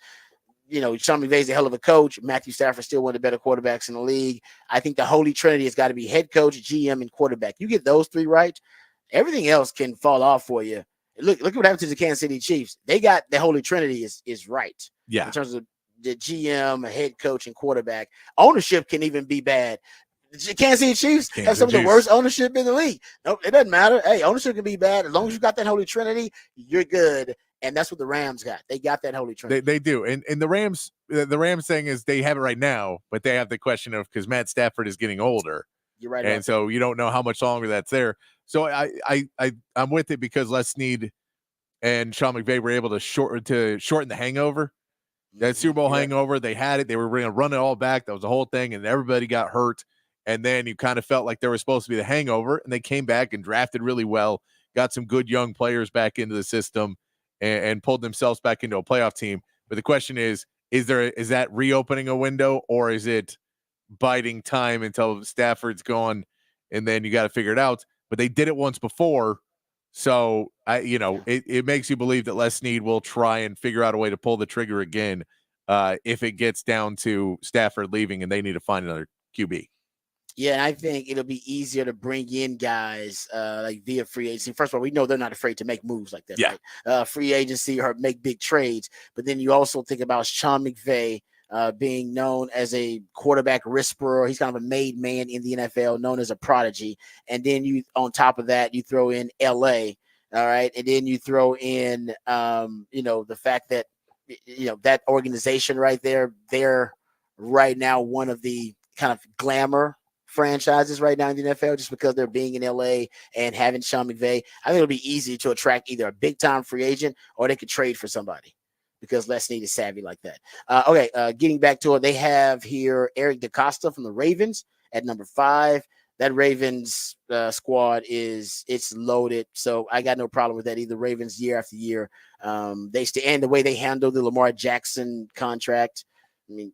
B: You know, Sean McVay's a hell of a coach. Matthew Stafford's still one of the better quarterbacks in the league. I think the holy trinity has got to be head coach, GM, and quarterback. You get those 3 right,
A: Everything else can fall off for you. Look what happened to the Kansas City Chiefs. They got the Holy Trinity is right.
B: Yeah.
A: In terms of the GM, a head coach, and quarterback. Ownership can even be bad. The Kansas City Chiefs have some of the worst ownership in the league. Nope, it doesn't matter. Hey, ownership can be bad. As long as you got that Holy Trinity, you're good. And that's what the Rams got. They got that Holy Trinity.
B: They do. And the Rams thing is they have it right now, but they have the question of because Matt Stafford is getting older.
A: You're right.
B: And so you don't know how much longer that's there. So I'm with it because Les Snead and Sean McVay were able to shorten the hangover. That Super Bowl hangover, they had it. They were going to run it all back. That was the whole thing, and everybody got hurt. And then you kind of felt like there was supposed to be the hangover, and they came back and drafted really well, got some good young players back into the system, and pulled themselves back into a playoff team. But the question is that reopening a window, or is it biding time until Stafford's gone, and then you got to figure it out? But they did it once before. So it makes you believe that Les Snead will try and figure out a way to pull the trigger again if it gets down to Stafford leaving and they need to find another QB.
A: Yeah, and I think it'll be easier to bring in guys like via free agency. First of all, we know they're not afraid to make moves like that.
B: Yeah.
A: Right? Free agency or make big trades. But then you also think about Sean McVay being known as a quarterback whisperer. He's kind of a made man in the NFL, known as a prodigy. And then you, on top of that, you throw in LA. All right. And then you throw in, the fact that, that organization right there, they're right now one of the kind of glamour franchises right now in the NFL just because they're being in LA and having Sean McVay. I think it'll be easy to attract either a big time free agent or they could trade for somebody because Les Snead is savvy like that. Getting back to it, they have here Eric DaCosta from the Ravens at number 5. That Ravens squad it's loaded, so I got no problem with that either. Ravens year after year, they stay, and the way they handled the Lamar Jackson contract, I mean,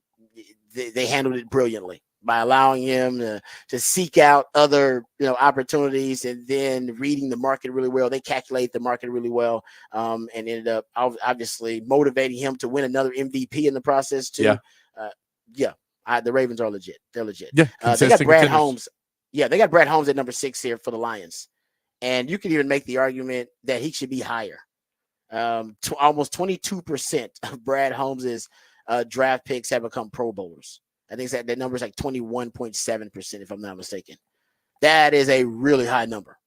A: they handled it brilliantly by allowing him to seek out other opportunities and then reading the market really well. They calculate the market really well, and ended up obviously motivating him to win another MVP in the process too. The Ravens are legit. They're legit.
B: Yeah,
A: they got Brad Holmes. Yeah, they got Brad Holmes at number 6 here for the Lions. And you can even make the argument that he should be higher. Almost 22% of Brad Holmes's draft picks have become Pro Bowlers. I think that number is like 21.7%, if I'm not mistaken. That is a really high number.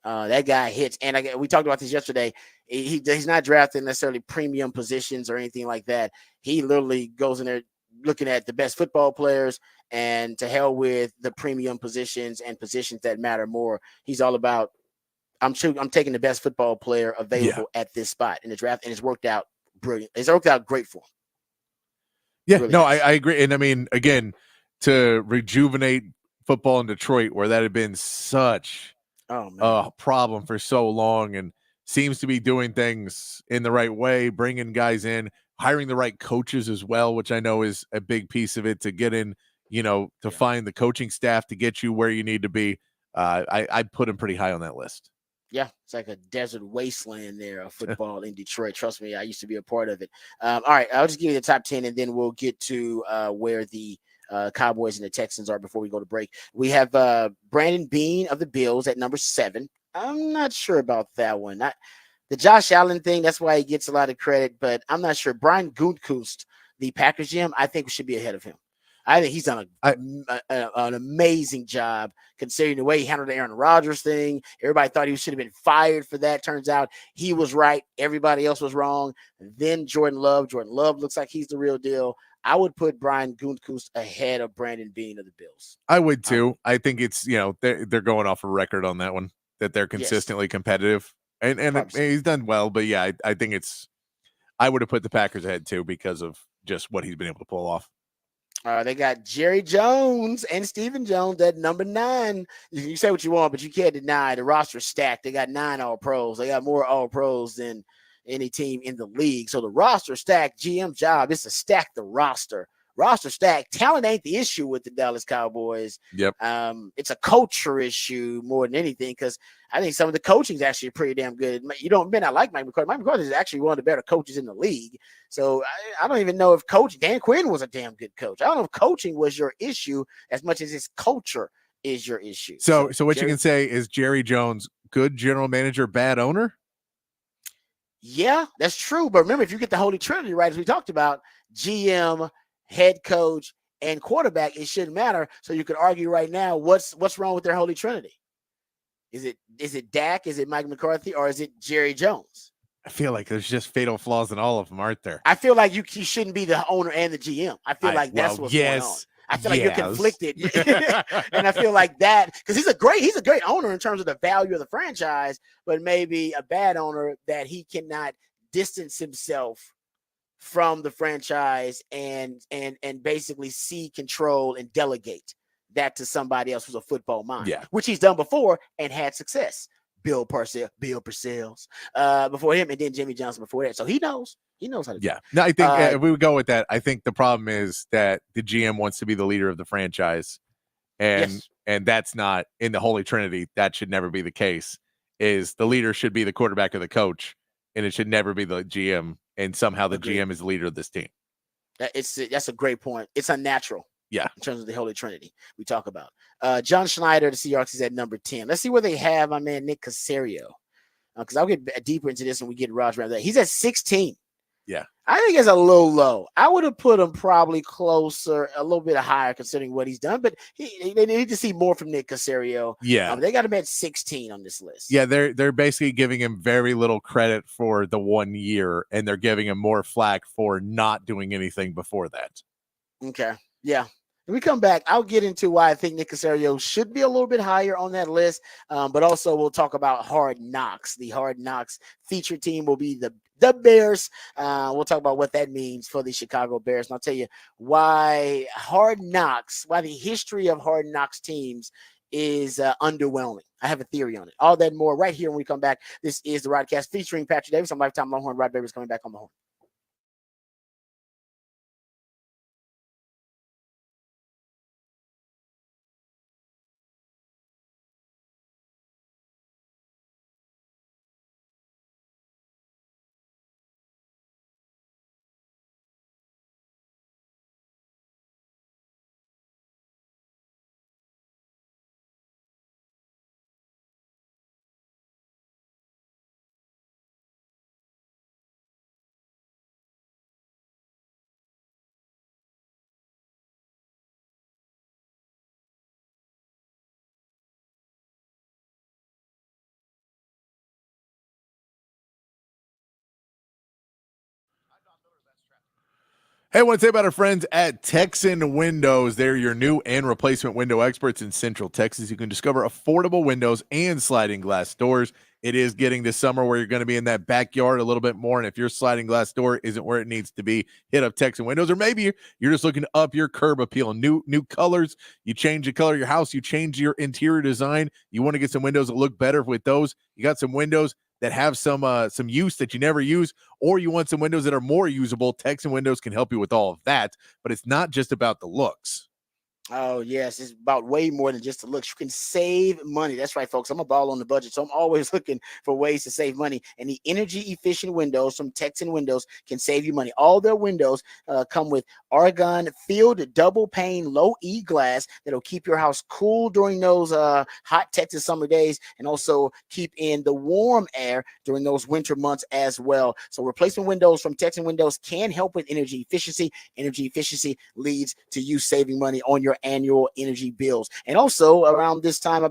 A: That guy hits. And we talked about this yesterday. He's not drafting necessarily premium positions or anything like that. He literally goes in there looking at the best football players and to hell with the premium positions and positions that matter more. He's all about, I'm taking the best football player available at this spot in the draft, and it's worked out brilliant. It's worked out great for him.
B: Yeah, really I agree. And I mean, again, to rejuvenate football in Detroit, where that had been such a problem for so long, and seems to be doing things in the right way, bringing guys in, hiring the right coaches as well, which I know is a big piece of it to get in, find the coaching staff to get you where you need to be. I put him pretty high on that list.
A: Yeah, it's like a desert wasteland there of football in Detroit. Trust me, I used to be a part of it. All right, I'll just give you the top 10, and then we'll get to where the Cowboys and the Texans are before we go to break. We have Brandon Beane of the Bills at number 7. I'm not sure about that one. The Josh Allen thing, that's why he gets a lot of credit, but I'm not sure. Brian Gutekunst, the Packers GM, I think we should be ahead of him. I think he's done an amazing job considering the way he handled the Aaron Rodgers thing. Everybody thought he should have been fired for that. Turns out he was right. Everybody else was wrong. Then Jordan Love looks like he's the real deal. I would put Brian Gutekunst ahead of Brandon Beane of the Bills.
B: I would too. I think it's, they're going off a record on that one, that they're consistently competitive. And he's done well, but yeah, I think I would have put the Packers ahead too because of just what he's been able to pull off.
A: They got Jerry Jones and Stephen Jones at number 9. You say what you want, but you can't deny the roster stacked. They got 9 All-Pros. They got more All-Pros than any team in the league. So the roster stacked, GM job is to stack the roster. Roster stack. Talent ain't the issue with the Dallas Cowboys.
B: Yep.
A: It's a culture issue more than anything because I think some of the coaching is actually pretty damn good. You may not like Mike McCarthy. Mike McCarthy is actually one of the better coaches in the league. So I don't even know if Dan Quinn was a damn good coach. I don't know if coaching was your issue as much as his culture is your issue.
B: So what you can say is Jerry Jones good general manager, bad owner?
A: Yeah, that's true. But remember, if you get the Holy Trinity right, as we talked about, GM, head coach, and quarterback, it shouldn't matter. So you could argue right now, what's wrong with their Holy Trinity? Is it Dak? Is it Mike McCarthy? Or is it Jerry Jones?
B: I feel like there's just fatal flaws in all of them, aren't there?
A: I feel like you shouldn't be the owner and the GM. I feel like that's what's going on.
B: Yes.
A: I feel like you're
B: Yes.
A: conflicted. And I feel like that, because he's a great owner in terms of the value of the franchise, but maybe a bad owner that he cannot distance himself from the franchise and basically see, control, and delegate that to somebody else who's a football mind,
B: Yeah.
A: which he's done before and had success. Bill Parcells before him, and then Jimmy Johnson before that. So he knows how to do
B: Yeah.
A: it.
B: No, I think if we would go with that, I think the problem is that the GM wants to be the leader of the franchise, and that's not in the Holy Trinity. That should never be the case. Is the leader should be the quarterback or the coach, and it should never be the GM. And somehow the
A: Agreed.
B: GM is the leader of this team.
A: That's a great point. It's unnatural.
B: Yeah.
A: In terms of the Holy Trinity we talk about. John Schneider, the Seahawks, is at number 10. Let's see where they have my man Nick Caserio. Because I'll get deeper into this when we get Raj around that. He's at 16.
B: Yeah.
A: I think it's a little low. I would have put him probably closer, a little bit higher considering what he's done, but they need to see more from Nick Caserio.
B: Yeah.
A: They got him at 16 on this list.
B: Yeah, they're basically giving him very little credit for the 1 year, and they're giving him more flack for not doing anything before that.
A: Okay. Yeah. When we come back, I'll get into why I think Nick Caserio should be a little bit higher on that list, but also we'll talk about Hard Knocks. The Hard Knocks feature team will be the Bears. We'll talk about what that means for the Chicago Bears, and I'll tell you why the history of Hard Knocks teams is underwhelming. I have a theory on it. All that and more right here when we come back. This is the Rodcast featuring Patrick Davis. I'm Lifetime Longhorn. Rod Babers coming back on the horn.
B: Hey, I want to say about our friends at Texan Windows. They're your new and replacement window experts in Central Texas. You can discover affordable windows and sliding glass doors. It is getting to summer where you're going to be in that backyard a little bit more. And if your sliding glass door isn't where it needs to be, hit up Texan Windows. Or maybe you're just looking to up your curb appeal. New colors. You change the color of your house. You change your interior design. You want to get some windows that look better with those. You got some windows that have some use that you never use, or you want some windows that are more usable. Texan Windows can help you with all of that, but it's not just about the looks.
A: Oh, yes. It's about way more than just the looks. You can save money. That's right, folks. I'm a ball on the budget, so I'm always looking for ways to save money. And the energy-efficient windows from Texan Windows can save you money. All their windows come with argon filled double pane low E glass that'll keep your house cool during those hot Texas summer days, and also keep in the warm air during those winter months as well. So replacement windows from Texan Windows can help with energy efficiency. Energy efficiency leads to you saving money on your annual energy bills. And also around this time,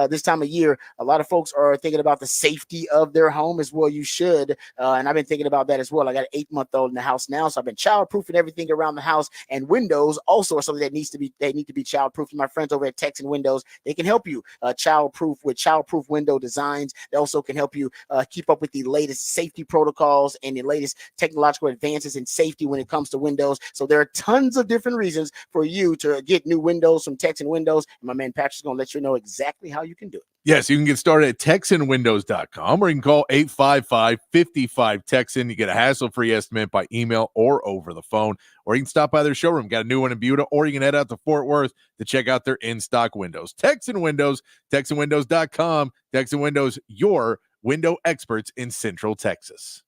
A: this time of year, a lot of folks are thinking about the safety of their home as well. You should. And I've been thinking about that as well. I got an 8-month-old in the house now, so I've been childproofing everything around the house, and windows also are something that need to be childproof. My friends over at Texan Windows, they can help you childproof with childproof window designs. They also can help you keep up with the latest safety protocols and the latest technological advances in safety when it comes to windows. So there are tons of different reasons for you to get new windows from Texan Windows. And my man Patrick's going to let you know exactly how you can do it.
B: Yes, you can get started at TexanWindows.com, or you can call 855-55-TEXAN. You get a hassle-free estimate by email or over the phone, or you can stop by their showroom. Got a new one in Buda, or you can head out to Fort Worth to check out their in-stock windows. Texan Windows, TexanWindows.com. Texan Windows, your window experts in Central Texas.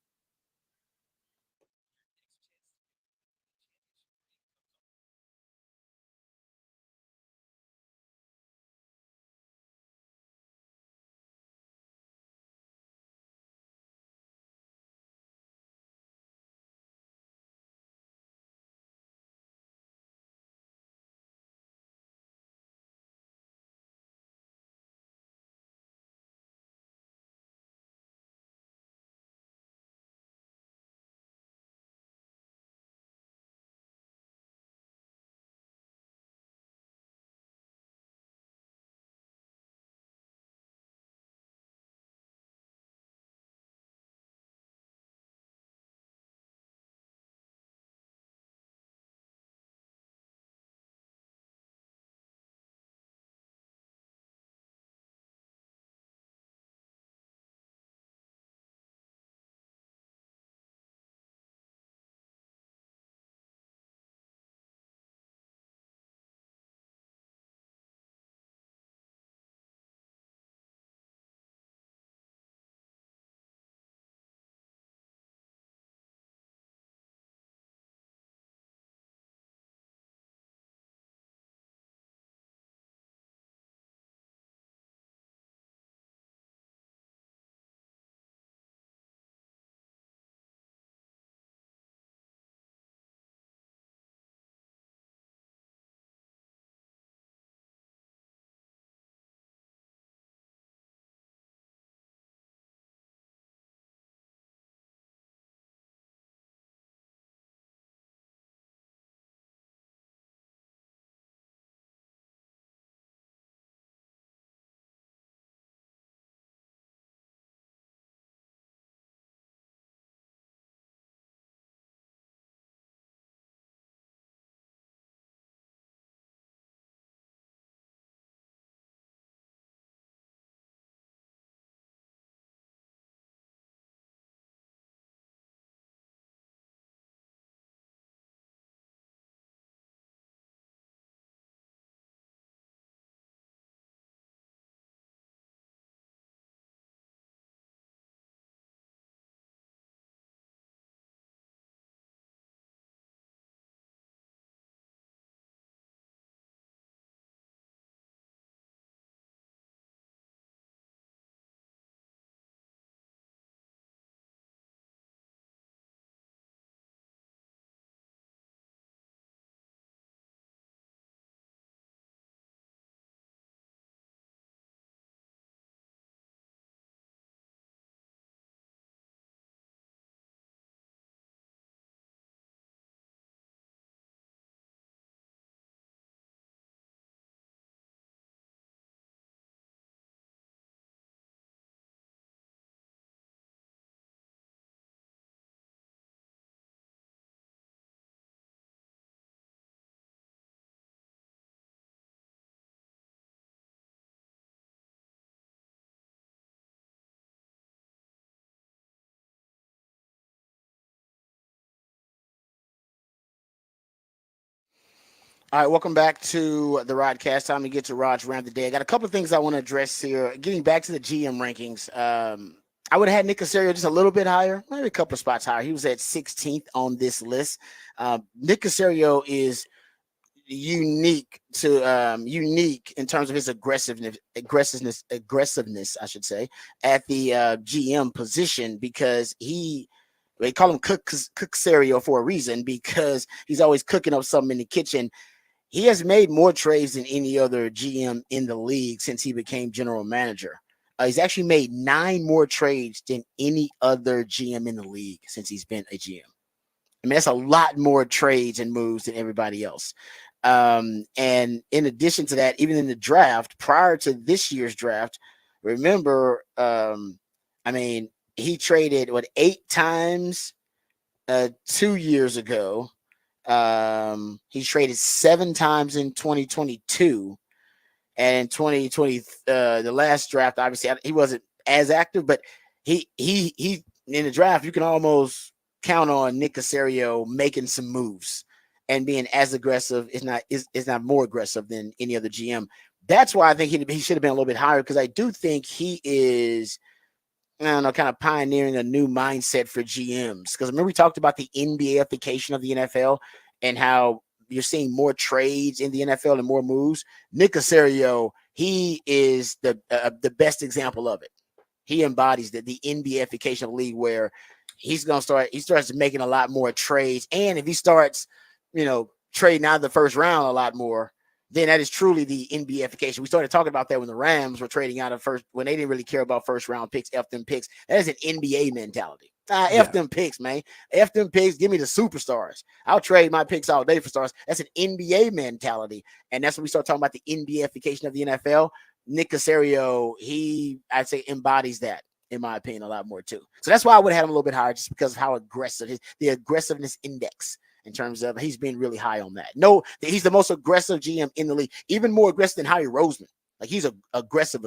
A: All right, welcome back to the Rodcast. Time to get to Rod's round of the day. I got a couple of things I want to address here. Getting back to the GM rankings, I would have had Nick Caserio just a little bit higher, maybe a couple of spots higher. He was at 16th on this list. Nick Caserio is unique in terms of his aggressiveness, I should say, at the GM position because they call him Cook Caserio for a reason because he's always cooking up something in the kitchen. He has made more trades than any other GM in the league since he became general manager. He's actually made 9 more trades than any other GM in the league since he's been a GM. I mean, that's a lot more trades and moves than everybody else. And in addition to that, even in the draft, prior to this year's draft, remember, he traded 8 times 2 years ago. He traded 7 times in 2022, and in 2020, the last draft, obviously he wasn't as active, but he in the draft, you can almost count on Nick Caserio making some moves and being as aggressive, is not more aggressive than any other GM. That's why I think he should have been a little bit higher, because I do think he is, I don't know, kind of pioneering a new mindset for GMs. Because remember we talked about the NBAification of the NFL and how you're seeing more trades in the NFL and more moves. Nick Caserio, he is the best example of it. He embodies the NBAification of the league, where he starts making a lot more trades. And if he starts, trading out of the first round a lot more, then that is truly the NBAification. We started talking about that when the Rams were trading out of first, when they didn't really care about first round picks, F them picks. That is an NBA mentality. F them picks, man. F them picks. Give me the superstars. I'll trade my picks all day for stars. That's an NBA mentality. And that's when we start talking about the NBAification of the NFL. Nick Caserio, I'd say embodies that, in my opinion, a lot more too. So that's why I would have had him a little bit higher, just because of how aggressive the aggressiveness index, in terms of he's been really high on that. No, he's the most aggressive GM in the league, even more aggressive than Howie Roseman. Like, he's aggressive.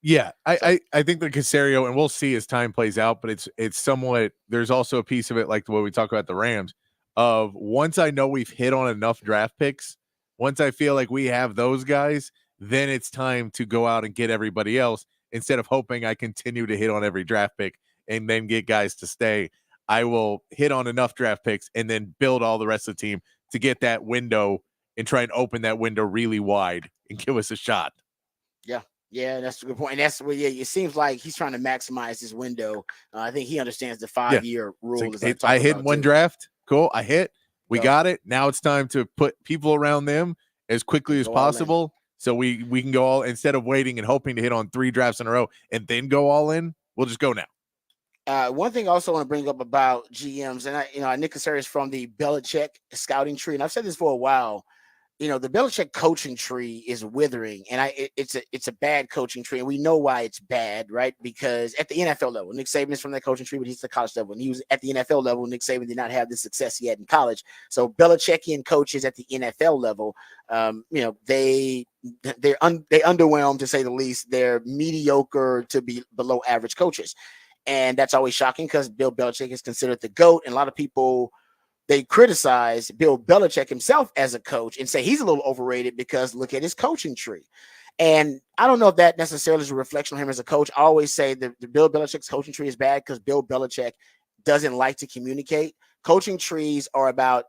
B: Yeah, I think the Caserio, and we'll see as time plays out, but it's somewhat, there's also a piece of it, like the way we talk about the Rams, of once I know we've hit on enough draft picks, once I feel like we have those guys, then it's time to go out and get everybody else, instead of hoping I continue to hit on every draft pick and then get guys to stay. I will hit on enough draft picks and then build all the rest of the team to get that window and try and open that window really wide and give us a shot.
A: Yeah, that's a good point. And that's what, it seems like he's trying to maximize his window. I think he understands the 5-year rule.
B: Like, I hit one draft. Cool. I hit. We got it. Now it's time to put people around them as quickly as possible. So we can go all, instead of waiting and hoping to hit on 3 drafts in a row and then go all in, we'll just go now.
A: One thing I also want to bring up about GMs, and Nick Caserio is from the Belichick scouting tree, and I've said this for a while. The Belichick coaching tree is withering, and it's a bad coaching tree, and we know why it's bad, right? Because at the NFL level, Nick Saban is from that coaching tree, but he's the college level, and he was at the NFL level. Nick Saban did not have the success he had in college. So Belichickian coaches at the NFL level, they underwhelm, to say the least. They're mediocre to be below average coaches. And that's always shocking, because Bill Belichick is considered the GOAT. And a lot of people, they criticize Bill Belichick himself as a coach and say he's a little overrated because look at his coaching tree. And I don't know if that necessarily is a reflection on him as a coach. I always say that the Bill Belichick's coaching tree is bad because Bill Belichick doesn't like to communicate. Coaching trees are about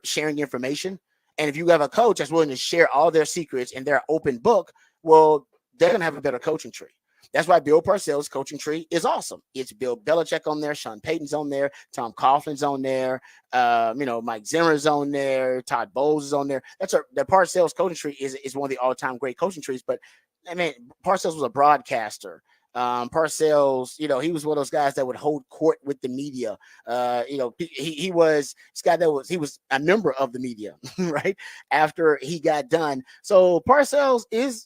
A: sharing information. And if you have a coach that's willing to share all their secrets and their open book, well, they're going to have a better coaching tree. That's why Bill Parcells' coaching tree is awesome. It's Bill Belichick on there, Sean Payton's on there, Tom Coughlin's on there, Mike Zimmer's on there, Todd Bowles is on there. The Parcells coaching tree is one of the all-time great coaching trees. But I mean, Parcells was a broadcaster. Parcells, he was one of those guys that would hold court with the media. He was this guy he was a member of the media, right? After he got done. So Parcells is,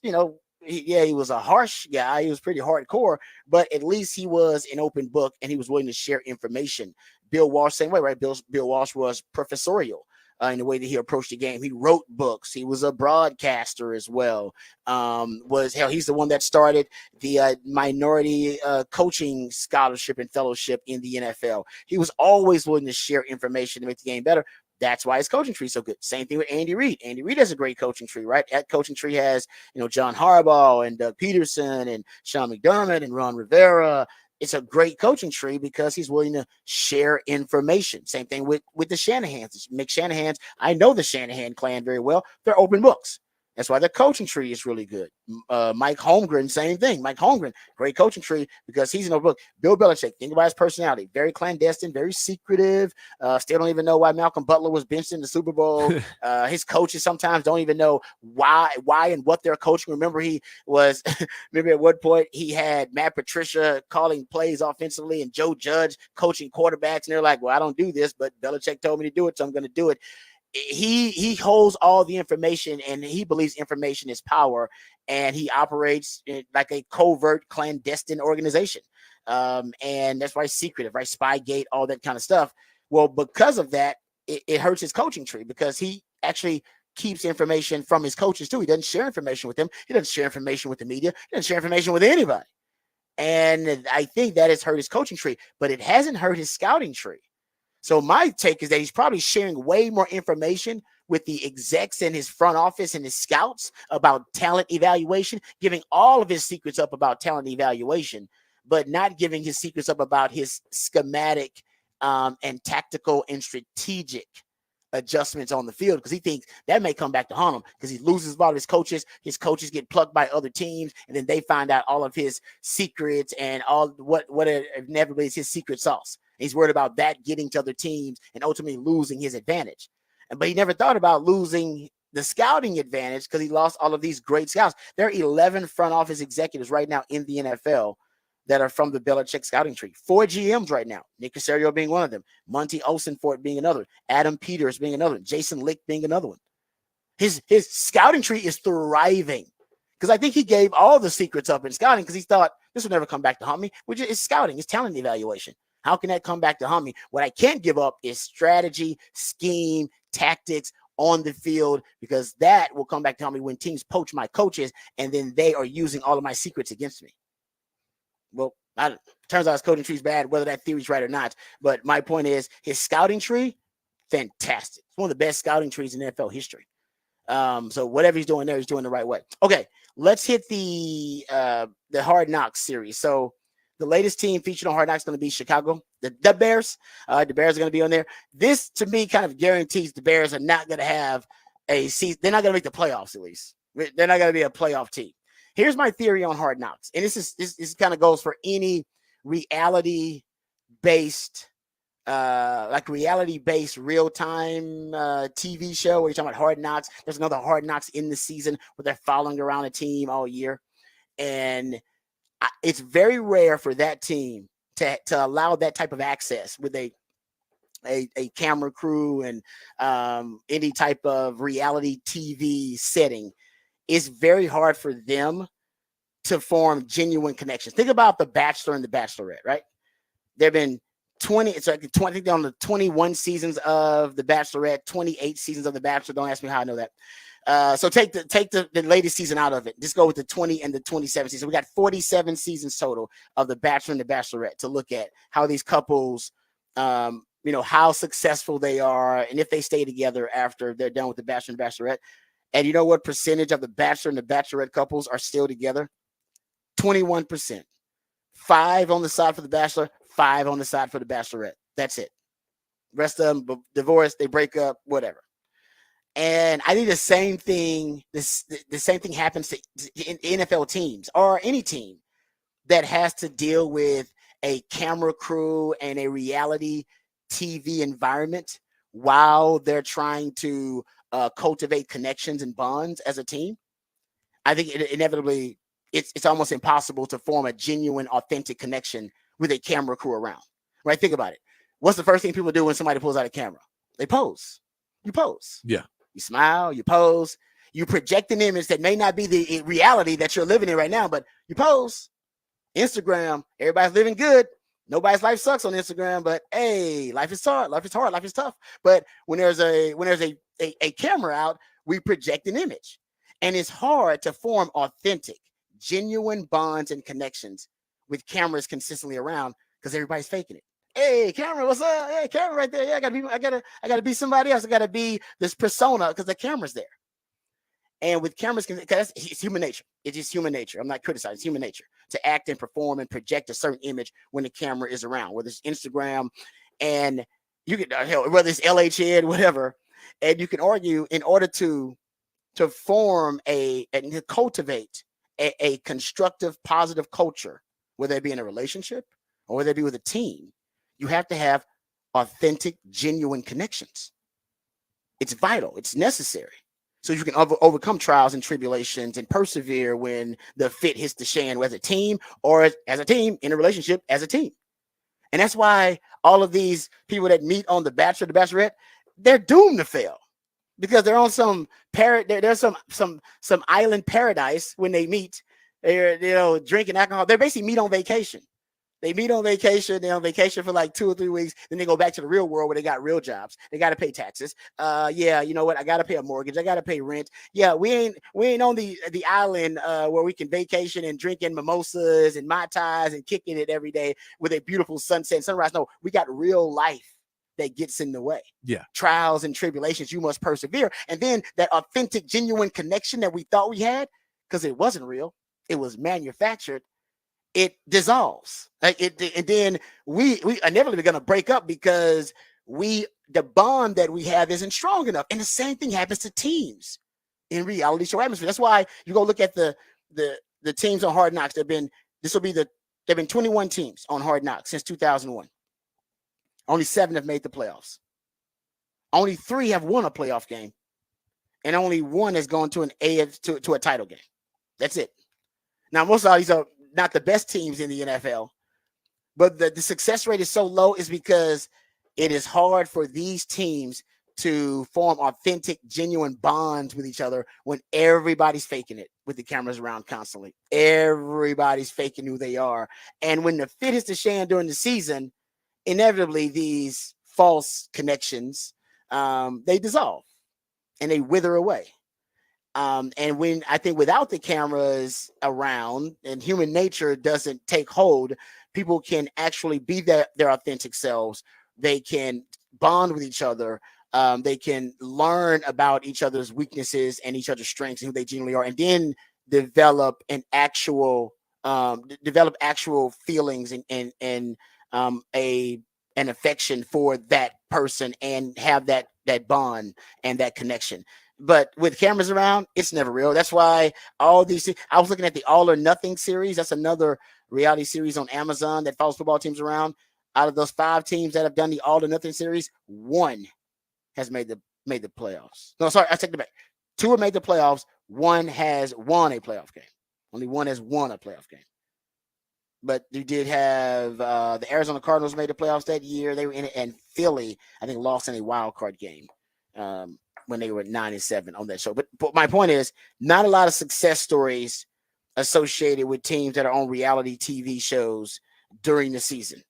A: he was a harsh guy. He was pretty hardcore, but at least he was an open book and he was willing to share information. Bill Walsh, same way, right? Bill Walsh was professorial in the way that he approached the game. He wrote books. He was a broadcaster as well. He's the one that started the minority coaching scholarship and fellowship in the NFL. He was always willing to share information to make the game better. That's why his coaching tree is so good. Same thing with Andy Reid. Andy Reid has a great coaching tree, right? That coaching tree has, John Harbaugh and Doug Peterson and Sean McDermott and Ron Rivera. It's a great coaching tree because he's willing to share information. Same thing with the Shanahans. McShanahans, I know the Shanahan clan very well. They're open books. That's why their coaching tree is really good. Mike Holmgren, same thing. Mike Holmgren, great coaching tree because he's in a book. Bill Belichick, think about his personality. Very clandestine, very secretive. Still don't even know why Malcolm Butler was benched in the Super Bowl. His coaches sometimes don't even know why and what they're coaching. Remember remember at one point he had Matt Patricia calling plays offensively and Joe Judge coaching quarterbacks. And they're like, well, I don't do this, but Belichick told me to do it, so I'm going to do it. He holds all the information, and he believes information is power, and he operates like a covert, clandestine organization. And that's why he's secretive, right? Spygate, all that kind of stuff. Well, because of that, it hurts his coaching tree because he actually keeps information from his coaches too. He doesn't share information with them. He doesn't share information with the media. He doesn't share information with anybody. And I think that has hurt his coaching tree, but it hasn't hurt his scouting tree. So my take is that he's probably sharing way more information with the execs in his front office and his scouts about talent evaluation, giving all of his secrets up about talent evaluation, but not giving his secrets up about his schematic and tactical and strategic adjustments on the field, because he thinks that may come back to haunt him because he loses a lot of his coaches. His coaches get plucked by other teams, and then they find out all of his secrets and all what inevitably is his secret sauce. He's worried about that getting to other teams and ultimately losing his advantage. But he never thought about losing the scouting advantage because he lost all of these great scouts. There are 11 front office executives right now in the NFL that are from the Belichick scouting tree. 4 GMs right now. Nick Caserio being one of them. Monty Olsenfort being another. Adam Peters being another. Jason Licht being another one. His scouting tree is thriving because I think he gave all the secrets up in scouting because he thought this will never come back to haunt me, which is scouting. It's talent evaluation. How can that come back to haunt me? What I can't give up is strategy, scheme, tactics on the field, because that will come back to haunt me when teams poach my coaches and then they are using all of my secrets against me. Well, turns out his coaching tree is bad, whether that theory is right or not. But my point is his scouting tree, fantastic. It's one of the best scouting trees in NFL history. So whatever he's doing there, he's doing the right way. Okay, let's hit the Hard Knocks series. So the latest team featured on Hard Knocks is going to be Chicago, the Bears. The Bears are going to be on there. This, to me, kind of guarantees the Bears are not going to have a season. They're not going to make the playoffs, at least. They're not going to be a playoff team. Here's my theory on Hard Knocks, and this kind of goes for any reality-based, real-time TV show where you're talking about Hard Knocks. There's another Hard Knocks in the season where they're following around a team all year, and it's very rare for that team to allow that type of access with a camera crew and any type of reality TV setting. It's very hard for them to form genuine connections. Think about The Bachelor and The Bachelorette, right? There have been 20, it's like 20, I think they're on the 21 seasons of The Bachelorette, 28 seasons of The Bachelor. Don't ask me how I know that. So take the latest season out of it. Just go with the 20 and the 27 season. We got 47 seasons total of The Bachelor and The Bachelorette to look at how these couples, how successful they are and if they stay together after they're done with The Bachelor and The Bachelorette. And you know what percentage of The Bachelor and The Bachelorette couples are still together? 21%. 5 on the side for The Bachelor, 5 on the side for The Bachelorette. That's it. Rest of them divorce, they break up, whatever. And I think the same thing happens to NFL teams or any team that has to deal with a camera crew and a reality TV environment while they're trying to cultivate connections and bonds as a team. I think inevitably it's almost impossible to form a genuine, authentic connection with a camera crew around, right? Think about it. What's the first thing people do when somebody pulls out a camera? They pose. You pose.
B: Yeah.
A: You smile, you pose, you project an image that may not be the reality that you're living in right now, but you pose. Instagram, everybody's living good. Nobody's life sucks on Instagram, but hey, life is hard, life is tough. But when there's a camera out, we project an image. And it's hard to form authentic, genuine bonds and connections with cameras consistently around because everybody's faking it. Hey, camera, what's up? Hey, camera right there. Yeah, I gotta be somebody else. I gotta be this persona because the camera's there. And with cameras, because it's human nature. It's just human nature. I'm not criticizing. It's human nature to act and perform and project a certain image when the camera is around, whether it's Instagram and you can, hell, whether it's LHN, whatever. And you can argue in order to form and to cultivate a constructive, positive culture, whether it be in a relationship or whether it be with a team, you have to have authentic, genuine connections. It's vital. It's necessary. So you can overcome trials and tribulations and persevere when the fit hits the fan as a team or as a team in a relationship as a team. And that's why all of these people that meet on The Bachelor, The Bachelorette, they're doomed to fail because they're on some there's some island paradise when they meet. They're drinking alcohol. They basically meet on vacation. They meet on vacation. They're on vacation for like 2 or 3 weeks. Then they go back to the real world where they got real jobs. They got to pay taxes. Yeah, you know what? I got to pay a mortgage. I got to pay rent. Yeah, we ain't on the island where we can vacation and drinking mimosas and mai tais and kicking it every day with a beautiful sunset and sunrise. No, we got real life that gets in the way.
B: Yeah.
A: Trials and tribulations, you must persevere. And then that authentic, genuine connection that we thought we had, because it wasn't real, it was manufactured, it dissolves. And then we inevitably going to break up because the bond that we have isn't strong enough. And the same thing happens to teams in reality show atmosphere. That's why you go look at the teams on Hard Knocks. They've been 21 teams on Hard Knocks since 2001. Only 7 have made the playoffs. Only 3 have won a playoff game, and only 1 has gone to to a title game. That's it. Now, most of these are not the best teams in the NFL, but the success rate is so low is because it is hard for these teams to form authentic, genuine bonds with each other when everybody's faking it with the cameras around constantly. Everybody's faking who they are. And when the fit hits the fan during the season, inevitably these false connections, they dissolve and they wither away. And when I think without the cameras around and human nature doesn't take hold, people can actually be their authentic selves. They can bond with each other. They can learn about each other's weaknesses and each other's strengths and who they genuinely are, and then develop actual feelings and an affection for that person and have that bond and that connection. But with cameras around, it's never real. That's why all these. I was looking at the All or Nothing series. That's another reality series on Amazon that follows football teams around. Out of those 5 teams that have done the All or Nothing series, 1 has made the playoffs. No, sorry, I take it back. 2 have made the playoffs. 1 has won a playoff game. Only 1 has won a playoff game. But you did have the Arizona Cardinals made the playoffs that year. They were in it, and Philly, I think, lost in a wild card game when they were 9-7 on that show. But my point is, not a lot of success stories associated with teams that are on reality TV shows during the season.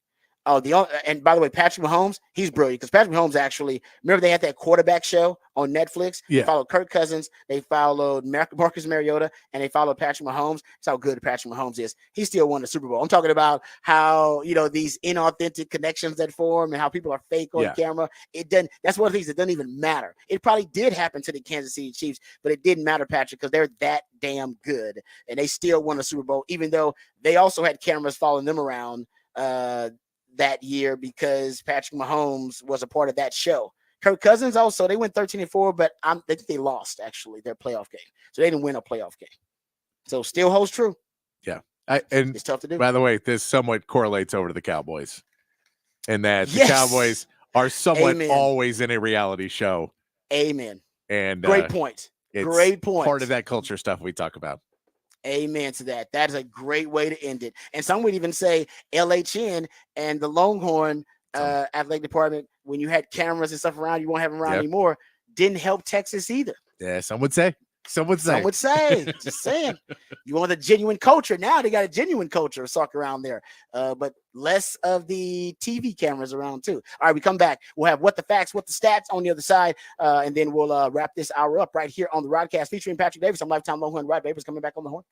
A: And by the way, Patrick Mahomes, he's brilliant because Patrick Mahomes actually, remember they had that quarterback show on Netflix?
B: Yeah.
A: They followed Kirk Cousins, they followed Marcus Mariota, and they followed Patrick Mahomes. That's how good Patrick Mahomes is. He still won the Super Bowl. I'm talking about how, these inauthentic connections that form and how people are fake on camera. That's one of the things that doesn't even matter. It probably did happen to the Kansas City Chiefs, but it didn't matter, Patrick, because they're that damn good. And they still won the Super Bowl, even though they also had cameras following them around that year because Patrick Mahomes was a part of that show. Kirk Cousins also, they went 13-4, but they lost actually their playoff game. So they didn't win a playoff game. So still holds true.
B: Yeah. And
A: it's tough to do.
B: By the way, this somewhat correlates over to the Cowboys. And that the Cowboys are somewhat always in a reality show.
A: Amen.
B: And
A: great point. Great point.
B: Part of that culture stuff we talk about.
A: Amen to that. That is a great way to end it. And some would even say LHN and the Longhorn athletic department, when you had cameras and stuff around, you won't have them around anymore, didn't help Texas either.
B: Yeah, some would say. Some would
A: say. Just saying. You want a genuine culture. Now they got a genuine culture of soccer around there. But less of the TV cameras around too. All right, we come back. We'll have what the facts, what the stats on the other side. And then we'll wrap this hour up right here on the Rodcast featuring Patrick Davis. I'm lifetime Longhorn Rod Babers coming back on the horn.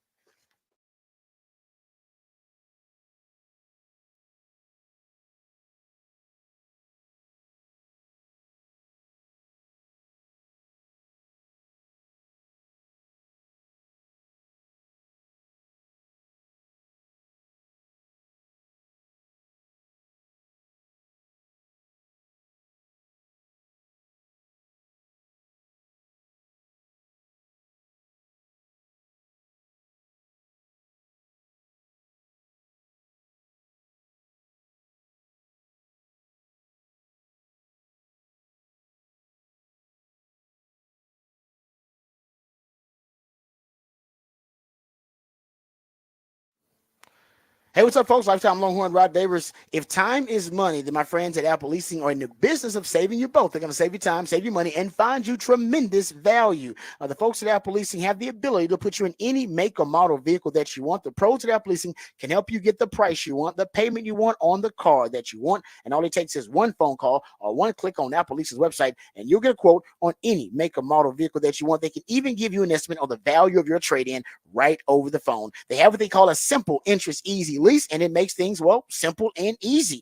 A: Hey, what's up, folks? Lifetime Longhorn Rod Davis. If time is money, then my friends at Apple Leasing are in the business of saving you both. They're going to save you time, save you money, and find you tremendous value. The folks at Apple Leasing have the ability to put you in any make or model vehicle that you want. The pros at Apple Leasing can help you get the price you want, the payment you want on the car that you want. And all it takes is one phone call or one click on Apple Leasing's website, and you'll get a quote on any make or model vehicle that you want. They can even give you an estimate on the value of your trade-in right over the phone. They have what they call a simple interest easy lease, and it makes things, well, simple and easy.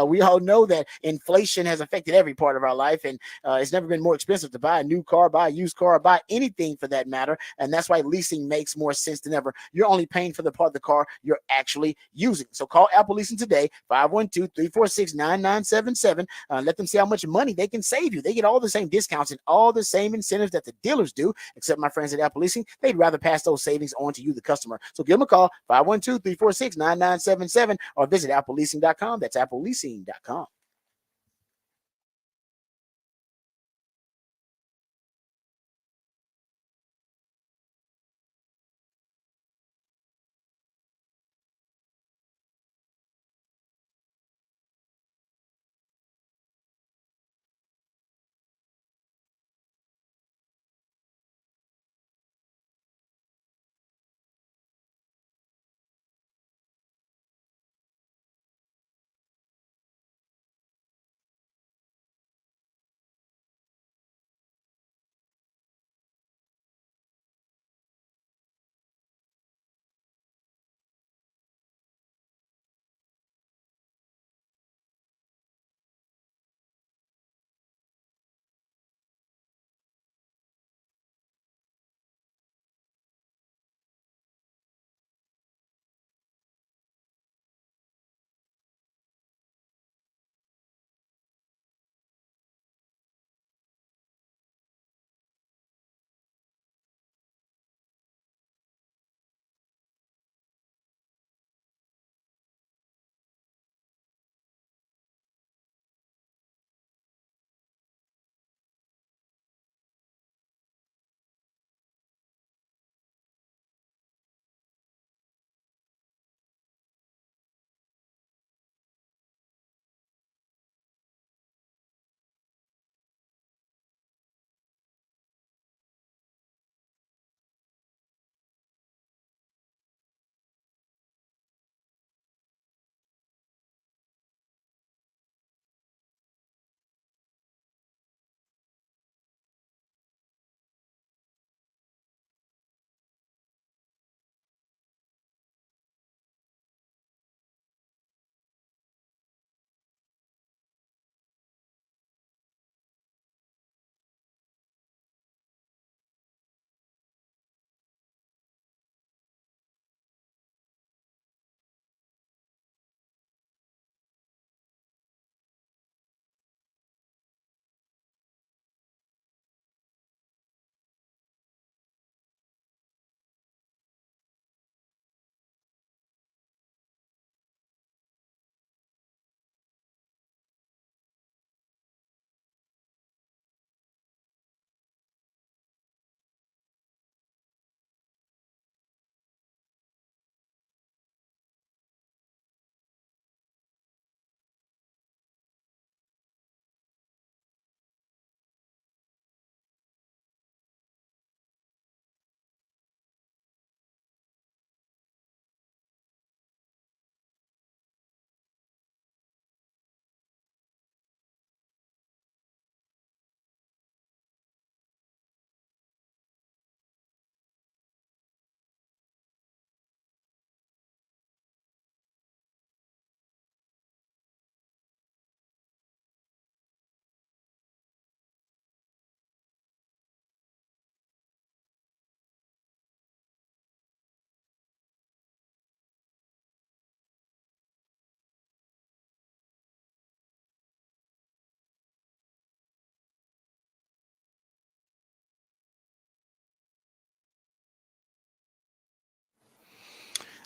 A: We all know that inflation has affected every part of our life, and it's never been more expensive to buy a new car, buy a used car, buy anything for that matter. And that's why leasing makes more sense than ever. You're only paying for the part of the car you're actually using. So call Apple Leasing today, 512-346-9977. Let them see how much money they can save you. They get all the same discounts and all the same incentives that the dealers do, except my friends at Apple Leasing, they'd rather pass those savings on to you, the customer. So give them a call, 512-346-9977, or visit appleleasing.com. That's appleleasing.com.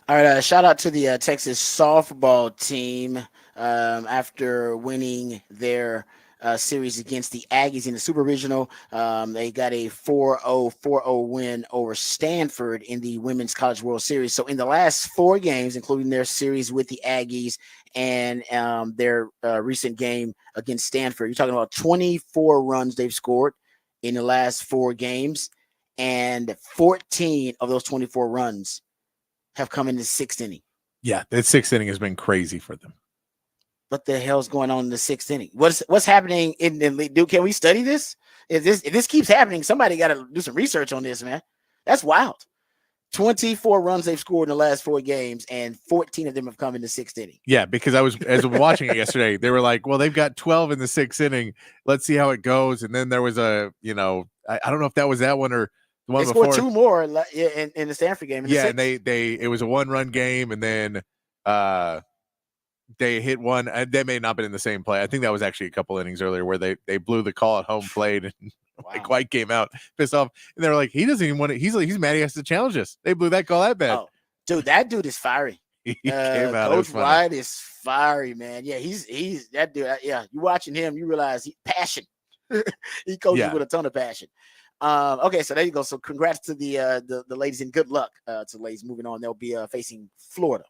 A: All right, shout out to the Texas softball team after winning their series against the Aggies in the Super Regional. They got a 4-0 win over Stanford in the Women's College World Series. So in the last 4 games, including their series with the Aggies and their recent game against Stanford, you're talking about 24 runs they've scored in the last 4 games, and 14 of those 24 runs have come in the 6th inning.
B: Yeah, that 6th inning has been crazy for them.
A: What the hell's going on in the 6th inning? What's happening in the league? Dude, can we study this? If this keeps happening, somebody got to do some research on this, man. That's wild. 24 runs they've scored in the last 4 games, and 14 of them have come in the 6th inning.
B: Yeah, because as I was watching it yesterday, they were like, well, they've got 12 in the 6th inning. Let's see how it goes. And then there was I don't know if that was that one or the one
A: they
B: before.
A: Scored 2 more in the Stanford game.
B: Yeah, and it was a 1-run game, and then they hit one. They may not have been in the same play. I think that was actually a couple innings earlier where they blew the call at home plate, and Mike White came out pissed off, and they were like, he doesn't even want it. He's mad he has to challenge us. They blew that call that bad.
A: Oh, dude, that dude is fiery.
B: He came out.
A: Coach White is fiery, man. Yeah, he's that dude. Yeah, you watching him, you realize he passion. He coaches with a ton of passion. Okay, so there you go. So congrats to the ladies and good luck to the ladies. Moving on, they'll be facing Florida,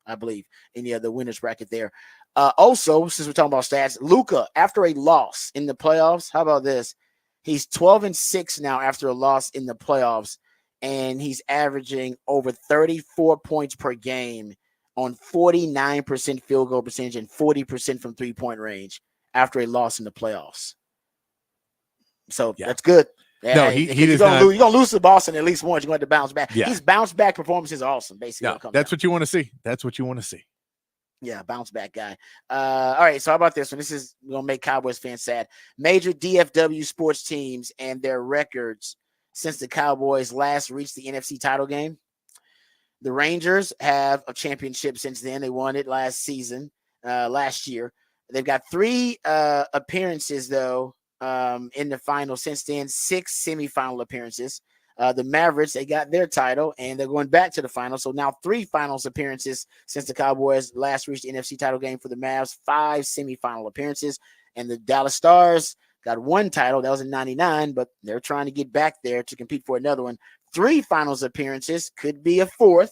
A: I believe, in the winners bracket there. Also, since we're talking about stats, Luka, after a loss in the playoffs, how about this? He's 12-6 now after a loss in the playoffs, and he's averaging over 34 points per game on 49% field goal percentage and 40% from 3-point range after a loss in the playoffs. So that's good.
B: No, you're
A: gonna lose to Boston at least once. You're going to bounce back.
B: Yeah.
A: His bounce back performance is awesome. Basically,
B: that's what you want to see. That's what you want to see.
A: Yeah, bounce back guy. All right, so how about this one? This is gonna make Cowboys fans sad. Major DFW sports teams and their records since the Cowboys last reached the NFC title game. The Rangers have a championship since then. They won it last year. They've got 3 appearances though. In the final since then, 6 semifinal appearances. The Mavericks, they got their title and they're going back to the final. So now 3 finals appearances since the Cowboys last reached the NFC title game for the Mavs, 5 semifinal appearances. And the Dallas Stars got 1 title. That was in 99, but they're trying to get back there to compete for another one. 3 finals appearances, could be a 4th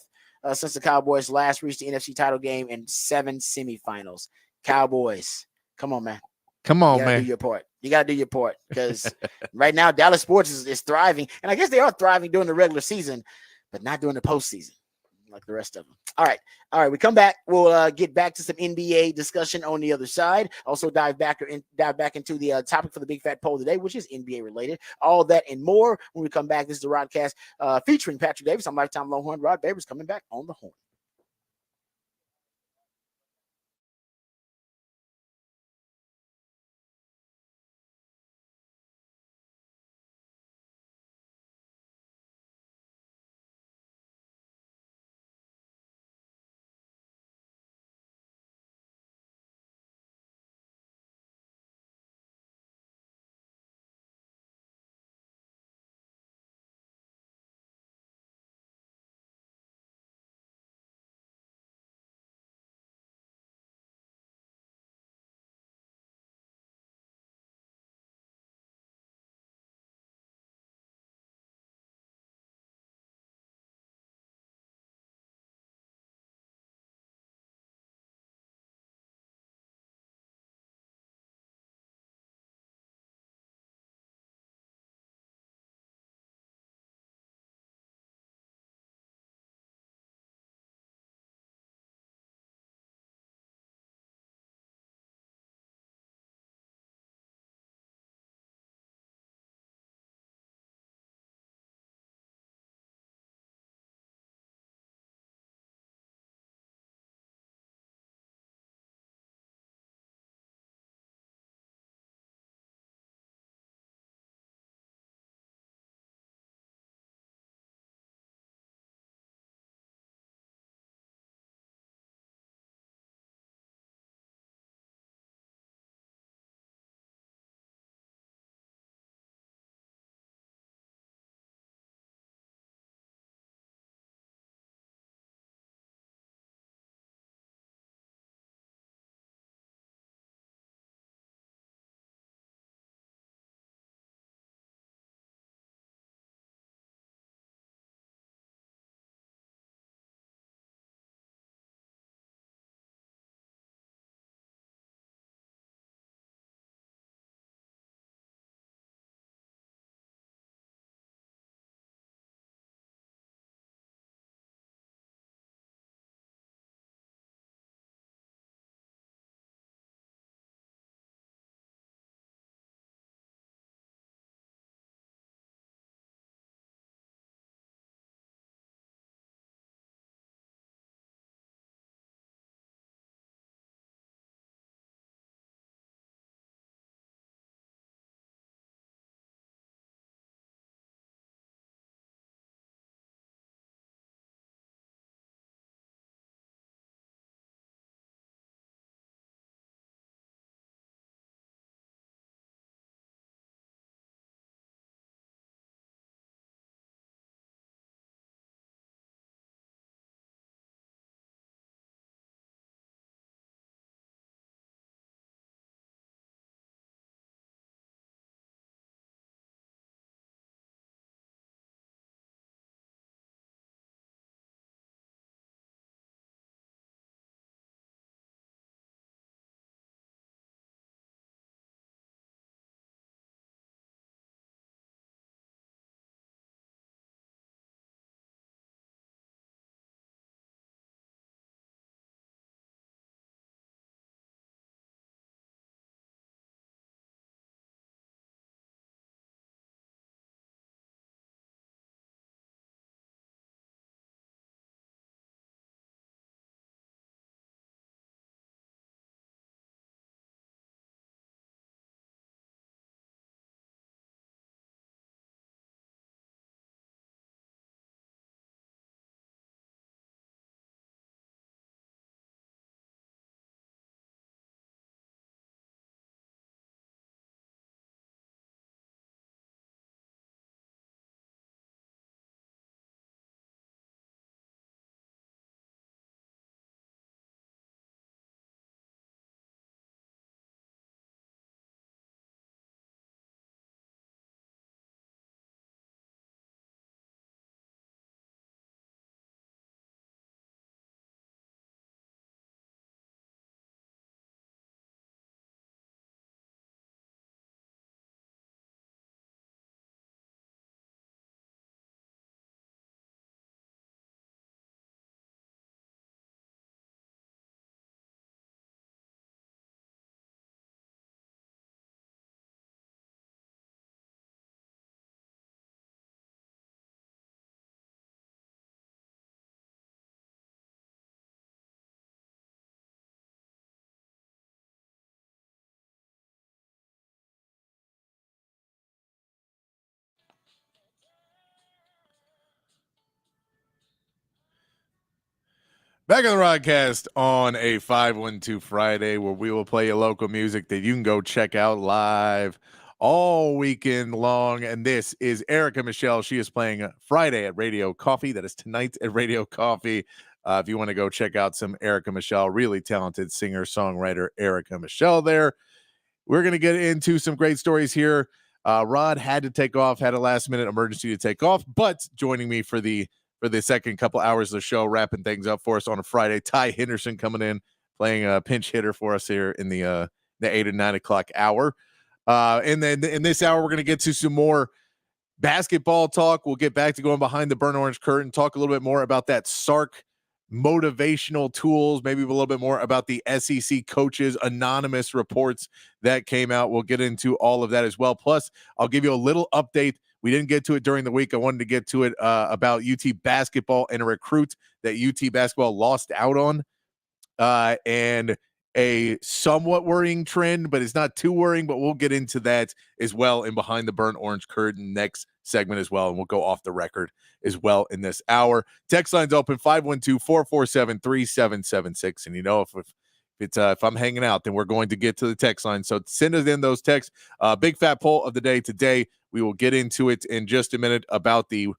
A: since the Cowboys last reached the NFC title game, and 7 semifinals. Cowboys, come on, man.
B: Come on,
A: you
B: man.
A: Do your part. You got to do your part because right now Dallas sports is thriving. And I guess they are thriving during the regular season, but not during the postseason like the rest of them. All right. We come back. We'll get back to some NBA discussion on the other side. Also dive back into the topic for the Big Fat Poll today, which is NBA related. All that and more when we come back. This is the Rodcast featuring Patrick Davis. I'm Lifetime Longhorn. Rod Babers coming back on the horn.
B: Back on the Rodcast on a 512 Friday, where we will play you local music that you can go check out live all weekend long. And this is Erica Michelle. She is playing Friday at Radio Coffee. That is tonight at Radio Coffee. If you want to go check out some Erica Michelle, really talented singer, songwriter Erica Michelle there. We're going to get into some great stories here. Rod had to take off, had a last minute emergency to take off, but joining me for the second couple hours of the show, wrapping things up for us on a Friday, Ty Henderson coming in, playing a pinch hitter for us here in the 8 and 9 o'clock hour. And then in this hour, we're going to get to some more basketball talk. We'll get back to going behind the burnt orange curtain, talk a little bit more about that Sark motivational tools, maybe a little bit more about the SEC coaches, anonymous reports that came out. We'll get into all of that as well. Plus, I'll give you a little update. We didn't get to it during the week. I wanted to get to it about UT basketball and a recruit that UT basketball lost out on, and a somewhat worrying trend, but it's not too worrying, but we'll get into that as well in Behind the Burnt Orange Curtain next segment as well, and we'll go off the record as well in this hour. Text line's open 512-447-3776, and you know if I'm hanging out, then we're going to get to the text line. So send us in those texts. Big fat poll of the day today. We will get into it in just a minute about the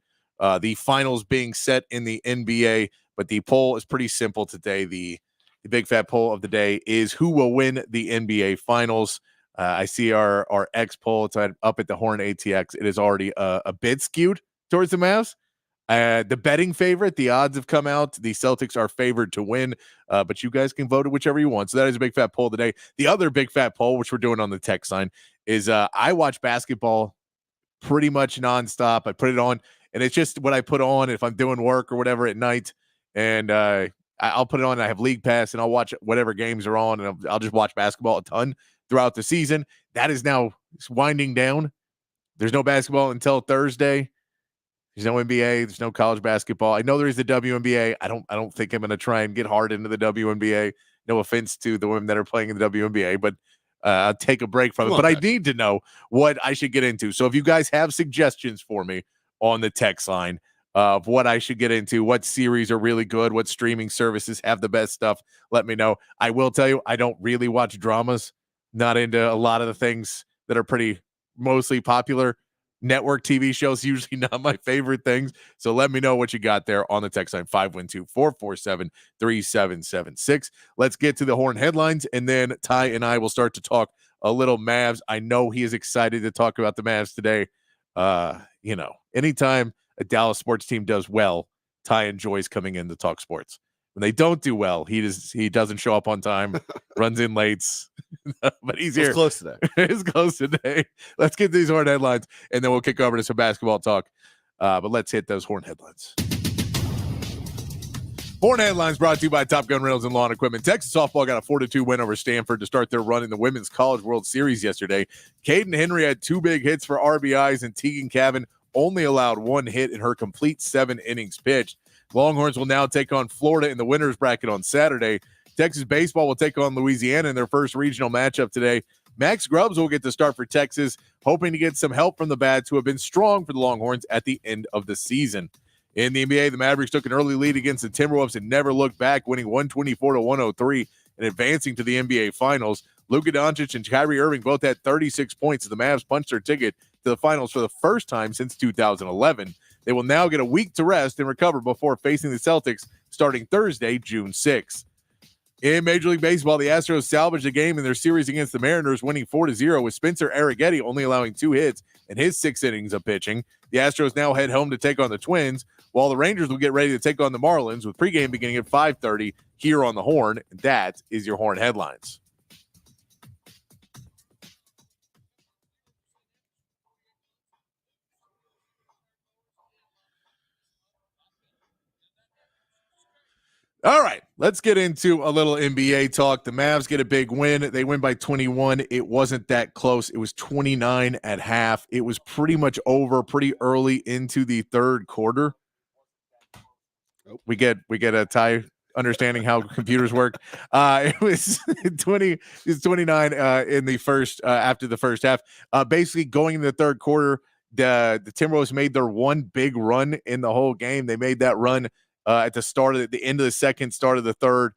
B: finals being set in the NBA, but the poll is pretty simple today. The big fat poll of the day is who will win the NBA finals. I see our X poll. It's up at the Horn ATX. It is already a bit skewed towards the Mavs. The betting favorite, the odds have come out. The Celtics are favored to win, but you guys can vote it whichever you want. So that is a big fat poll today. The other big fat poll, which we're doing on the text line, is I watch basketball pretty much nonstop. I put it on, and it's just what I put on if I'm doing work or whatever at night. And I'll put it on. I have League Pass, and I'll watch whatever games are on, and I'll just watch basketball a ton throughout the season. That is now winding down. There's no basketball until Thursday. There's no NBA. There's no college basketball. I know there is the WNBA. I don't think I'm going to try and get hard into the WNBA. No offense to the women that are playing in the WNBA, but I'll take a break from it. But I need to know what I should get into. So if you guys have suggestions for me on the text line of what I should get into, what series are really good, what streaming services have the best stuff, let me know. I will tell you, I don't really watch dramas. Not into a lot of the things that are pretty mostly popular. Network TV shows usually not my favorite things. So let me know what you got there on the text line 512-447-3776. Let's get to the Horn headlines, and then Ty and I will start to talk a little Mavs. I know he is excited to talk about the Mavs today. Anytime a Dallas sports team does well, Ty enjoys coming in to talk sports. When they don't do well, he doesn't show up on time, runs in late, but he's here.
A: It's close today.
B: It's close today. Let's get these Horn headlines, and then we'll kick over to some basketball talk. But let's hit those Horn headlines. Horn headlines brought to you by Top Gun Rentals and Lawn Equipment. Texas softball got a 4-2 win over Stanford to start their run in the Women's College World Series yesterday. Caden Henry had 2 big hits for RBIs, and Tegan Cavan only allowed 1 hit in her complete 7 innings pitched. Longhorns will now take on Florida in the winners bracket on Saturday. Texas baseball will take on Louisiana in their first regional matchup today. Max Grubbs will get the start for Texas, hoping to get some help from the Bats, who have been strong for the Longhorns at the end of the season. In the NBA, the Mavericks took an early lead against the Timberwolves and never looked back, winning 124-103 and advancing to the NBA Finals. Luka Doncic and Kyrie Irving both had 36 points as the Mavs punched their ticket to the finals for the first time since 2011. They will now get a week to rest and recover before facing the Celtics starting Thursday, June 6th. In Major League Baseball, the Astros salvaged a game in their series against the Mariners, winning 4-0 with Spencer Arrighetti only allowing 2 hits in his 6 innings of pitching. The Astros now head home to take on the Twins, while the Rangers will get ready to take on the Marlins, with pregame beginning at 5:30 here on the Horn. That is your Horn headlines. All right, let's get into a little NBA talk. The Mavs get a big win. They win by 21. It wasn't that close. It was 29 at half. It was pretty much over pretty early into the third quarter. We get a tie understanding how computers work. It was 20. It's 29 in the first after the first half. Basically, going into the third quarter, the Timberwolves made their one big run in the whole game. They made that run at the end of the second, start of the third.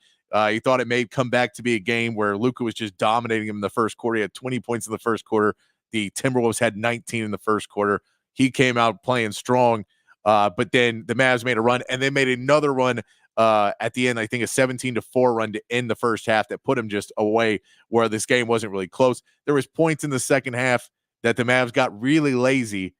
B: He thought it may come back to be a game where Luka was just dominating him in the first quarter. He had 20 points in the first quarter. The Timberwolves had 19 in the first quarter. He came out playing strong, but then the Mavs made a run, and they made another run at the end, I think a 17-4 run to end the first half that put him just away where this game wasn't really close. There was points in the second half that the Mavs got really lazy,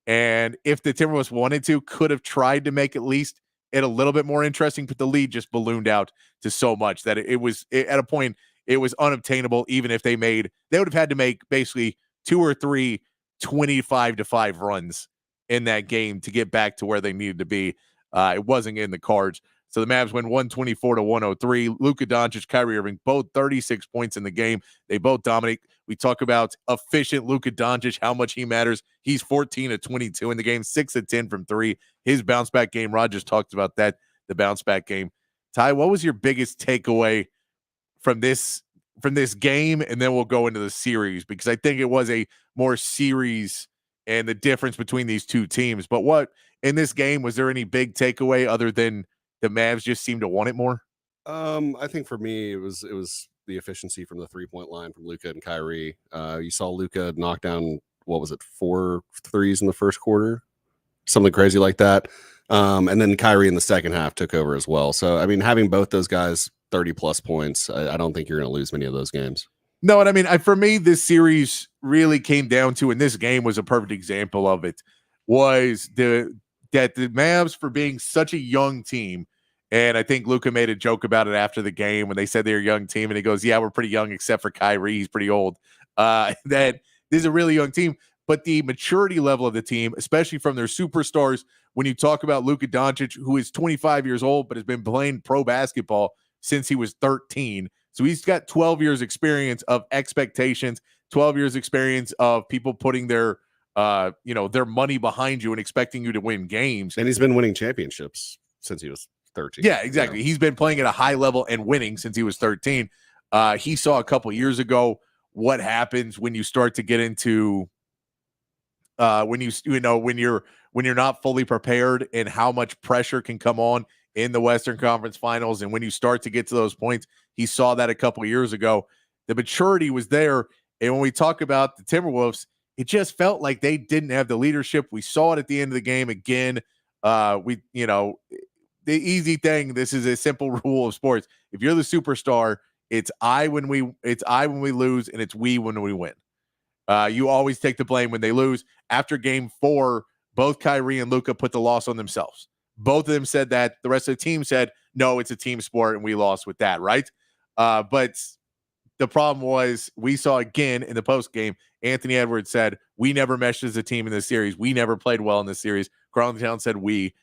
B: and if the Timberwolves wanted to, could have tried to make at least it a little bit more interesting, but the lead just ballooned out to so much that it was at a point it was unobtainable. Even if they would have had to make basically 2 or 3 25-5 runs in that game to get back to where they needed to be. It wasn't in the cards. So the Mavs win 124-103. Luka Doncic, Kyrie Irving, both 36 points in the game. They both dominate. We talk about efficient Luka Doncic, how much he matters. He's 14 of 22 in the game, 6 of 10 from 3. His bounce back game, Rod just talked about that, the bounce back game. Ty, what was your biggest takeaway from this game? And then we'll go into the series, because I think it was a more series and the difference between these two teams. But what in this game, was there any big takeaway other than the Mavs just seemed to want it more?
E: I think for me, it was the efficiency from the 3-point line from Luka and Kyrie. You saw Luka knock down, 4 threes in the first quarter, something crazy like that. And then Kyrie in the second half took over as well. So, I mean, having both those guys 30 plus points, I don't think you're going to lose many of those games.
B: No, and I mean, for me, this series really came down to, and this game was a perfect example of it, was that the Mavs, for being such a young team, and I think Luka made a joke about it after the game when they said they're a young team, and he goes, yeah, we're pretty young except for Kyrie. He's pretty old. That this is a really young team, but the maturity level of the team, especially from their superstars, when you talk about Luka Doncic, who is 25 years old but has been playing pro basketball since he was 13. So he's got 12 years experience of expectations, 12 years experience of people putting their money behind you and expecting you to win games.
E: And he's been winning championships since he was 13.
B: Yeah, exactly. Yeah. He's been playing at a high level and winning since he was 13. He saw a couple years ago what happens when you start to get into when you're not fully prepared and how much pressure can come on in the Western Conference Finals. And when you start to get to those points, he saw that a couple years ago. The maturity was there. And when we talk about the Timberwolves, it just felt like they didn't have the leadership. We saw it at the end of the game again. The easy thing, this is a simple rule of sports. If you're the superstar, it's I when we lose, and it's we when we win. You always take the blame when they lose. After game 4, both Kyrie and Luka put the loss on themselves. Both of them said that. The rest of the team said, no, it's a team sport, and we lost with that, right? But the problem was, we saw again in the post game, Anthony Edwards said, we never meshed as a team in this series. We never played well in this series. Karl Towns said, we.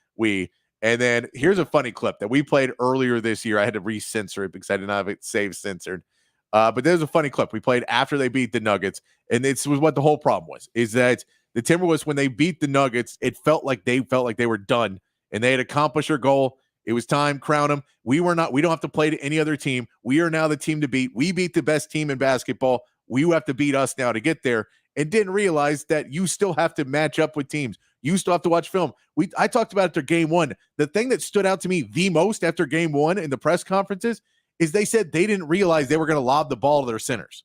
B: And then here's a funny clip that we played earlier this year. I had to re-censor it because I did not have it saved censored. But there's a funny clip we played after they beat the Nuggets. And this was what the whole problem was, is that the Timberwolves, when they beat the Nuggets, it felt like they were done and they had accomplished their goal. It was time, crown them. We don't have to play to any other team. We are now the team to beat. We beat the best team in basketball. We have to beat us now to get there. And didn't realize that you still have to match up with teams. You still have to watch film. I talked about it after game 1. The thing that stood out to me the most after game 1 in the press conferences is they said they didn't realize they were going to lob the ball to their centers.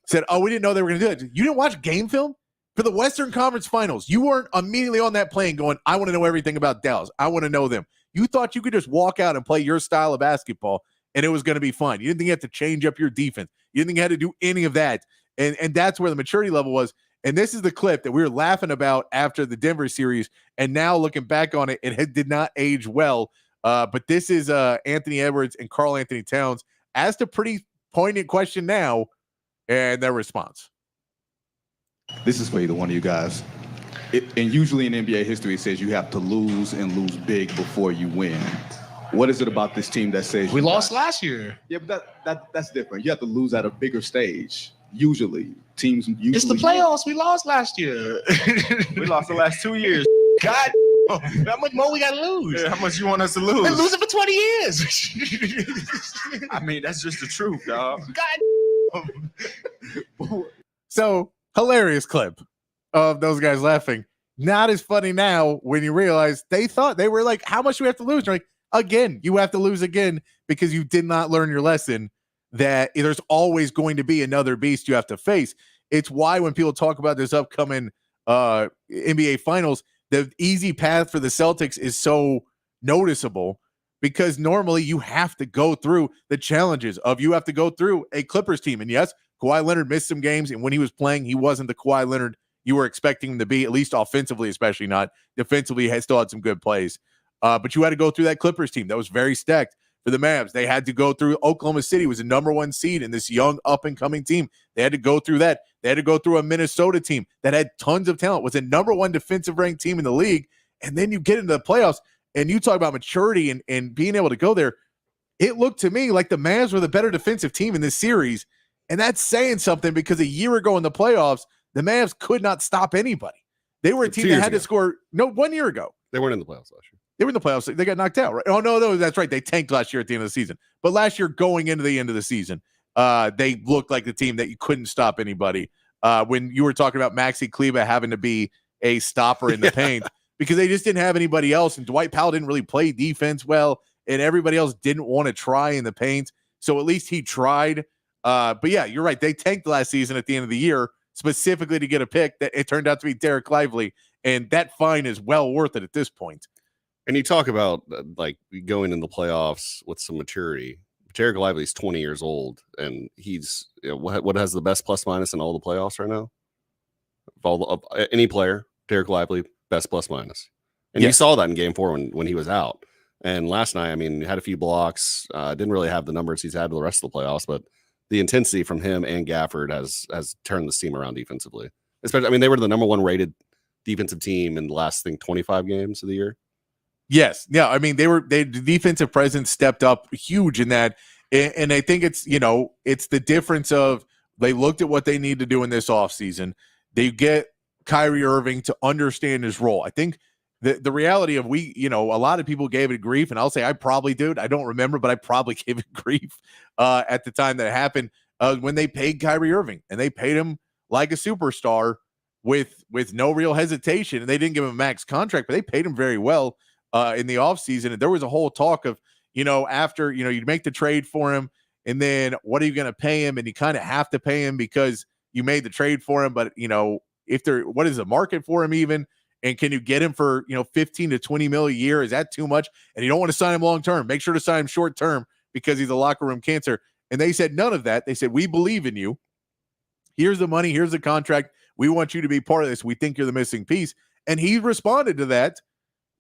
B: Said, we didn't know they were going to do it. You didn't watch game film? For the Western Conference Finals, you weren't immediately on that plane going, I want to know everything about Dallas. I want to know them. You thought you could just walk out and play your style of basketball, and it was going to be fine. You didn't think you had to change up your defense. You didn't think you had to do any of that. And that's where the maturity level was. And this is the clip that we were laughing about after the Denver series. And now looking back on it, it did not age well. But this is Anthony Edwards and Karl Anthony Towns asked a pretty poignant question now, and their response.
F: This is for either one of you guys. And usually in NBA history, it says you have to lose and lose big before you win. What is it about this team that says
G: we lost last year?
F: Yeah, but that's different. You have to lose at a bigger stage. Usually, teams usually.
G: It's the playoffs. We lost last year.
F: We lost the last 2 years.
G: God, how much more we got to lose?
F: Yeah, how much you want us to lose?
G: We're losing for 20 years.
F: I mean, that's just the truth, dog.
G: God.
B: So, hilarious clip of those guys laughing. not as funny now when you realize they thought they were like, how much do we have to lose? They're like, again, you have to lose again because you did not learn your lesson that there's always going to be another beast you have to face. It's why when people talk about this upcoming NBA Finals, the easy path for the Celtics is so noticeable because normally you have to go through the challenges of you have to go through a Clippers team. And yes, Kawhi Leonard missed some games, and when he was playing, he wasn't the Kawhi Leonard you were expecting him to be, at least offensively, especially not defensively. He still had some good plays. But you had to go through that Clippers team that was very stacked. For the Mavs, they had to go through Oklahoma City, was the number 1 seed in this young up-and-coming team. They had to go through that. They had to go through a Minnesota team that had tons of talent, was a number 1 defensive-ranked team in the league. And then you get into the playoffs, and you talk about maturity and being able to go there. It looked to me like the Mavs were the better defensive team in this series, and that's saying something because a year ago in the playoffs, the Mavs could not stop anybody. They were a team that had to score. No, 1 year ago.
E: They weren't in the playoffs last year.
B: They were in the playoffs. They got knocked out, right? Oh, no, that's right. They tanked last year at the end of the season. But last year, going into the end of the season, they looked like the team that you couldn't stop anybody. When you were talking about Maxi Kleber having to be a stopper in the paint because they just didn't have anybody else. And Dwight Powell didn't really play defense well, and everybody else didn't want to try in the paint. So at least he tried. But yeah, you're right. They tanked last season at the end of the year specifically to get a pick that it turned out to be Derek Lively. And that fine is well worth it at this point.
E: And you talk about like going in the playoffs with some maturity. Derek Lively's 20 years old, and he's what has the best plus minus in all the playoffs right now? Of any player, Derek Lively, best plus minus. And you saw that in Game 4 when he was out. And last night, I mean, he had a few blocks. Didn't really have the numbers he's had the rest of the playoffs, but the intensity from him and Gafford has turned this team around defensively. Especially, I mean, they were the number 1 rated defensive team in the last 25 games of the year.
B: Yes. Yeah. I mean, the defensive presence stepped up huge in that. And I think it's the difference of they looked at what they need to do in this offseason. They get Kyrie Irving to understand his role. I think the reality of a lot of people gave it grief, and I'll say I probably did. I don't remember, but I probably gave it grief at the time that it happened when they paid Kyrie Irving, and they paid him like a superstar with no real hesitation. And they didn't give him a max contract, but they paid him very well in the offseason. And there was a whole talk of, after, you make the trade for him, and then what are you going to pay him? And you kind of have to pay him because you made the trade for him. But, what is the market for him even? And can you get him for, 15 to 20 mil a year? Is that too much? And you don't want to sign him long-term. Make sure to sign him short-term because he's a locker room cancer. And they said none of that. They said, we believe in you. Here's the money. Here's the contract. We want you to be part of this. We think you're the missing piece. And he responded to that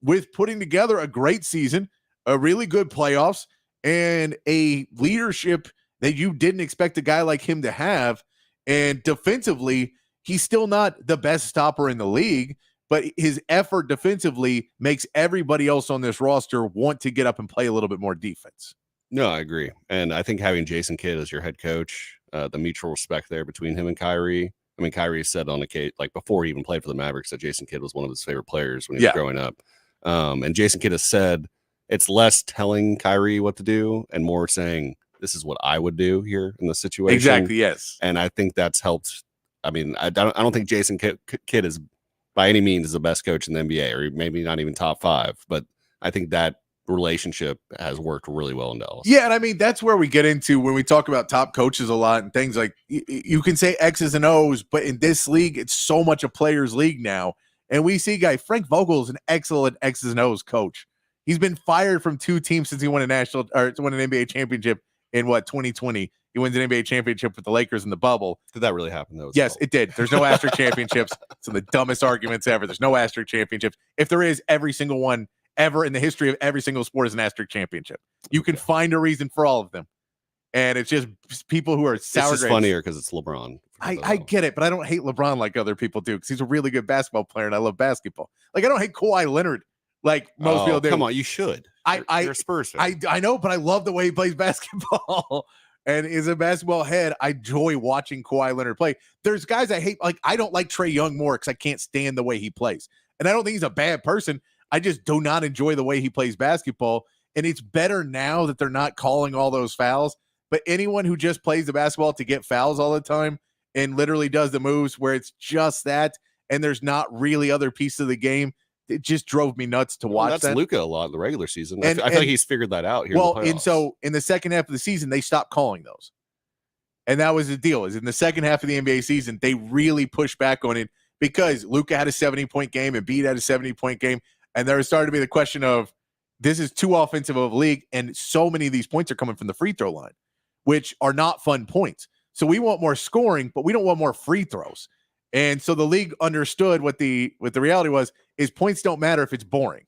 B: with putting together a great season, a really good playoffs, and a leadership that you didn't expect a guy like him to have. And defensively, he's still not the best stopper in the league, but his effort defensively makes everybody else on this roster want to get up and play a little bit more defense.
E: No, I agree. And I think having Jason Kidd as your head coach, the mutual respect there between him and Kyrie. I mean, Kyrie said on occasion, like before he even played for the Mavericks, that Jason Kidd was one of his favorite players when he was growing up. And Jason Kidd has said it's less telling Kyrie what to do and more saying, this is what I would do here in the situation.
B: Exactly, yes.
E: And I think that's helped. I mean, I don't think Jason Kidd is by any means the best coach in the NBA, or maybe not even top 5. But I think that relationship has worked really well in Dallas.
B: Yeah, and I mean, that's where we get into when we talk about top coaches a lot and things like you can say X's and O's, but in this league, it's so much a player's league now. And we see Frank Vogel is an excellent X's and O's coach. He's been fired from 2 teams since he won an NBA championship in 2020. He wins an NBA championship with the Lakers in the bubble.
E: Did that really happen though?
B: Yes, it did. There's no asterisk championships. It's one of the dumbest arguments ever. There's no asterisk championships. If there is, every single one ever in the history of every single sport is an asterisk championship. You can find a reason for all of them. And it's just people who are sour grapes.
E: It's funnier because it's LeBron.
B: I get it, but I don't hate LeBron like other people do because he's a really good basketball player and I love basketball. Like, I don't hate Kawhi Leonard like most people do.
E: Come on, you should. You're a Spurs fan.
B: I know, but I love the way he plays basketball. And as a basketball head, I enjoy watching Kawhi Leonard play. There's guys I hate. Like, I don't like Trae Young more because I can't stand the way he plays. And I don't think he's a bad person. I just do not enjoy the way he plays basketball. And it's better now that they're not calling all those fouls. But anyone who just plays the basketball to get fouls all the time and literally does the moves where it's just that and there's not really other pieces of the game, it just drove me nuts to watch.
E: That's Luka a lot in the regular season.
B: And,
E: I feel like he's figured that out here.
B: Well,
E: in the
B: and so in the second half of the season, they stopped calling those. And that was the deal, is in the second half of the NBA season, they really pushed back on it because Luka had a 70-point game and Embiid had a 70-point game. And there started to be the question of, this is too offensive of a league, and so many of these points are coming from the free throw line, which are not fun points. So we want more scoring, but we don't want more free throws. And so the league understood what the reality was, is points don't matter if it's boring.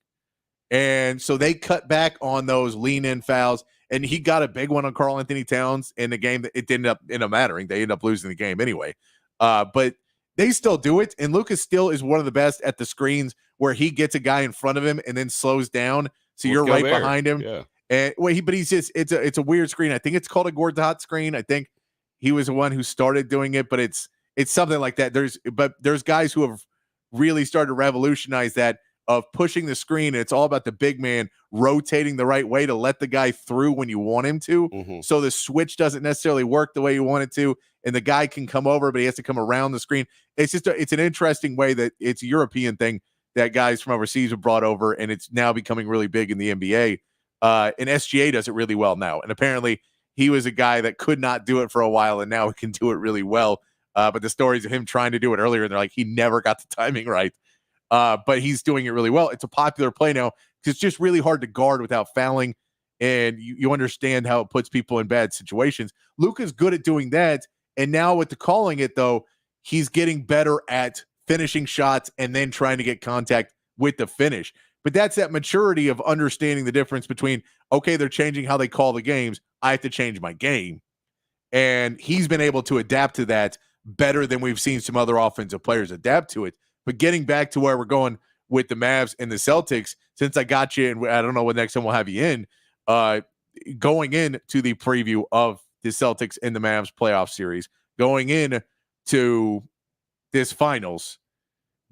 B: And so they cut back on those lean-in fouls, and he got a big one on Karl Anthony Towns in the game that it didn't end up mattering. They ended up losing the game anyway. But they still do it, and Lucas still is one of the best at the screens where he gets a guy in front of him and then slows down, so you're right behind him.
E: Yeah.
B: And but he's just it's a weird screen. I think it's called a Gordot screen. I think he was the one who started doing it, but it's something like that. There's guys who have really started to revolutionize that, of pushing the screen. And it's all about the big man rotating the right way to let the guy through when you want him to.
E: Mm-hmm.
B: So the switch doesn't necessarily work the way you want it to, and the guy can come over, but he has to come around the screen. It's just it's an interesting way that it's a European thing that guys from overseas have brought over, and it's now becoming really big in the NBA. And SGA does it really well now. And apparently he was a guy that could not do it for a while, and now he can do it really well. But the stories of him trying to do it earlier, and they're like, he never got the timing right. But he's doing it really well. It's a popular play now because it's just really hard to guard without fouling, and you understand how it puts people in bad situations. Luka's good at doing that, and now with the calling it, though, he's getting better at finishing shots and then trying to get contact with the finish. But that's that maturity of understanding the difference between, okay, they're changing how they call the games, I have to change my game. And he's been able to adapt to that better than we've seen some other offensive players adapt to it. But getting back to where we're going with the Mavs and the Celtics, since I got you, and I don't know when next time we'll have you in, going into the preview of the Celtics and the Mavs playoff series, going in to this finals,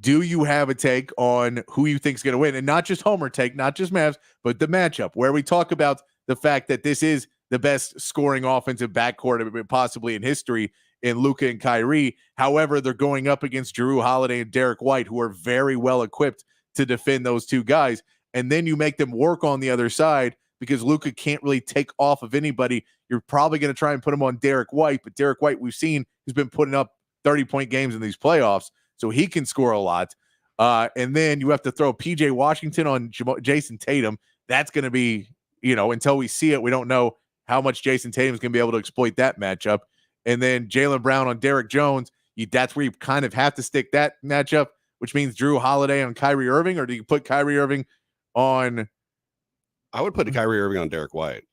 B: do you have a take on who you think is going to win? And not just Homer take, not just Mavs, but the matchup, where we talk about the fact that this is the best scoring offensive backcourt possibly in history in Luka and Kyrie. However, they're going up against Jrue Holiday and Derek White, who are very well equipped to defend those two guys. And then you make them work on the other side because Luka can't really take off of anybody. You're probably going to try and put him on Derek White, but Derek White, we've seen, has been putting up 30-point games in these playoffs, so he can score a lot. And then you have to throw PJ Washington on Jason Tatum. That's going to be, until we see it, we don't know how much Jason Tatum is going to be able to exploit that matchup. And then Jaylen Brown on Derek Jones, that's where you kind of have to stick that matchup, which means Jrue Holiday on Kyrie Irving, or do you put Kyrie Irving on?
E: I would put Kyrie Irving on Derek White.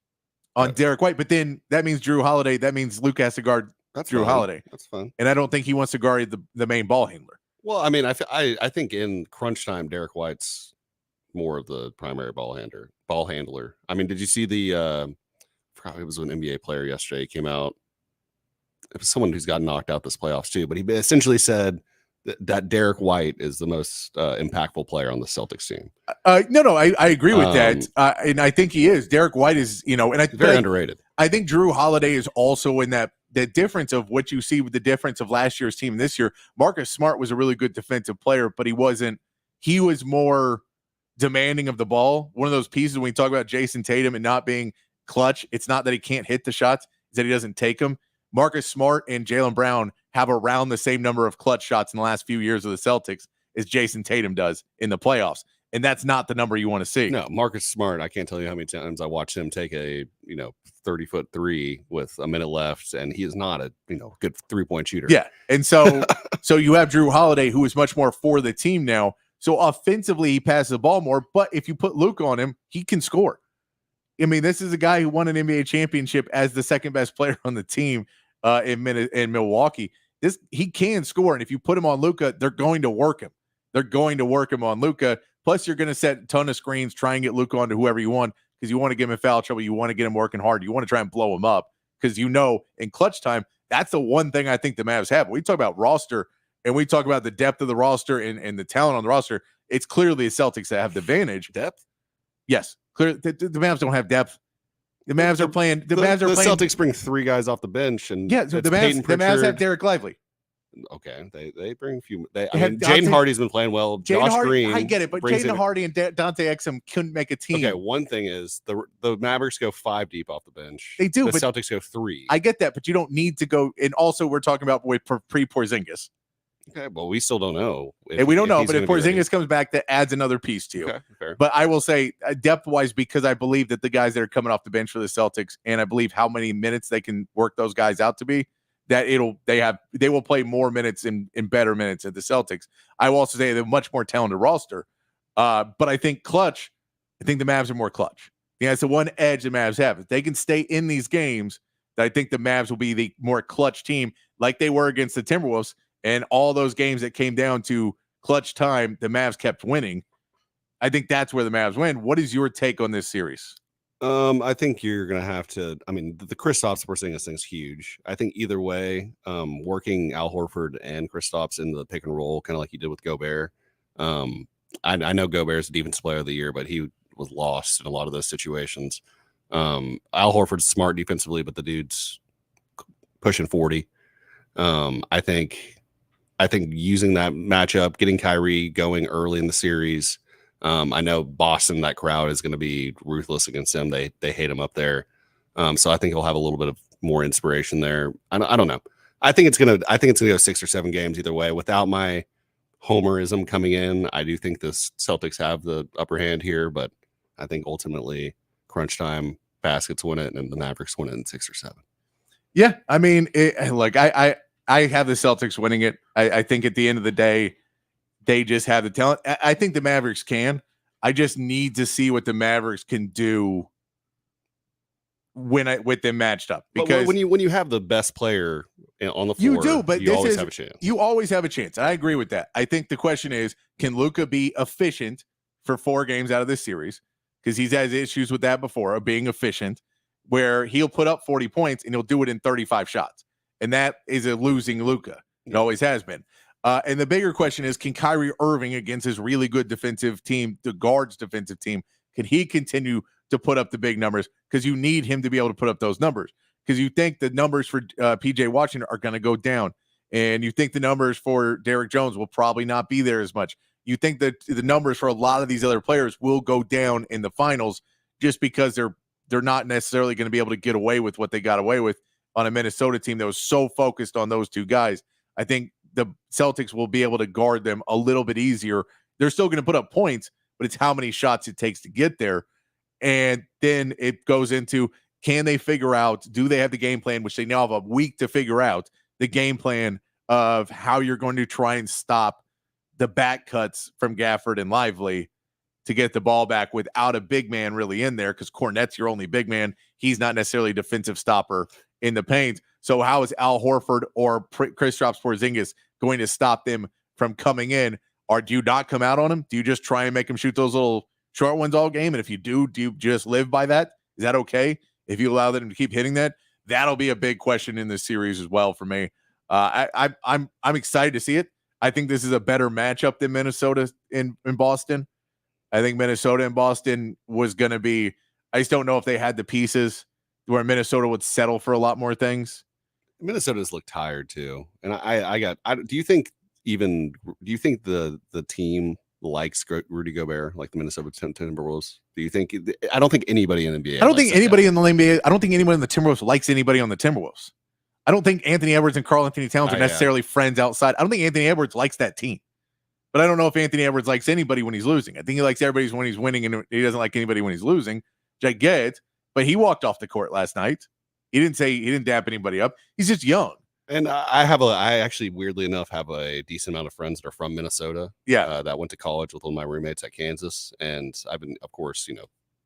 B: Derek White, but then that means Jrue Holiday. That means Luka has to guard Jrue Holiday.
E: That's fun.
B: And I don't think he wants to guard the main ball handler.
E: Well, I mean, I think in crunch time, Derek White's more of the primary ball handler. I mean, did you see I forgot it was an NBA player yesterday came out. It was someone who's gotten knocked out this playoffs too, but he essentially said that Derek White is the most impactful player on the Celtics team.
B: No, I agree with that. And I think he is. Derek White is, and I
E: very underrated. I
B: think Jrue Holiday is also in that difference of what you see with the difference of last year's team and this year. Marcus Smart was a really good defensive player, but he was more demanding of the ball. One of those pieces when we talk about Jason Tatum and not being clutch, it's not that he can't hit the shots, it's that he doesn't take them. Marcus Smart and Jaylen Brown have around the same number of clutch shots in the last few years of the Celtics as Jason Tatum does in the playoffs. And that's not the number you want to see.
E: No, Marcus Smart, I can't tell you how many times I watched him take a, 30-foot three with a minute left, and he is not a, good 3-point shooter.
B: Yeah. And so you have Jrue Holiday, who is much more for the team now. So offensively, he passes the ball more, but if you put Luka on him, he can score. I mean, this is a guy who won an NBA championship as the second best player on the team in Milwaukee. He can score, and if you put him on Luka, they're going to work him. They're going to work him on Luka. Plus, you're going to set a ton of screens, try and get Luka onto whoever you want because you want to get him in foul trouble. You want to get him working hard. You want to try and blow him up because in clutch time, that's the one thing I think the Mavs have. When we talk about roster and we talk about the depth of the roster and the talent on the roster, it's clearly the Celtics that have the advantage.
E: Depth?
B: Yes. Clear. The Mavs don't have depth. The Mavs are playing. The
E: Celtics bring 3 guys off the bench, and
B: the Mavs have Derek Lively.
E: Okay, they bring a few. I
B: have
E: mean,
B: Dante-
E: Jaden Hardy's been playing well.
B: Jaden
E: Josh
B: Hardy,
E: Green,
B: I get it, but
E: brings
B: Jaden
E: in-
B: Hardy and Dante Exum couldn't make a team.
E: Okay, one thing is the Mavericks go 5 deep off the bench.
B: They do,
E: The
B: but
E: Celtics go 3.
B: I get that, but you don't need to go. And also, we're talking about with pre-Porzingis.
E: Okay, well, we still don't know.
B: And we don't know,
E: he's
B: but if
E: gonna be ready.
B: Porzingis comes back, that adds another piece to you.
E: Okay, fair.
B: But I will say, depth-wise, because I believe that the guys that are coming off the bench for the Celtics, and I believe how many minutes they can work those guys out to be, that they will play more minutes in better minutes at the Celtics. I will also say they're a much more talented roster. But I think clutch, I think the Mavs are more clutch. Yeah, it's the one edge the Mavs have. If they can stay in these games, I think the Mavs will be the more clutch team like they were against the Timberwolves. And all those games that came down to clutch time, the Mavs kept winning. I think that's where the Mavs win. What is your take on this series?
E: I think you're gonna have to. I mean, the Kristaps Porzingis thing's huge. I think either way, working Al Horford and Kristaps in the pick and roll, kind of like you did with Gobert. I know Gobert's the defensive player of the year, but he was lost in a lot of those situations. Al Horford's smart defensively, but the dude's pushing 40. I think using that matchup, getting Kyrie going early in the series. I know Boston, that crowd is going to be ruthless against him. They hate him up there. So I think he'll have a little bit of more inspiration there. I don't know. I think it's gonna go 6 or 7 games either way. Without my homerism coming in, I do think the Celtics have the upper hand here, but I think ultimately crunch time baskets win it and the Mavericks win it in 6 or 7.
B: Yeah, I mean, I have the Celtics winning it. I think at the end of the day, they just have the talent. I think the Mavericks can. I just need to see what the Mavericks can do with them matched up. Because
E: when you have the best player on the floor,
B: you do, but
E: you always have a chance.
B: You always have a chance. I agree with that. I think the question is, can Luka be efficient for 4 games out of this series? Because he's had issues with that before, of being efficient, where he'll put up 40 points and he'll do it in 35 shots. And that is a losing Luka. It always has been. And the bigger question is, can Kyrie Irving against his really good defensive team, the guards defensive team, can he continue to put up the big numbers? Because you need him to be able to put up those numbers. Because you think the numbers for PJ Washington are going to go down. And you think the numbers for Derrick Jones will probably not be there as much. You think that the numbers for a lot of these other players will go down in the finals just because they're not necessarily going to be able to get away with what they got away with on a Minnesota team that was so focused on those 2 guys. I think the Celtics will be able to guard them a little bit easier. They're still going to put up points, but it's how many shots it takes to get there. And then it goes into, can they figure out, do they have the game plan, which they now have a week to figure out, the game plan of how you're going to try and stop the back cuts from Gafford and Lively to get the ball back without a big man really in there, because Cornette's your only big man. He's not necessarily a defensive stopper in the paint. So how is Al Horford or Kristaps Porzingis going to stop them from coming in? Or do you not come out on him? Do you just try and make him shoot those little short ones all game? And if you do you just live by that? Is that okay? If you allow them to keep hitting that, that'll be a big question in this series as well for me. I'm excited to see it. I think this is a better matchup than Minnesota in Boston. I think Minnesota and Boston was going to be, I just don't know if they had the pieces where Minnesota would settle for a lot more things.
E: Minnesota's looked tired too. And do you think the team likes Rudy Gobert, like the Minnesota Timberwolves? Do you think? I don't think anybody in the NBA.
B: I don't think anybody in the NBA. I don't think anyone in the Timberwolves likes anybody on the Timberwolves. I don't think Anthony Edwards and Karl Anthony Towns are necessarily friends outside. I don't think Anthony Edwards likes that team. But I don't know if Anthony Edwards likes anybody when he's losing. I think he likes everybody when he's winning, and he doesn't like anybody when he's losing, which I get. But he walked off the court last night. He didn't dap anybody up. He's just young.
E: And I actually, weirdly enough, have a decent amount of friends that are from Minnesota.
B: Yeah.
E: That went to college with one of my roommates at Kansas. And I've been, of course,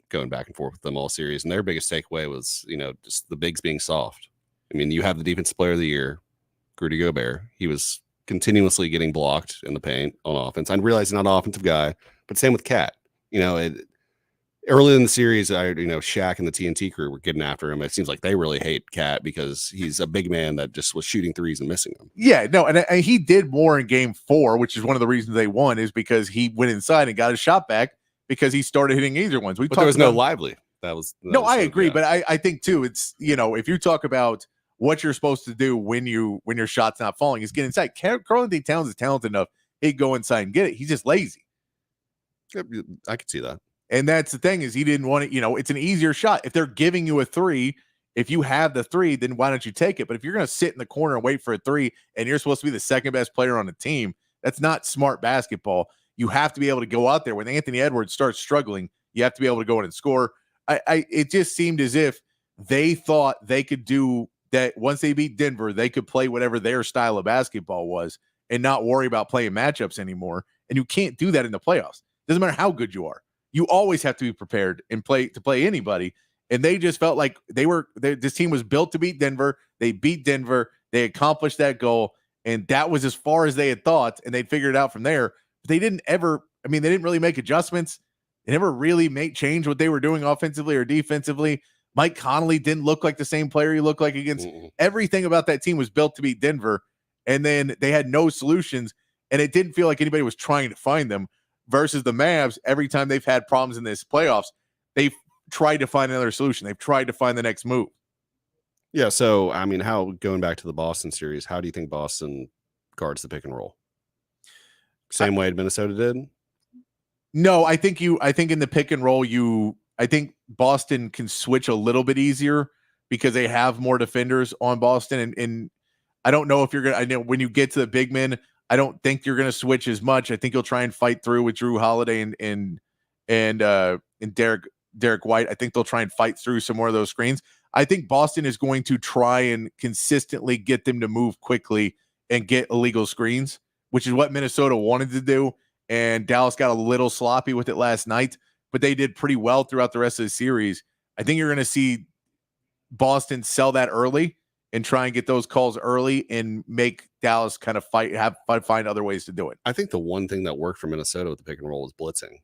E: going back and forth with them all series. And their biggest takeaway was, just the bigs being soft. I mean, you have the defensive player of the year, Rudy Gobert. He was continuously getting blocked in the paint on offense. I realize he's not an offensive guy, but same with Cat. Early in the series, Shaq and the TNT crew were getting after him. It seems like they really hate Cat because he's a big man that just was shooting threes and missing them.
B: Yeah, no, and he did more in Game 4, which is one of the reasons they won, is because he went inside and got his shot back because he started hitting easier ones.
E: But there was no Lively. I agree,
B: but I think too, it's if you talk about what you're supposed to do when your shot's not falling is get inside. Karl-Anthony Towns is talented enough. He'd go inside and get it. He's just lazy.
E: I could see that.
B: And that's the thing is he didn't want it. It's an easier shot. If they're giving you a 3, if you have the 3, then why don't you take it? But if you're going to sit in the corner and wait for a 3 and you're supposed to be the second best player on the team, that's not smart basketball. You have to be able to go out there. When Anthony Edwards starts struggling, you have to be able to go in and score. It just seemed as if they thought they could do that. Once they beat Denver, they could play whatever their style of basketball was and not worry about playing matchups anymore. And you can't do that in the playoffs. Doesn't matter how good you are. You always have to be prepared and play anybody. And they just felt like this team was built to beat Denver. They beat Denver. They accomplished that goal. And that was as far as they had thought. And they'd figure it out from there. But they didn't really make adjustments. They never really change what they were doing offensively or defensively. Mike Conley didn't look like the same player he looked like against. Everything about that team was built to beat Denver. And then they had no solutions. And it didn't feel like anybody was trying to find them. Versus the Mavs, every time they've had problems in this playoffs, they've tried to find another solution. They've tried to find the next move.
E: Yeah, so, going back to the Boston series, how do you think Boston guards the pick and roll? Same way Minnesota did?
B: No, I think in the pick and roll, I think Boston can switch a little bit easier because they have more defenders on Boston. And I don't know if you're going to, I know when you get to the big men, I don't think you're going to switch as much. I think you'll try and fight through with Drew Holiday and Derek White. I think they'll try and fight through some more of those screens. I think Boston is going to try and consistently get them to move quickly and get illegal screens, which is what Minnesota wanted to do. And Dallas got a little sloppy with it last night, but they did pretty well throughout the rest of the series. I think you're going to see Boston sell that early and try and get those calls early and make Dallas kind of find other ways to do it.
E: I think the one thing that worked for Minnesota with the pick and roll is blitzing.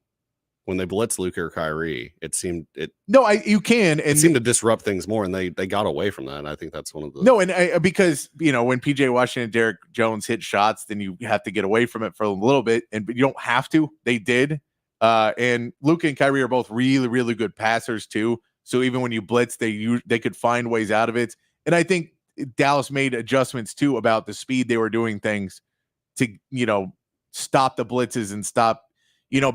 E: When they blitz Luka or Kyrie, it seemed to disrupt things more, and they got away from that. And I think that's one of the
B: because when PJ Washington and Derek Jones hit shots, then you have to get away from it for a little bit, but you don't have to. They did, and Luka and Kyrie are both really, really good passers too. So even when you blitz, they could find ways out of it. And I think Dallas made adjustments too about the speed they were doing things to stop the blitzes and stop.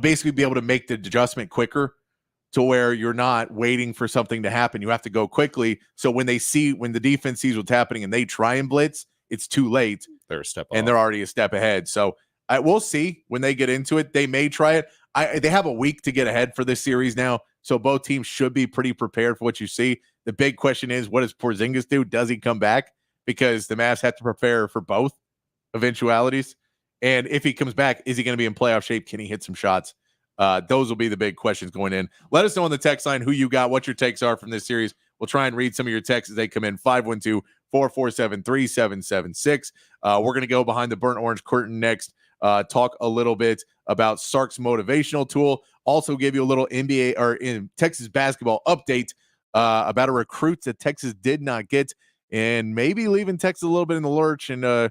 B: Basically be able to make the adjustment quicker to where you're not waiting for something to happen. You have to go quickly. So when the defense sees what's happening and they try and blitz, it's too late.
E: They're a step
B: and
E: off.
B: They're already a step ahead. So we'll see when they get into it. They may try it. They have a week to get ahead for this series now. So both teams should be pretty prepared for what you see. The big question is, what does Porzingis do? Does he come back? Because the Mavs have to prepare for both eventualities. And if he comes back, is he going to be in playoff shape? Can he hit some shots? Those will be the big questions going in. Let us know on the text line who you got, what your takes are from this series. We'll try and read some of your texts as they come in. 512-447-3776. We're going to go behind the burnt orange curtain next. Talk a little bit about Sark's motivational tool. Also give you a little NBA or in Texas basketball update about a recruit that Texas did not get and maybe leaving Texas a little bit in the lurch. And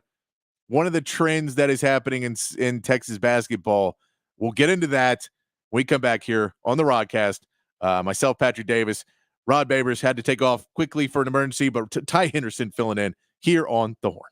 B: one of the trends that is happening in Texas basketball. We'll get into that when we come back here on the Rodcast. Myself, Patrick Davis, Rod Babers had to take off quickly for an emergency, but Ty Henderson filling in here on The Horn.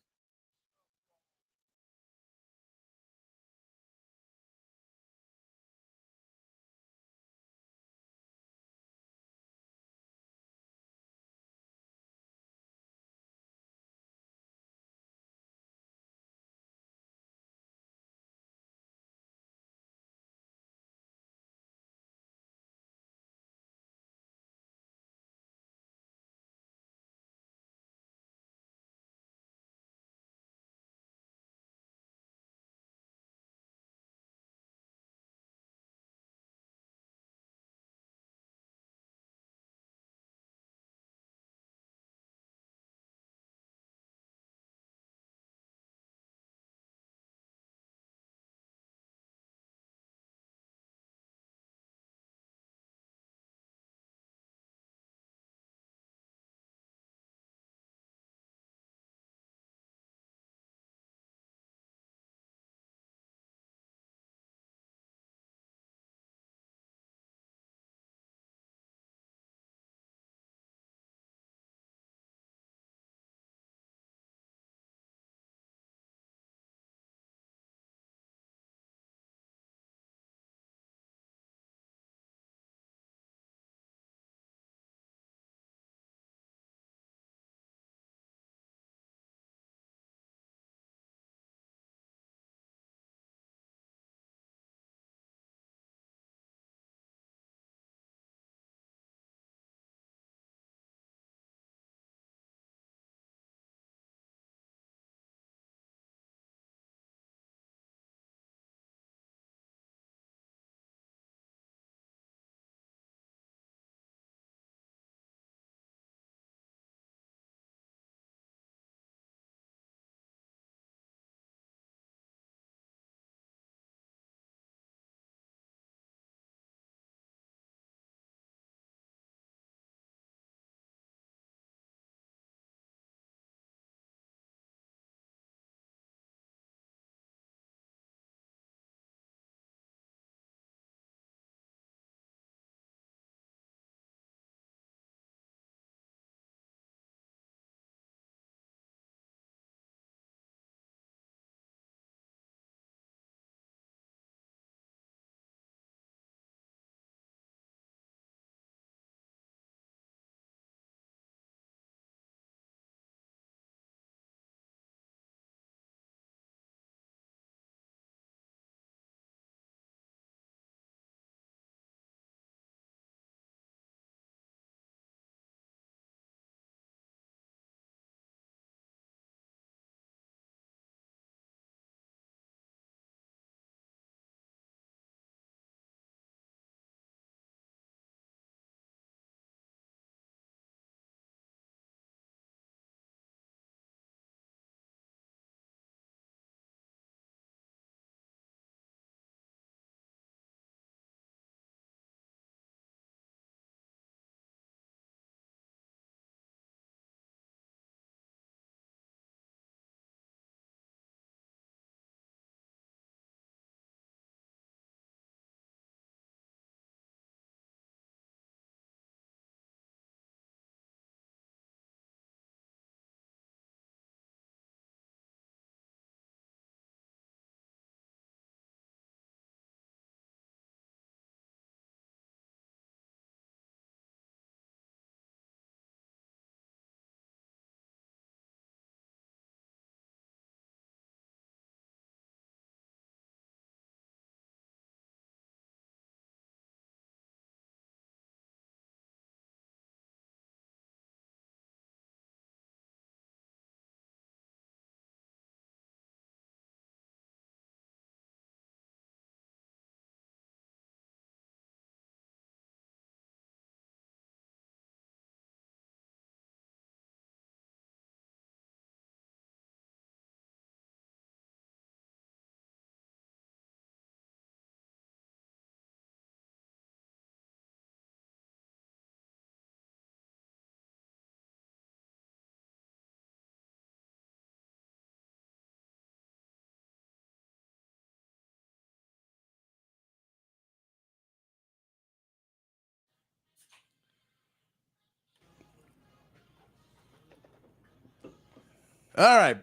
B: All right.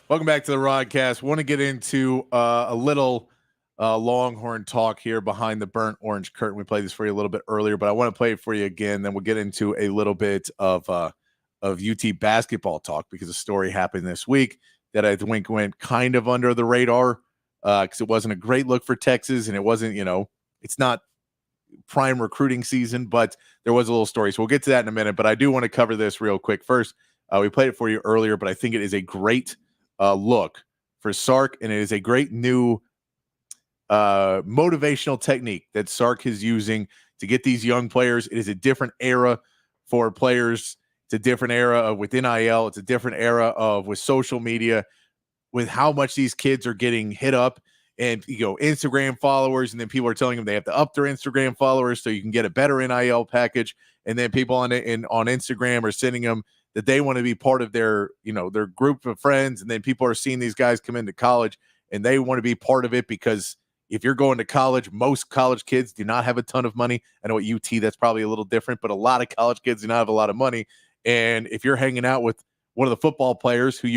B: Welcome back to the Rodcast. Want to get into a little Longhorn talk here behind the burnt orange curtain. We played this for you a little bit earlier, but I want to play it for you again. Then we'll get into a little bit of UT basketball talk because a story happened this week that I think went kind of under the radar because it wasn't a great look for Texas, and it wasn't, it's not prime recruiting season, but there was a little story. So we'll get to that in a minute, but I do want to cover this real quick. First, we played it for you earlier, but I think it is a great look for Sark, and it is a great new motivational technique that Sark is using to get these young players. It is a different era for players. It's a different era of with NIL. It's a different era of with social media, with how much these kids are getting hit up and Instagram followers, and then people are telling them they have to up their Instagram followers so you can get a better NIL package. And then people on Instagram are sending them that they want to be part of their their group of friends, and then people are seeing these guys come into college and they want to be part of it because if you're going to college, most college kids do not have a ton of money. I know at UT that's probably a little different, but a lot of college kids do not have a lot of money. And if you're hanging out with one of the football players who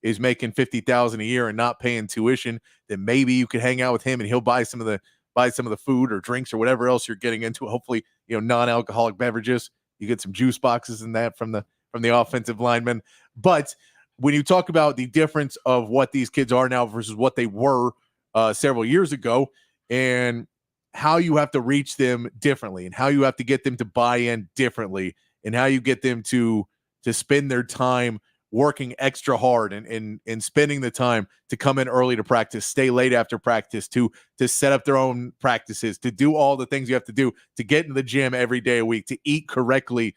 B: is making $50,000 a year and not paying tuition, then maybe you could hang out with him and he'll buy some of the food or drinks or whatever else you're getting into. Hopefully, non-alcoholic beverages. You get some juice boxes and that from the offensive linemen. But when you talk about the difference of what these kids are now versus what they were several years ago, and how you have to reach them differently, and how you have to get them to buy in differently, and how you get them to spend their time working extra hard and spending the time to come in early to practice, stay late after practice, to set up their own practices, to do all the things you have to do to get into the gym every day a week, to eat correctly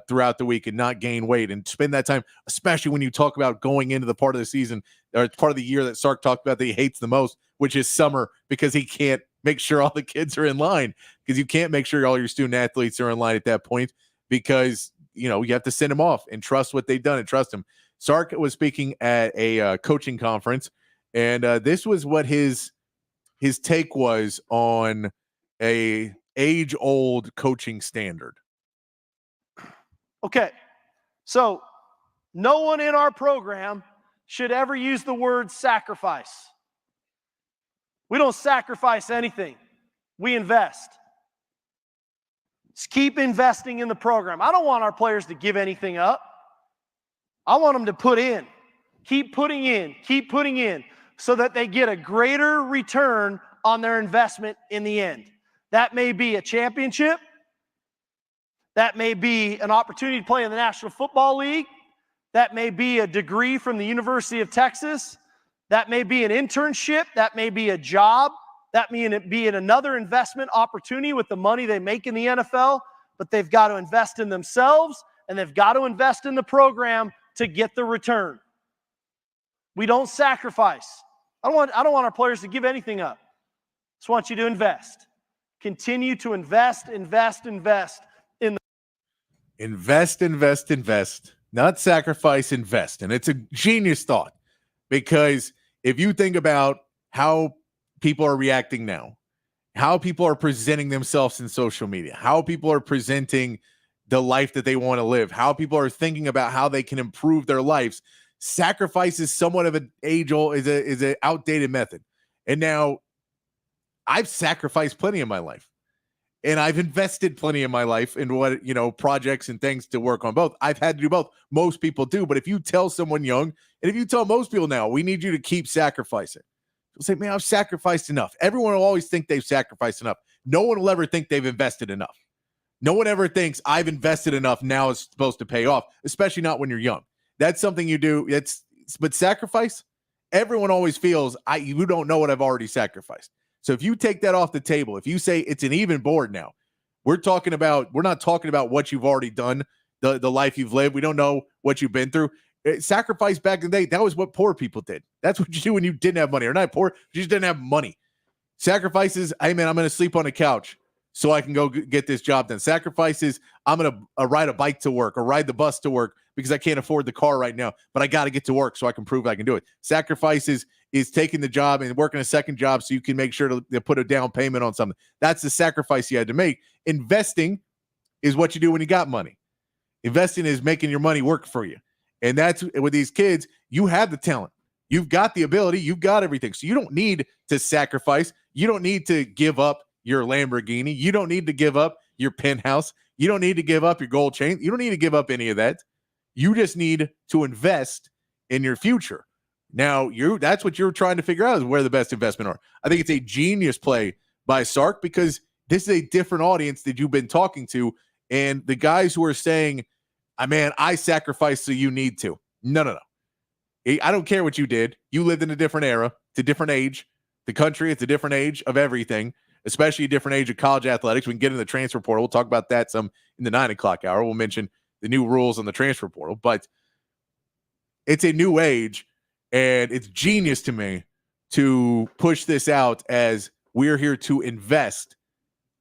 B: throughout the week and not gain weight, and spend that time, especially when you talk about going into the part of the season or part of the year that Sark talked about that he hates the most, which is summer, because he can't make sure all the kids are in line, because you can't make sure all your student athletes are in line at that point, because you have to send them off and trust what they've done and trust them. Sark was speaking at a coaching conference, and this was what his take was on a age-old coaching standard.
D: Okay, so no one in our program should ever use the word sacrifice. We don't sacrifice anything. We invest. Just keep investing in the program. I don't want our players to give anything up. I want them to put in. Keep putting in, so that they get a greater return on their investment in the end. That may be a championship. That may be an opportunity to play in the National Football League. That may be a degree from the University of Texas. That may be an internship. That may be a job. That may be another investment opportunity with the money they make in the NFL, but they've got to invest in themselves, and they've got to invest in the program to get the return. We don't sacrifice. I don't want our players to give anything up. I just want you to invest. Continue to invest in the
B: Invest, not sacrifice, invest. And it's a genius thought, because if you think about how people are reacting now, how people are presenting themselves in social media, how people are presenting the life that they want to live, how people are thinking about how they can improve their lives, sacrifice is somewhat of an age-old, is an outdated method. And now I've sacrificed plenty in my life, and I've invested plenty in my life in what, projects and things to work on both. I've had to do both. Most people do. But if you tell someone young, and if you tell most people now, we need you to keep sacrificing, they'll say, man, I've sacrificed enough. Everyone will always think they've sacrificed enough. No one will ever think they've invested enough. No one ever thinks I've invested enough, now it's supposed to pay off, especially not when you're young. That's something you do. But sacrifice, everyone always feels you don't know what I've already sacrificed. So if you take that off the table, if you say it's an even board now, we're not talking about what you've already done, the life you've lived. We don't know what you've been through. Sacrifice back in the day, that was what poor people did. That's what you do when you didn't have money, or not poor, you just didn't have money. Sacrifices, hey man, I'm going to sleep on the couch so I can go get this job done. Sacrifices, I'm going to ride a bike to work or ride the bus to work because I can't afford the car right now, but I got to get to work so I can prove I can do it. Sacrifices is taking the job and working a second job so you can make sure to put a down payment on something. That's the sacrifice you had to make. Investing is what you do when you got money. Investing is making your money work for you. And that's with these kids, you have the talent. You've got the ability. You've got everything. So you don't need to sacrifice. You don't need to give up your Lamborghini. You don't need to give up your penthouse. You don't need to give up your gold chain. You don't need to give up any of that. You just need to invest in your future. Now, that's what you're trying to figure out is where the best investment are. I think it's a genius play by Sark because this is a different audience that you've been talking to. And the guys who are saying, man, I sacrificed so you need to. No. I don't care what you did. You lived in a different era. It's a different age. The country, it's a different age of everything, especially a different age of college athletics. We can get into the transfer portal. We'll talk about that some in the 9 o'clock hour. We'll mention the new rules on the transfer portal. But it's a new age, and it's genius to me to push this out as we're here to invest,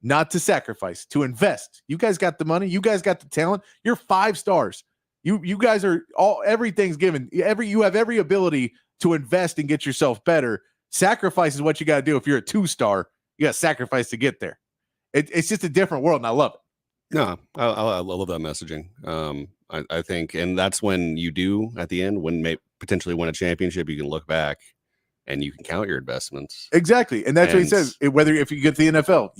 B: not to sacrifice, to invest. You guys got the money. You guys got the talent. You're 5 stars. You guys are everything's given. You have every ability to invest and get yourself better. Sacrifice is what you got to do. If you're a 2-star, you got to sacrifice to get there. It's just a different world, and I love it.
E: No, I love that messaging. I think, and that's when you do at the end, when potentially win a championship, you can look back and you can count your investments.
B: Exactly, and that's what he says. Whether if you get to the NFL,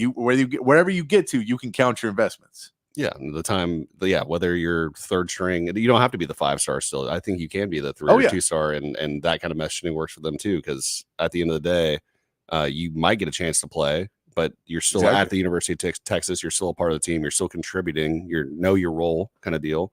B: wherever you get to, you can count your investments.
E: Yeah, whether you're 3rd string, you don't have to be the 5-star still. I think you can be the 3 or 2-star, and that kind of messaging works for them too. Because at the end of the day, you might get a chance to play, but you're still at the University of Texas. You're still a part of the team. You're still contributing. You know your role, kind of deal.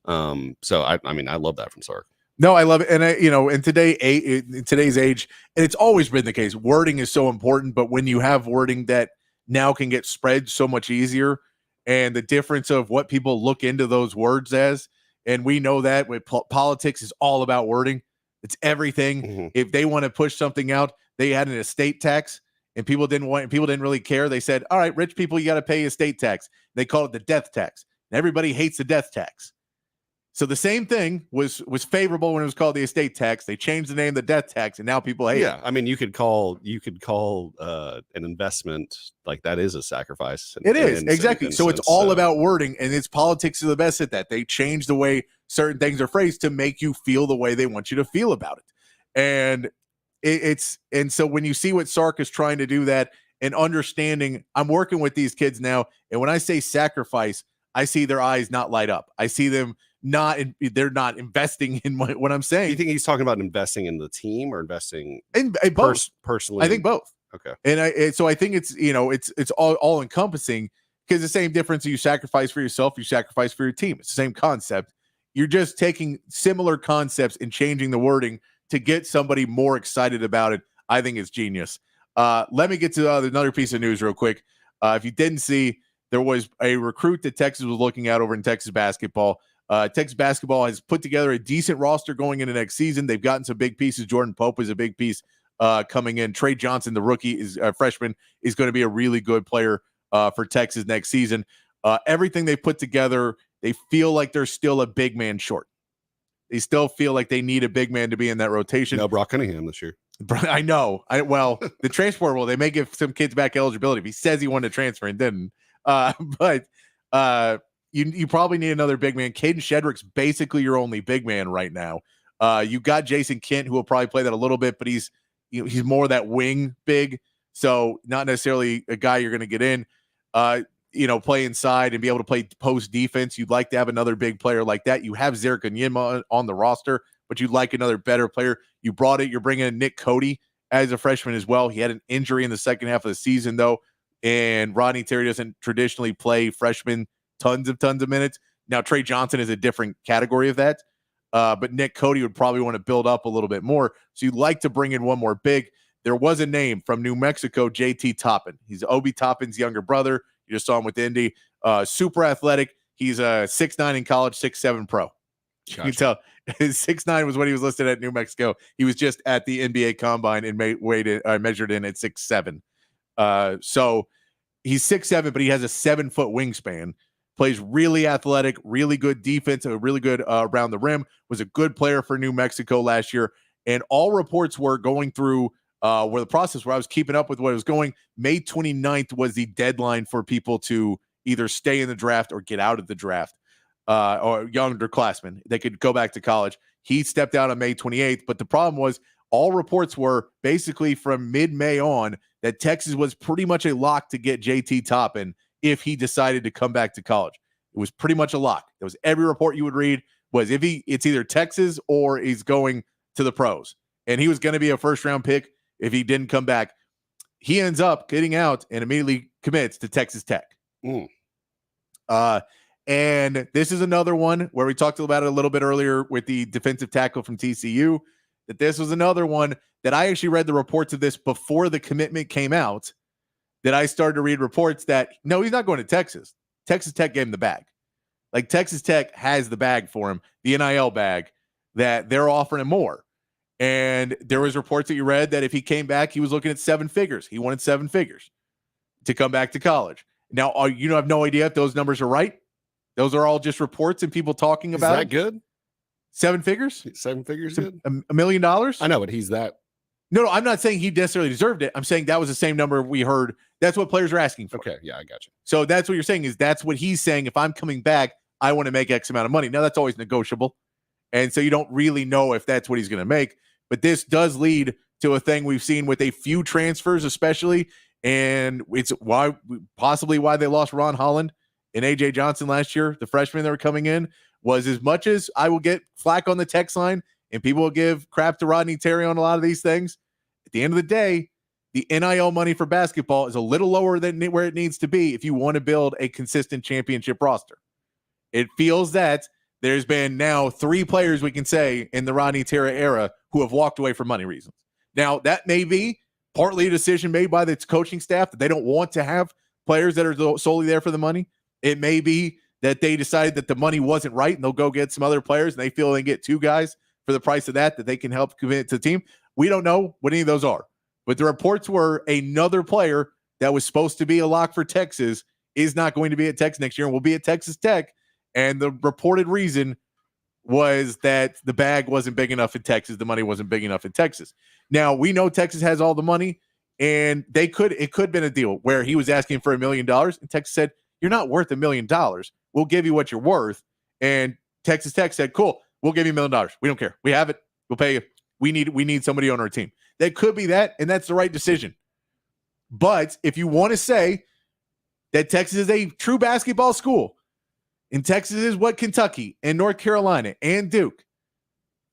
E: So I love that from Sark.
B: No, I love it, and in today's age, and it's always been the case. Wording is so important, but when you have wording that now can get spread so much easier. And the difference of what people look into those words as, and we know that with politics is all about wording. It's everything.
E: Mm-hmm.
B: If they want to push something out, they had an estate tax, and people didn't really care. They said, "All right, rich people, you got to pay estate tax." They call it the death tax. And everybody hates the death tax. So the same thing was favorable when it was called the estate tax. They changed the name the death tax, and now people hate it.
E: Yeah, I mean, you could call an investment like that is a sacrifice.
B: It is exactly. So it's all about wording, and it's politics are the best at that. They change the way certain things are phrased to make you feel the way they want you to feel about it. And so when you see what Sark is trying to do that and understanding, I'm working with these kids now, and when I say sacrifice, I see their eyes not light up. I see them. They're not investing in what I'm saying.
E: Do you think he's talking about investing in the team or investing
B: in both?
E: Personally,
B: I think both.
E: Okay,
B: and so I think it's all encompassing because the same difference you sacrifice for yourself, you sacrifice for your team. It's the same concept. You're just taking similar concepts and changing the wording to get somebody more excited about it. I think it's genius. Let me get to another piece of news real quick. If you didn't see, there was a recruit that Texas was looking at over in Texas basketball. Texas basketball has put together a decent roster going into next season. They've gotten some big pieces. Jordan Pope is a big piece coming in. Trey Johnson, the rookie, freshman, is going to be a really good player for Texas next season. Everything they put together, they feel like they're still a big man short. They still feel like they need a big man to be in that rotation.
E: No Brock Cunningham this year.
B: I know. The transfer rule, they may give some kids back eligibility if he says he wanted to transfer and didn't. But you probably need another big man. Caden Shedrick's basically your only big man right now. You got Jason Kent, who will probably play that a little bit, but he's more that wing big, so not necessarily a guy you're going to get in. Play inside and be able to play post defense. You'd like to have another big player like that. You have Zarek Onyema on the roster, but you'd like another better player. You brought it. You're bringing in Nick Cody as a freshman as well. He had an injury in the second half of the season, though, and Rodney Terry doesn't traditionally play freshmen tons of minutes. Now, Trey Johnson is a different category of that, but Nick Cody would probably want to build up a little bit more. So you'd like to bring in one more big. There was a name from New Mexico, JT Toppin. He's Obi Toppin's younger brother. You just saw him with Indy. Super athletic. He's a 6'9" in college, 6'7" pro. Gotcha. You can tell his 6'9" was when he was listed at New Mexico. He was just at the NBA Combine and measured in at 6'7". So he's 6'7", but he has a 7-foot wingspan. Plays really athletic, really good defense, really good around the rim. Was a good player for New Mexico last year. And all reports were going through where I was keeping up with what was going. May 29th was the deadline for people to either stay in the draft or get out of the draft. or young underclassmen that could go back to college. He stepped out on May 28th, but the problem was all reports were basically from mid-May on that Texas was pretty much a lock to get JT Toppin if he decided to come back to college. It was pretty much a lock. It was every report you would read was it's either Texas or he's going to the pros. And he was going to be a first-round pick if he didn't come back. He ends up getting out and immediately commits to Texas Tech. And this is another one where we talked about it a little bit earlier with the defensive tackle from TCU, that this was another one that I actually read the reports of this before the commitment came out, that I started to read reports that, no, he's not going to Texas. Texas Tech gave him the bag. Like Texas Tech has the bag for him, the NIL bag, that they're offering him more. And there was reports that you read that if he came back, he was looking at 7 figures. He wanted 7 figures to come back to college. Now, you have no idea if those numbers are right. Those are all just reports and people talking about it.
E: Is that good?
B: 7 figures?
E: 7 figures good?
B: $1 million?
E: I know, but he's that.
B: No, I'm not saying he necessarily deserved it. I'm saying that was the same number we heard. That's what players are asking for.
E: Okay, yeah, I got you.
B: So that's what you're saying is that's what he's saying. If I'm coming back, I want to make X amount of money. Now, that's always negotiable. And so you don't really know if that's what he's going to make. But this does lead to a thing we've seen with a few transfers, especially. And it's possibly why they lost Ron Holland and A.J. Johnson last year. The freshmen that were coming in was, as much as I will get flack on the text line and people will give crap to Rodney Terry on a lot of these things, at the end of the day, the NIL money for basketball is a little lower than where it needs to be if you want to build a consistent championship roster. It feels that there's been now 3 players we can say in the Rodney Terry era who have walked away for money reasons. Now, that may be partly a decision made by the coaching staff that they don't want to have players that are solely there for the money. It may be that they decided that the money wasn't right and they'll go get some other players and they feel they can get 2 guys for the price of that they can help commit to the team. We don't know what any of those are. But the reports were another player that was supposed to be a lock for Texas is not going to be at Texas next year and will be at Texas Tech. And the reported reason was that the bag wasn't big enough in Texas. The money wasn't big enough in Texas. Now, we know Texas has all the money, and it could have been a deal where he was asking for $1 million, and Texas said, you're not worth $1 million. We'll give you what you're worth. And Texas Tech said, cool, we'll give you $1 million. We don't care. We have it. We'll pay you. We need somebody on our team. That could be that, and that's the right decision. But if you want to say that Texas is a true basketball school, and Texas is what Kentucky and North Carolina and Duke,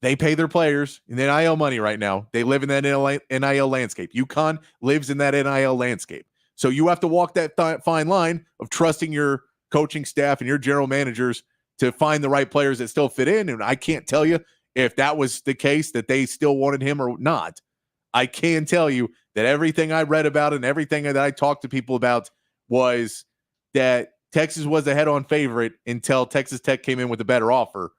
B: they pay their players in the NIL money right now. They live in that NIL landscape. UConn lives in that NIL landscape. So you have to walk that fine line of trusting your coaching staff and your general managers to find the right players that still fit in. And I can't tell you if that was the case, that they still wanted him or not. I can tell you that everything I read about and everything that I talked to people about was that Texas was the head-on favorite until Texas Tech came in with a better offer,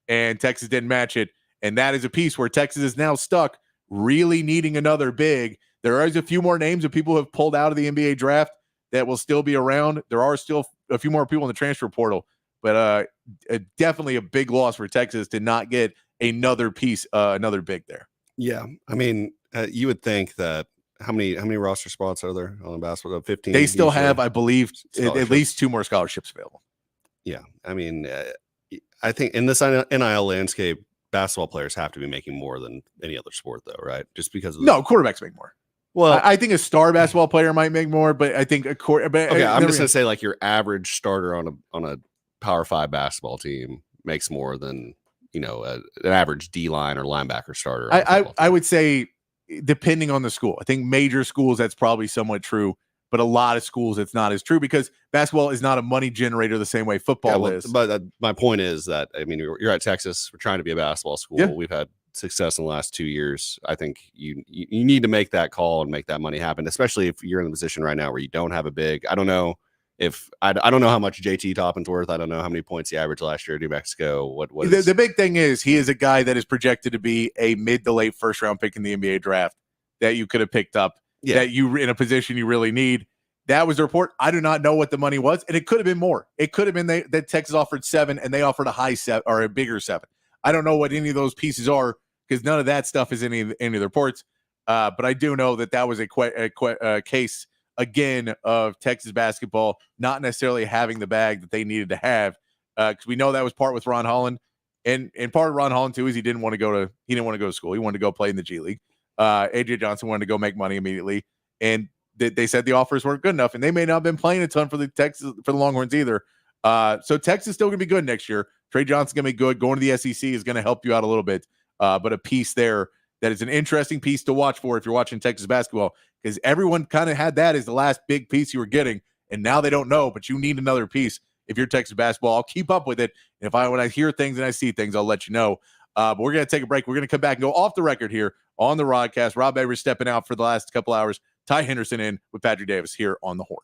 B: and Texas didn't match it. And that is a piece where Texas is now stuck really needing another big. There are a few more names of people who have pulled out of the NBA draft that will still be around. There are still a few more people in the transfer portal, but definitely a big loss for Texas to not get another piece, another big there.
E: Yeah, I mean, you would think that how many roster spots are there on basketball? 15.
B: They still have, I believe, at least 2 more scholarships available.
E: Yeah, I mean, I think in this NIL landscape, basketball players have to be making more than any other sport, though, right? Just because of
B: quarterbacks make more. Well, I think a star basketball player might make more, but I think
E: okay, I'm just gonna say like your average starter on a Power 5 basketball team makes more than an average D line or linebacker starter.
B: I would say, depending on the school, I think major schools that's probably somewhat true, but a lot of schools it's not as true because basketball is not a money generator the same way football is.
E: But my point is that, I mean, you're at Texas. We're trying to be a basketball school. Yeah. We've had success in the last 2 years. I think you need to make that call and make that money happen, especially if you're in a position right now where you don't have a big. I don't know if I don't know how much JT Toppin's worth. I don't know how many points he averaged last year at New Mexico. What
B: the big thing is he is a guy that is projected to be a mid to late first round pick in the NBA draft that you could have picked up. Yeah. That you in a position you really need. That was the report. I do not know what the money was, and it could have been more. It could have been that Texas offered 7 and they offered a high 7 or a bigger 7. I don't know what any of those pieces are because none of that stuff is in any of the reports. But I do know that was a case again of Texas basketball not necessarily having the bag that they needed to have because we know that was part with Ron Holland, and part of Ron Holland too is he didn't want to go to school. He wanted to go play in the G League. AJ Johnson wanted to go make money immediately, and they said the offers weren't good enough, and they may not have been playing a ton for the Longhorns either. So Texas is still going to be good next year. Trey Johnson's going to be good. Going to the SEC is going to help you out a little bit. But a piece there that is an interesting piece to watch for if you're watching Texas basketball, because everyone kind of had that as the last big piece you were getting, and now they don't know, but you need another piece if you're Texas basketball. I'll keep up with it. And when I hear things and I see things, I'll let you know. But we're going to take a break. We're going to come back and go off the record here on the Rodcast. Rob Avery stepping out for the last couple hours. Ty Henderson in with Patrick Davis here on the Horn.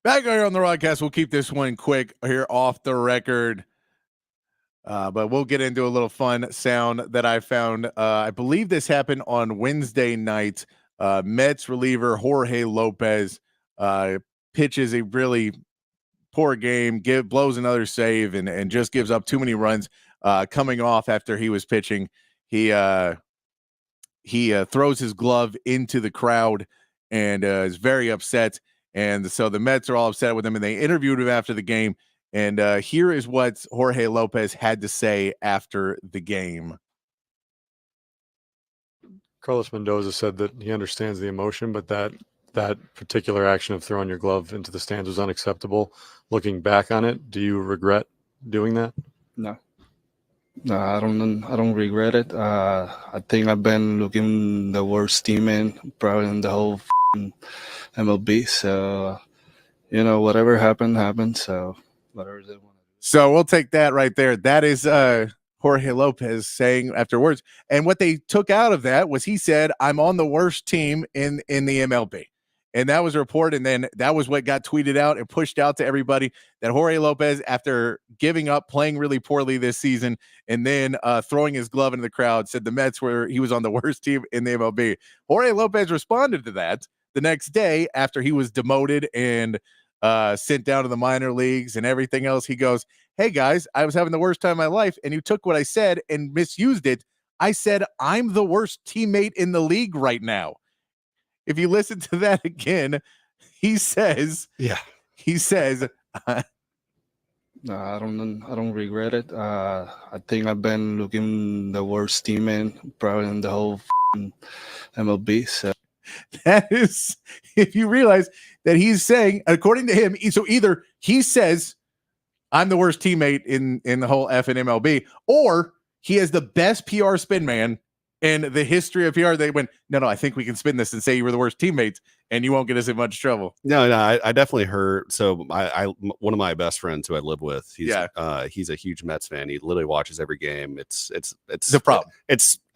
B: Back here on the Rodcast, we'll keep this one quick here off the record. But we'll get into a little fun sound that I found. I believe this happened on Wednesday night. Mets reliever Jorge Lopez pitches a really poor game, blows another save, and just gives up too many runs coming off after he was pitching. He throws his glove into the crowd and is very upset. And so the Mets are all upset with him, and they interviewed him after the game. And here is what Jorge Lopez had to say after the game.
H: Carlos Mendoza said that he understands the emotion, but that particular action of throwing your glove into the stands was unacceptable. Looking back on it, do you regret doing that?
I: No, I don't regret it. I think I've been looking the worst team probably in the whole MLB. So, whatever happened. So, whatever they want to do.
B: So we'll take that right there. That is Jorge Lopez saying afterwards. And what they took out of that was he said, "I'm on the worst team in the MLB." And that was a report. And then that was what got tweeted out and pushed out to everybody, that Jorge Lopez, after giving up, playing really poorly this season, and then throwing his glove into the crowd, said the Mets he was on the worst team in the MLB. Jorge Lopez responded to that the next day after he was demoted and sent down to the minor leagues and everything else. He goes, "Hey guys, I was having the worst time of my life, and you took what I said and misused it. I said I'm the worst teammate in the league right now." If you listen to that again, he says,
E: Yeah.
B: he says,
I: No, I don't regret it. I think I've been looking the worst team probably in the whole MLB. So
B: that is, if you realize that he's saying, according to him, so either he says, "I'm the worst teammate in the whole effing MLB," or he has the best PR spin man in the history of PR. They went, no, I think we can spin this and say you were the worst teammates and you won't get us in much trouble.
E: No, I definitely heard. So one of my best friends who I live with, he's a huge Mets fan. He literally watches every game. It's
B: the problem.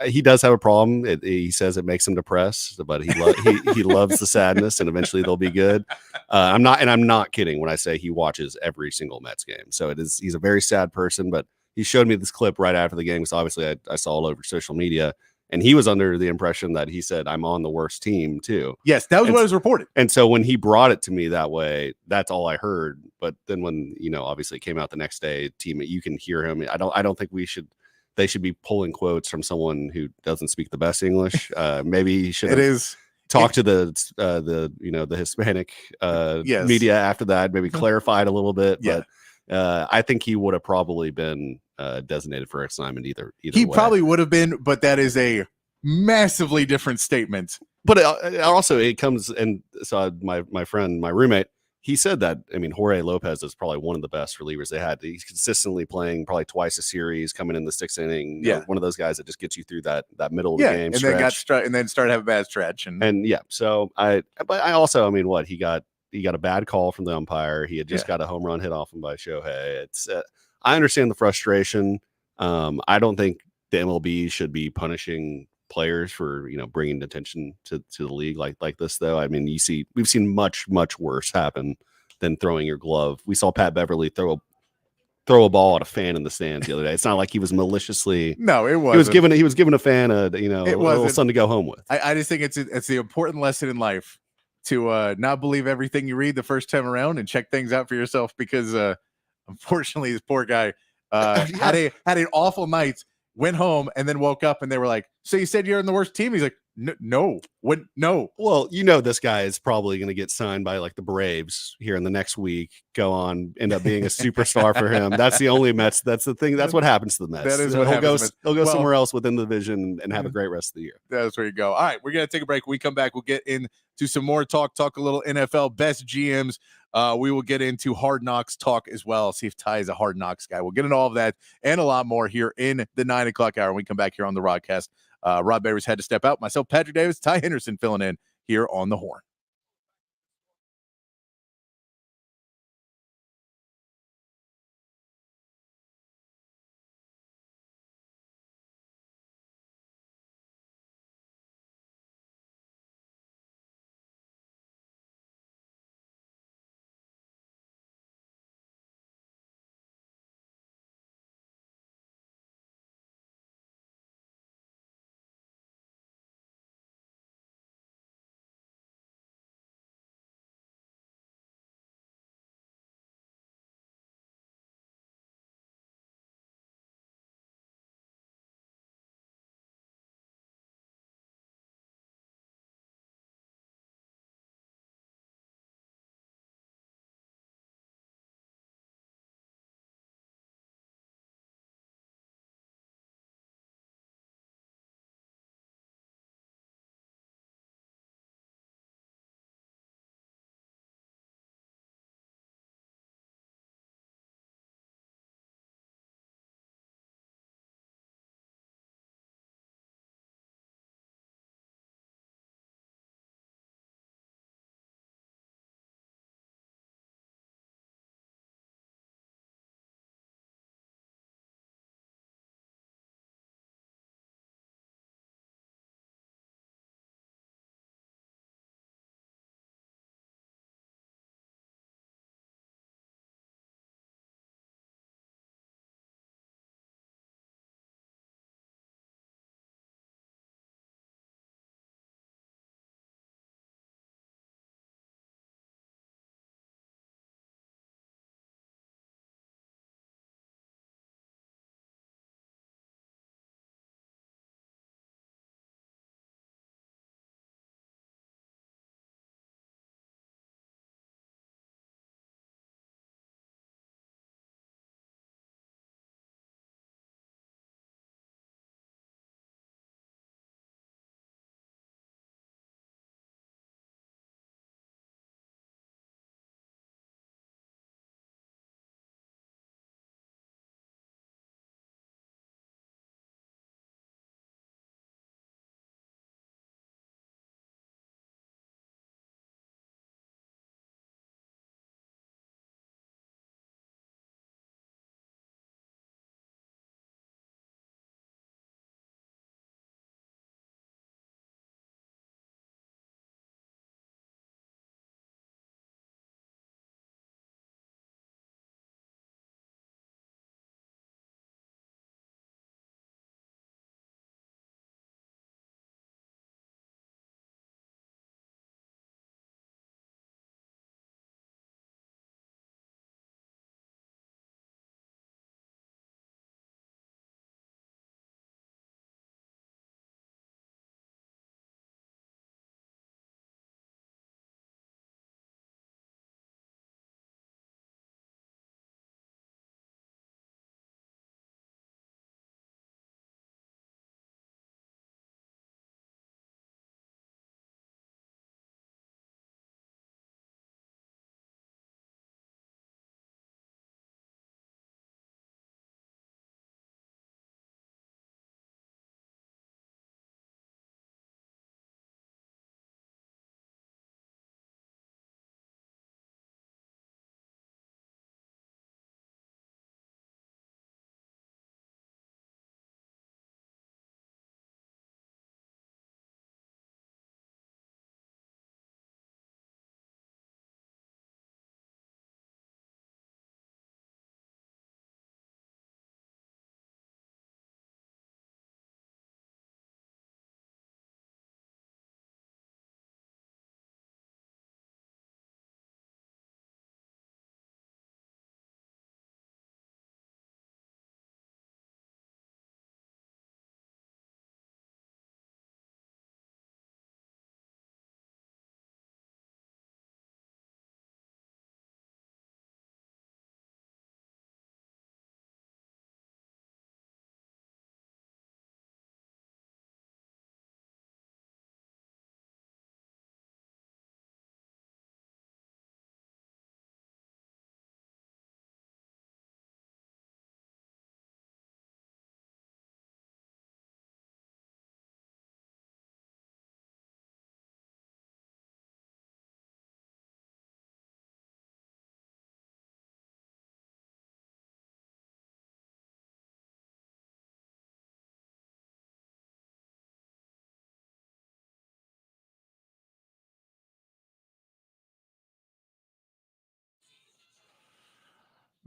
E: He does have a problem. He says it makes him depressed, but he loves the sadness, and eventually they'll be good. I'm not kidding when I say he watches every single Mets game. So he's a very sad person, but he showed me this clip right after the game. So obviously I saw all over social media. And he was under the impression that he said, "I'm on the worst team too."
B: Yes, that was what was reported.
E: And so when he brought it to me that way, that's all I heard. But then when, obviously it came out the next day, team, you can hear him. I don't think they should be pulling quotes from someone who doesn't speak the best English. Maybe he should talk to the Hispanic media after that, maybe clarified a little bit.
B: Yeah.
E: But I think he would have probably been designated for assignment either
B: he
E: way.
B: Probably would have been, but that is a massively different statement.
E: But it comes, and so my friend, my roommate, he said that, Jorge Lopez is probably one of the best relievers they had. He's consistently playing probably twice a series, coming in the sixth inning. One of those guys that just gets you through that middle of the game
B: and
E: stretch.
B: Then started having a bad stretch.
E: So I also, he got a bad call from the umpire. He had just got a home run hit off him by Shohei. It's I understand the frustration. I don't think the MLB should be punishing players for bringing attention to the league like this, though. We've seen much worse happen than throwing your glove. We saw Pat Beverly throw a ball at a fan in the stands the other day. It's not like he was maliciously.
B: No, it wasn't.
E: He was giving a fan a little something to go home with.
B: I just think it's the important lesson in life to not believe everything you read the first time around and check things out for yourself, because unfortunately this poor guy had an awful night, went home, and then woke up and they were like, "So you said you're in the worst team?" He's like, "No. What? No."
E: Well, this guy is probably going to get signed by like the Braves here in the next week, end up being a superstar for him. That's the only Mets. That's the thing. That's what happens to the Mets.
B: That is what happens.
E: He'll go somewhere else within the division and have a great rest of the year.
B: That's where you go. All right, we're going to take a break. When we come back, we'll get into some more talk a little NFL best GMs. We will get into Hard Knocks talk as well. See if Ty is a Hard Knocks guy. We'll get into all of that and a lot more here in the 9 o'clock hour when we come back here on the Rodcast. Rod Bever's had to step out. Myself, Patrick Davis, Ty Henderson filling in here on the Horn.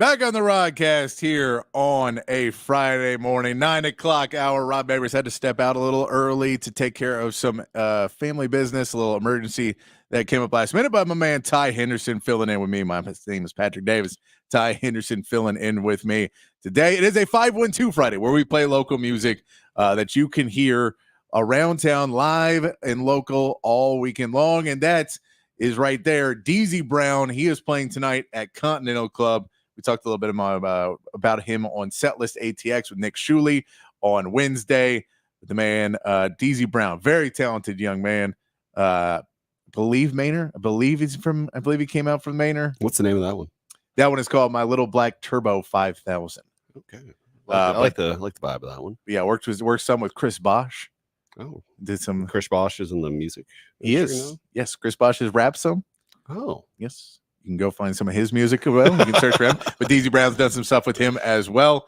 B: Back on the Rodcast here on a Friday morning, 9 o'clock hour. Rob Babers had to step out a little early to take care of some family business, a little emergency that came up last minute. But my man Ty Henderson filling in with me. My name is Patrick Davis. Ty Henderson filling in with me today. It is a 512 Friday where we play local music that you can hear around town, live and local all weekend long. And that is right there. DZ Brown, he is playing tonight at Continental Club. We talked a little bit about him on Setlist ATX with Nick Shuley on Wednesday. The man, DZ Brown, very talented young man. Believe Manor. I believe he came out from Manor.
E: What's the name of that one?
B: That one is called My Little Black Turbo 5000.
E: Okay. I like the vibe of that one.
B: Yeah, worked some with Chris Bosch.
E: Oh,
B: did some.
E: Chris Bosch is in the music.
B: He is. Yes, Chris Bosch has rapped some.
E: Oh,
B: yes. You can go find some of his music as well. You can search for him. But DZ Brown's done some stuff with him as well.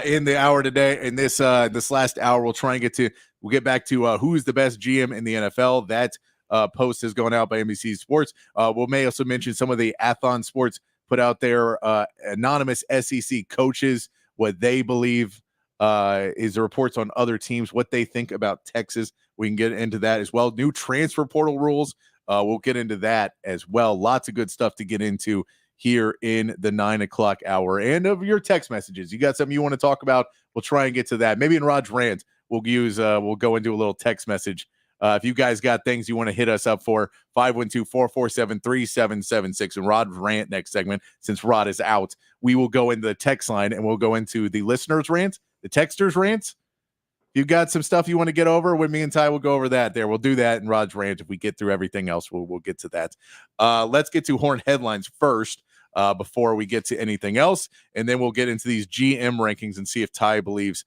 B: In the hour today, in this last hour, we'll get back to who's the best GM in the NFL. That post is going out by NBC Sports. We may also mention some of the Athlon Sports put out their anonymous SEC coaches, what they believe is the reports on other teams, what they think about Texas. We can get into that as well. New transfer portal rules. We'll get into that as well. Lots of good stuff to get into here in the 9 o'clock hour. And of your text messages, you got something you want to talk about, we'll try and get to that. Maybe in Rod's rant, we'll go into a little text message. If you guys got things you want to hit us up for, 512-447-3776. And Rod's rant next segment, since Rod is out, we will go into the text line and we'll go into the listeners' rant, the texters' rants. If you've got some stuff you want to get over with me and Ty, we'll go over that there. We'll do that in Rod's rant. If we get through everything else, we'll get to that. Let's get to Horn headlines first before we get to anything else. And then we'll get into these GM rankings and see if Ty believes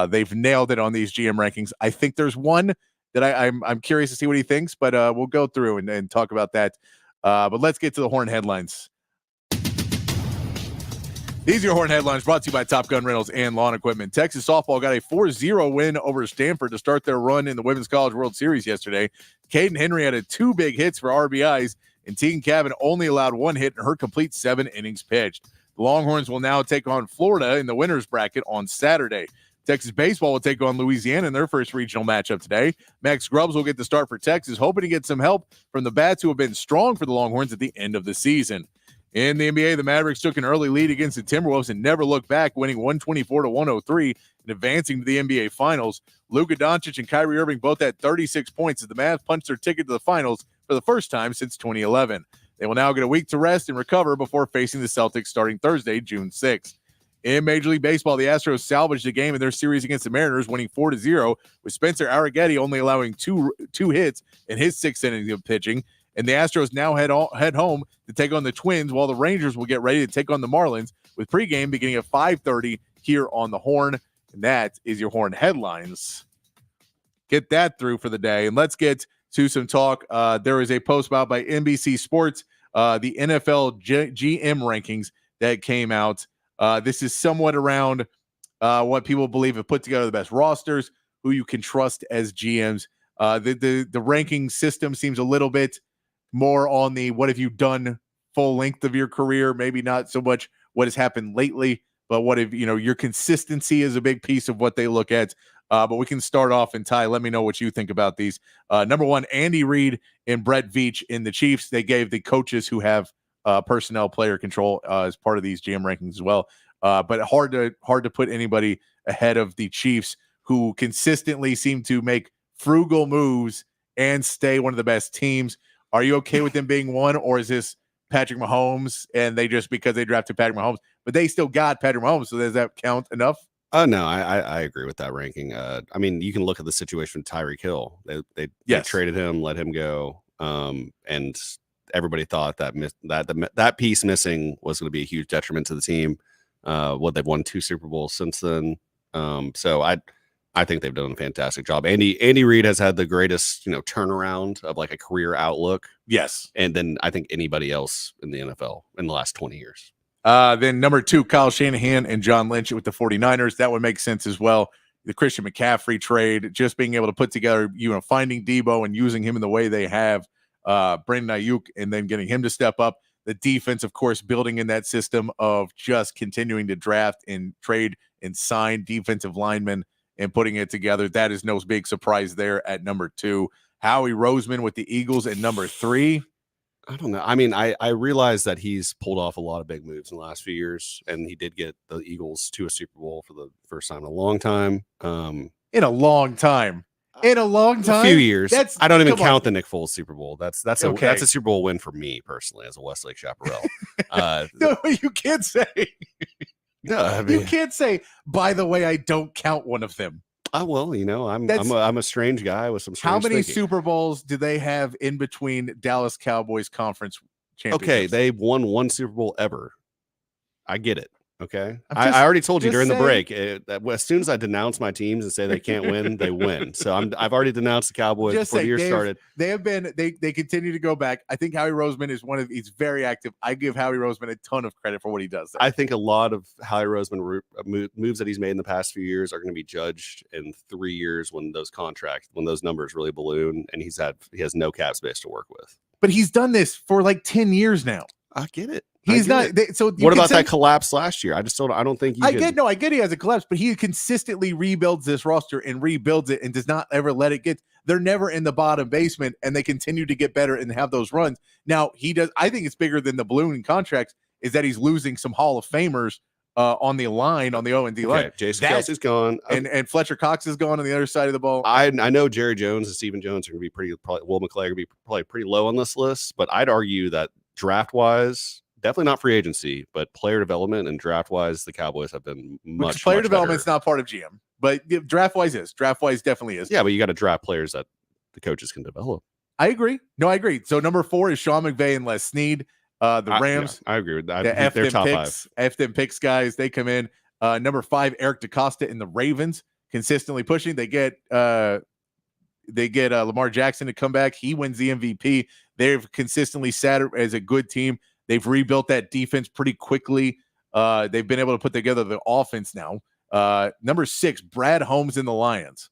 B: they've nailed it on these GM rankings. I think there's one that I'm curious to see what he thinks, but we'll go through and talk about that. But let's get to the Horn headlines. These are your Horn headlines brought to you by Top Gun Rentals and Lawn Equipment. Texas softball got a 4-0 win over Stanford to start their run in the Women's College World Series yesterday. Caden Henry had 2 big hits for RBIs, and Tegan Cabin only allowed 1 hit in her complete 7 innings pitched. The Longhorns will now take on Florida in the winner's bracket on Saturday. Texas baseball will take on Louisiana in their first regional matchup today. Max Grubbs will get the start for Texas, hoping to get some help from the bats who have been strong for the Longhorns at the end of the season. In the NBA, the Mavericks took an early lead against the Timberwolves and never looked back, winning 124-103 and advancing to the NBA Finals. Luka Doncic and Kyrie Irving both had 36 points as the Mavs punched their ticket to the Finals for the first time since 2011. They will now get a week to rest and recover before facing the Celtics starting Thursday, June 6th. In Major League Baseball, the Astros salvaged the game in their series against the Mariners, winning 4-0, with Spencer Arrighetti only allowing two hits in his 6th inning of pitching. And the Astros now head home to take on the Twins, while the Rangers will get ready to take on the Marlins, with pregame beginning at 5:30 here on the Horn. And that is your Horn headlines. Get that through for the day. And let's get to some talk. There is a post out by NBC Sports, the NFL GM rankings that came out. This is somewhat around what people believe have put together the best rosters, who you can trust as GMs. The ranking system seems a little bit more on the what have you done full length of your career, maybe not so much what has happened lately, but what if your consistency is a big piece of what they look at. But we can start off, and Ty, let me know what you think about these. Number 1, Andy Reid and Brett Veach in the Chiefs. They gave the coaches who have personnel player control as part of these GM rankings as well. But hard to put anybody ahead of the Chiefs, who consistently seem to make frugal moves and stay one of the best teams. Are you okay with them being 1, or is this Patrick Mahomes and they just because they drafted Patrick Mahomes, but they still got Patrick Mahomes? So does that count enough?
E: No, I agree with that ranking. I mean, you can look at the situation with Tyreek Hill. They traded him, let him go, and everybody thought that piece missing was going to be a huge detriment to the team. They've won 2 Super Bowls since then. So I think they've done a fantastic job. Andy Reid has had the greatest, turnaround of like a career outlook.
B: Yes.
E: And then I think anybody else in the NFL in the last 20 years.
B: Then number 2, Kyle Shanahan and John Lynch with the 49ers. That would make sense as well. The Christian McCaffrey trade, just being able to put together, finding Debo and using him in the way they have, Brandon Ayuk, and then getting him to step up. The defense, of course, building in that system of just continuing to draft and trade and sign defensive linemen and putting it together. That is no big surprise there at number 2. Howie Roseman with the Eagles at number 3.
E: I don't know. I mean, I realize that he's pulled off a lot of big moves in the last few years, and he did get the Eagles to a Super Bowl for the first time in a long time.
B: In a long time. In a long time.
E: A few years. I don't even count
B: on.
E: the Nick Foles Super Bowl. That's
B: Okay.
E: a Super Bowl win for me personally as a Westlake Chaparral.
B: No, you can't say.
E: No, I mean,
B: You can't say, by the way, I don't count one of them.
E: well, you know, I'm a strange guy with some strange
B: How many
E: thinking.
B: Super Bowls do they have in between Dallas Cowboys conference championships?
E: Okay, they won one Super Bowl ever. I get it. Okay,
B: I'm
E: I already told you
B: just
E: during the
B: saying.
E: break. That as soon as I denounce my teams and say they can't win, they win. So I've already denounced the Cowboys
B: Just
E: before the
B: saying,
E: year started.
B: they continue to go back. I think Howie Roseman is he's very active. I give Howie Roseman a ton of credit for what he does there.
E: I think a lot of Howie Roseman moves that he's made in the past few years are going to be judged in 3 years when those numbers really balloon, and he has no cap space to work with.
B: But he's done this for like 10 years now.
E: I get it.
B: He's not. So
E: what about that collapse last year? I don't think you
B: I get he has a collapse, but he consistently rebuilds this roster and rebuilds it and does not ever let it get. They're never in the bottom basement, and they continue to get better and have those runs. Now he does. I think it's bigger than the balloon contracts is that he's losing some Hall of Famers on the line, on the O&D line.
E: Jason Kelsey's gone,
B: and Fletcher Cox is gone on the other side of the ball.
E: I know Jerry Jones and Stephen Jones are going to be Will McClay are going to be probably pretty low on this list, but I'd argue that draft wise. Definitely not free agency, but player development and draft wise, the Cowboys have been much
B: player
E: much
B: development's
E: better.
B: not part of GM, but draft wise definitely is.
E: Yeah, but you got to draft players that the coaches can develop.
B: I agree. No, I agree. So number 4 is Sean McVay and Les Snead. The Rams.
E: I agree with that.
B: They're
E: top
B: picks, 5. Them picks guys. They come in. Number 5, Eric DeCosta and the Ravens consistently pushing. They get Lamar Jackson to come back. He wins the MVP. They've consistently sat as a good team. They've rebuilt that defense pretty quickly. They've been able to put together the offense now. Number 6, Brad Holmes and the Lions.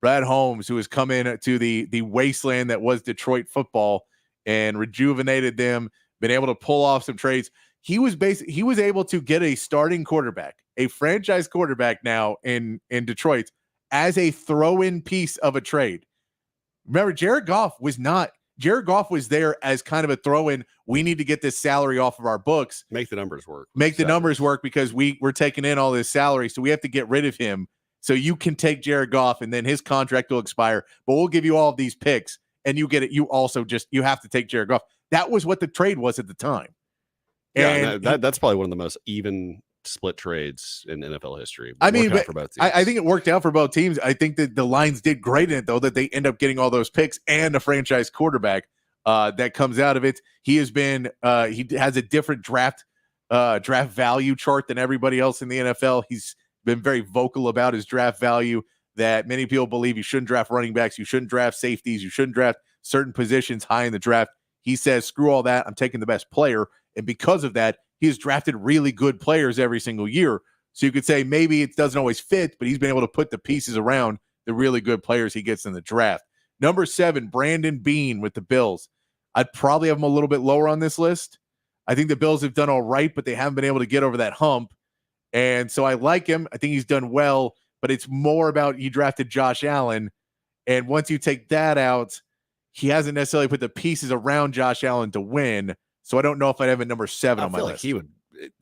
B: Brad Holmes, who has come in to the wasteland that was Detroit football and rejuvenated them, been able to pull off some trades. He was able to get a starting quarterback, a franchise quarterback now in Detroit as a throw-in piece of a trade. Remember, Jared Goff was there as kind of a throw-in. We need to get this salary off of our books.
E: Make the numbers work.
B: Numbers work because we're taking in all this salary, so we have to get rid of him. So you can take Jared Goff, and then his contract will expire, but we'll give you all of these picks, and you get it. You also you have to take Jared Goff. That was what the trade was at the time.
E: Yeah, and that's probably one of the most even split trades in NFL history.
B: I mean,
E: for both teams.
B: I think it worked out for both teams. I think that the Lions did great in it, though, that they end up getting all those picks and a franchise quarterback that comes out of it. He has a different draft value chart than everybody else in the NFL. He's been very vocal about his draft value, that many people believe you shouldn't draft running backs, you shouldn't draft safeties, you shouldn't draft certain positions high in the draft. He says, screw all that. I'm taking the best player. And because of that, he has drafted really good players every single year. So you could say maybe it doesn't always fit, but he's been able to put the pieces around the really good players he gets in the draft. Number 7, Brandon Beane with the Bills. I'd probably have him a little bit lower on this list. I think the Bills have done all right, but they haven't been able to get over that hump. And so I like him. I think he's done well, but it's more about he drafted Josh Allen. And once you take that out, he hasn't necessarily put the pieces around Josh Allen to win. So I don't know if I'd have a number 7 on my list.
E: He would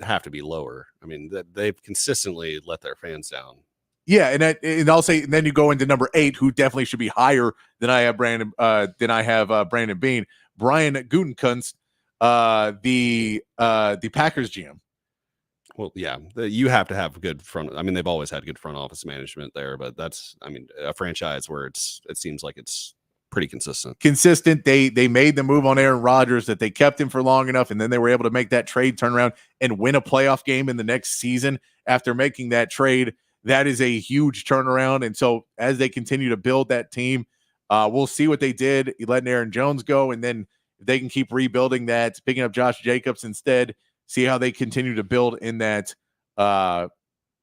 E: have to be lower. I mean, they've consistently let their fans down.
B: Yeah, and I'll say, and then you go into number 8, who definitely should be higher than I have Brandon Beane. Brian Gutekunst, the Packers GM.
E: Well, yeah, you have to have good front. I mean, they've always had good front office management there, but a franchise where it seems like it's pretty consistent.
B: They made the move on Aaron Rodgers, that they kept him for long enough, and then they were able to make that trade turnaround and win a playoff game in the next season after making that trade. That is a huge turnaround. And so as they continue to build that team, we'll see what they did. Letting Aaron Jones go, and then if they can keep rebuilding that, picking up Josh Jacobs instead, see how they continue to build in that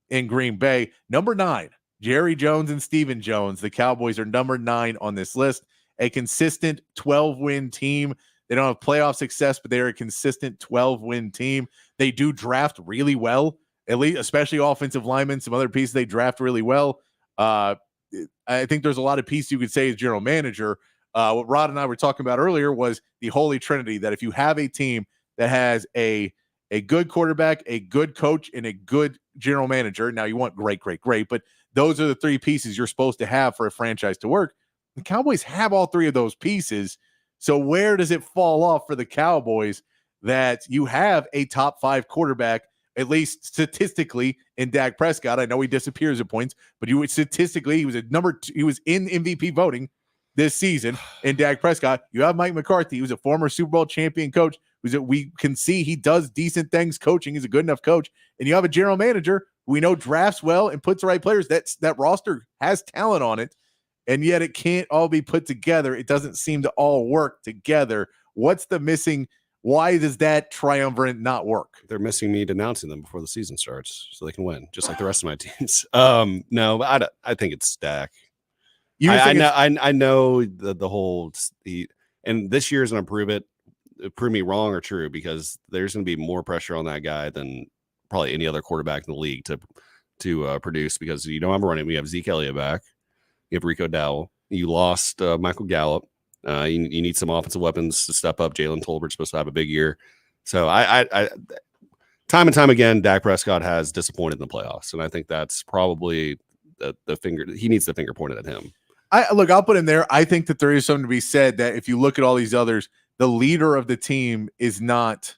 B: in Green Bay. Number 9, Jerry Jones and Stephen Jones. The Cowboys are number 9 on this list. A consistent 12-win team They don't have playoff success, but they're a consistent 12-win team. They do draft really well, at least, especially offensive linemen. Some other pieces they draft really well. I think there's a lot of pieces you could say as general manager. What Rod and I were talking about earlier was the holy trinity, that if you have a team that has a good quarterback, a good coach, and a good general manager, now you want great, but those are the three pieces you're supposed to have for a franchise to work. The Cowboys have all three of those pieces. So where does it fall off for the Cowboys that you have a top 5 quarterback, at least statistically, in Dak Prescott? I know he disappears at points, but you would statistically, he was he was in MVP voting this season in Dak Prescott. You have Mike McCarthy, who's a former Super Bowl champion coach, we can see he does decent things coaching. He's a good enough coach. And you have a general manager who we know drafts well and puts the right players. That roster has talent on it, and yet it can't all be put together. It doesn't seem to all work together. What's the missing? Why does that triumvirate not work?
E: They're missing me denouncing them before the season starts so they can win, just like the rest of my teams. No, I think it's Dak. I know the whole and this year is going to prove me wrong or true, because there's going to be more pressure on that guy than probably any other quarterback in the league to produce, because you don't have a running. We have Zeke Elliott back. You have Rico Dowell. You lost Michael Gallup. You need some offensive weapons to step up. Jalen Tolbert's supposed to have a big year. So I time and time again, Dak Prescott has disappointed in the playoffs, and I think that's probably the finger. He needs the finger pointed at him.
B: I'll put in there. I think that there is something to be said that if you look at all these others, the leader of the team is not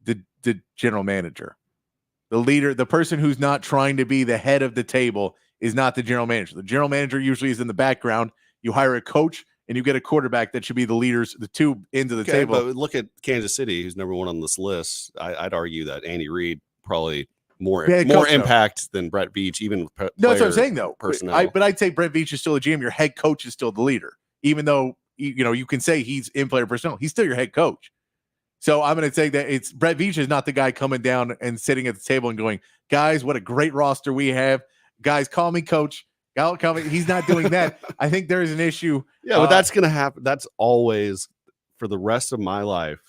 B: the general manager. The leader, the person who's not trying to be the head of the table, is not the general manager. The general manager usually is in the background. You hire a coach and you get a quarterback that should be the leaders, the two ends of the table.
E: But look at Kansas City, who's number 1 on this list. I'd argue that Andy Reid probably more impact than Brett Veach, even
B: no, that's what I'm saying though.
E: Personnel.
B: But I'd say Brett Veach is still a GM. Your head coach is still the leader, even though you can say he's in player personnel. He's still your head coach. So I'm going to say that it's Brett Veach is not the guy coming down and sitting at the table and going, guys, what a great roster we have. Guys, call me coach. He's not doing that. I think there is an issue.
E: Yeah, but that's going to happen. That's always for the rest of my life.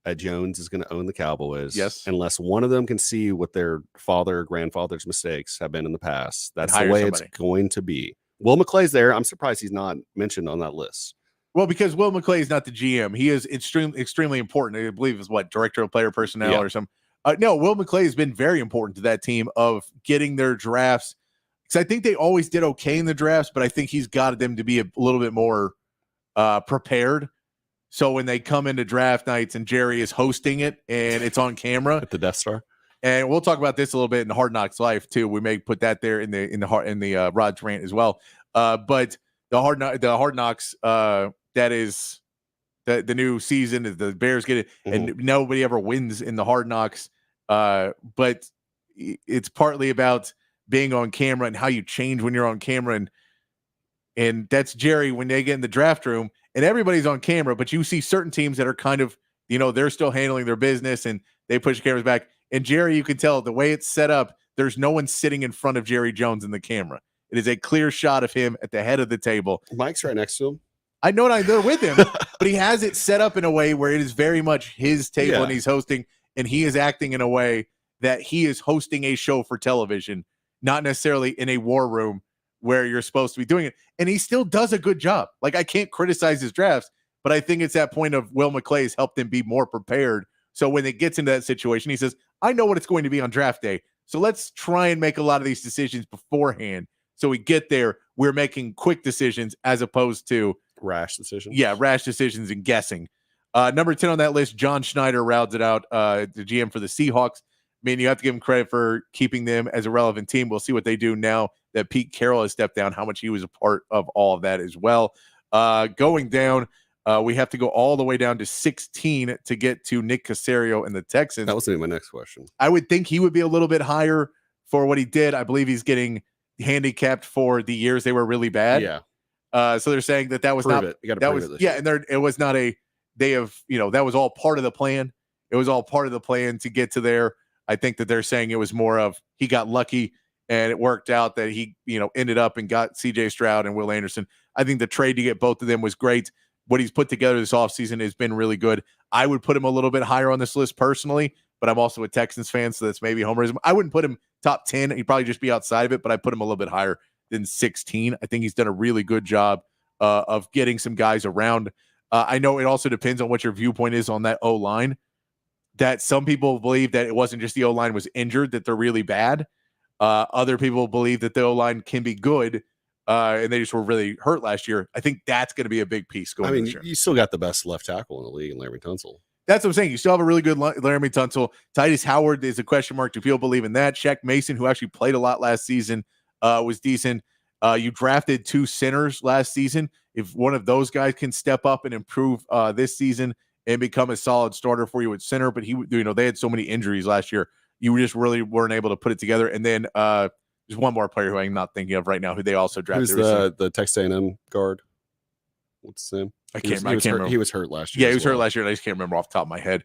E: Ed Jones is going to own the Cowboys.
B: Yes.
E: Unless one of them can see what their father or grandfather's mistakes have been in the past. That's the way it's going to be. Will McClay's there. I'm surprised he's not mentioned on that list.
B: Well, because Will McClay is not the GM. He is extremely important. I believe is director of player personnel or something. No, Will McClay has been very important to that team of getting their drafts. Because I think they always did okay in the drafts, but I think he's got them to be a little bit more prepared. So when they come into draft nights and Jerry is hosting it and it's on camera
E: at the Death Star,
B: and we'll talk about this a little bit in Hard Knocks Life too. We may put that there in the Rod's rant as well. But the Hard Knocks that is the new season is the Bears get it, and nobody ever wins in the Hard Knocks. But it's partly about being on camera and how you change when you're on camera, and that's Jerry when they get in the draft room and everybody's on camera, but you see certain teams that are kind of, they're still handling their business and they push cameras back. And Jerry, you can tell the way it's set up, there's no one sitting in front of Jerry Jones in the camera. It is a clear shot of him at the head of the table.
E: Mike's right next to him.
B: I know they're with him, but he has it set up in a way where it is very much his table and he's hosting, and he is acting in a way that he is hosting a show for television, not necessarily in a war room where you're supposed to be doing it. And he still does a good job. Like, I can't criticize his drafts, but I think it's that point of Will McClay's helped him be more prepared. So when it gets into that situation, he says, I know what it's going to be on draft day. So let's try and make a lot of these decisions beforehand. So we get there, we're making quick decisions as opposed to
E: rash decisions.
B: Yeah, rash decisions and guessing. Number 10 on that list, John Schneider rounds it out, the GM for the Seahawks. I mean, you have to give him credit for keeping them as a relevant team. We'll see what they do now that Pete Carroll has stepped down, how much he was a part of all of that as well. Going down, we have to go all the way down to 16 to get to Nick Caserio and the Texans.
E: That was my next question.
B: I would think he would be a little bit higher for what he did. I believe he's getting handicapped for the years they were really bad.
E: Yeah.
B: So they're saying that was
E: prove
B: not
E: it. You got to
B: that
E: prove
B: was
E: it this
B: yeah,
E: year.
B: and it was not a they have that was all part of the plan. It was all part of the plan to get to there. I think that they're saying it was more of he got lucky and it worked out that he ended up and got CJ Stroud and Will Anderson. I think the trade to get both of them was great. what he's put together this offseason has been really good. I would put him a little bit higher on this list personally, but I'm also a Texans fan, so that's maybe homerism. I wouldn't put him top 10. He'd probably just be outside of it, but I put him a little bit higher than 16. I think he's done a really good job of getting some guys around. I know it also depends on what your viewpoint is on that O-line, that some people believe that it wasn't just the O-line was injured, that they're really bad. Other people believe that the O-line can be good, and they just were really hurt last year. I think that's going to be a big piece going this year.
E: You still got the best left tackle in the league in Larry Tunsil.
B: That's what I'm saying. You still have a really good Laramie Tunsil. Titus Howard is a question mark. Do people believe in that? Shaq Mason, who actually played a lot last season, was decent. You drafted 2 centers last season. If one of those guys can step up and improve this season and become a solid starter for you at center, but they had so many injuries last year, you just really weren't able to put it together. And then there's one more player who I'm not thinking of right now, who they also drafted.
E: Who's the Texas A&M guard? What's his name?
B: I can't remember.
E: He was hurt last year.
B: Yeah, he was hurt last year, and I just can't remember off the top of my head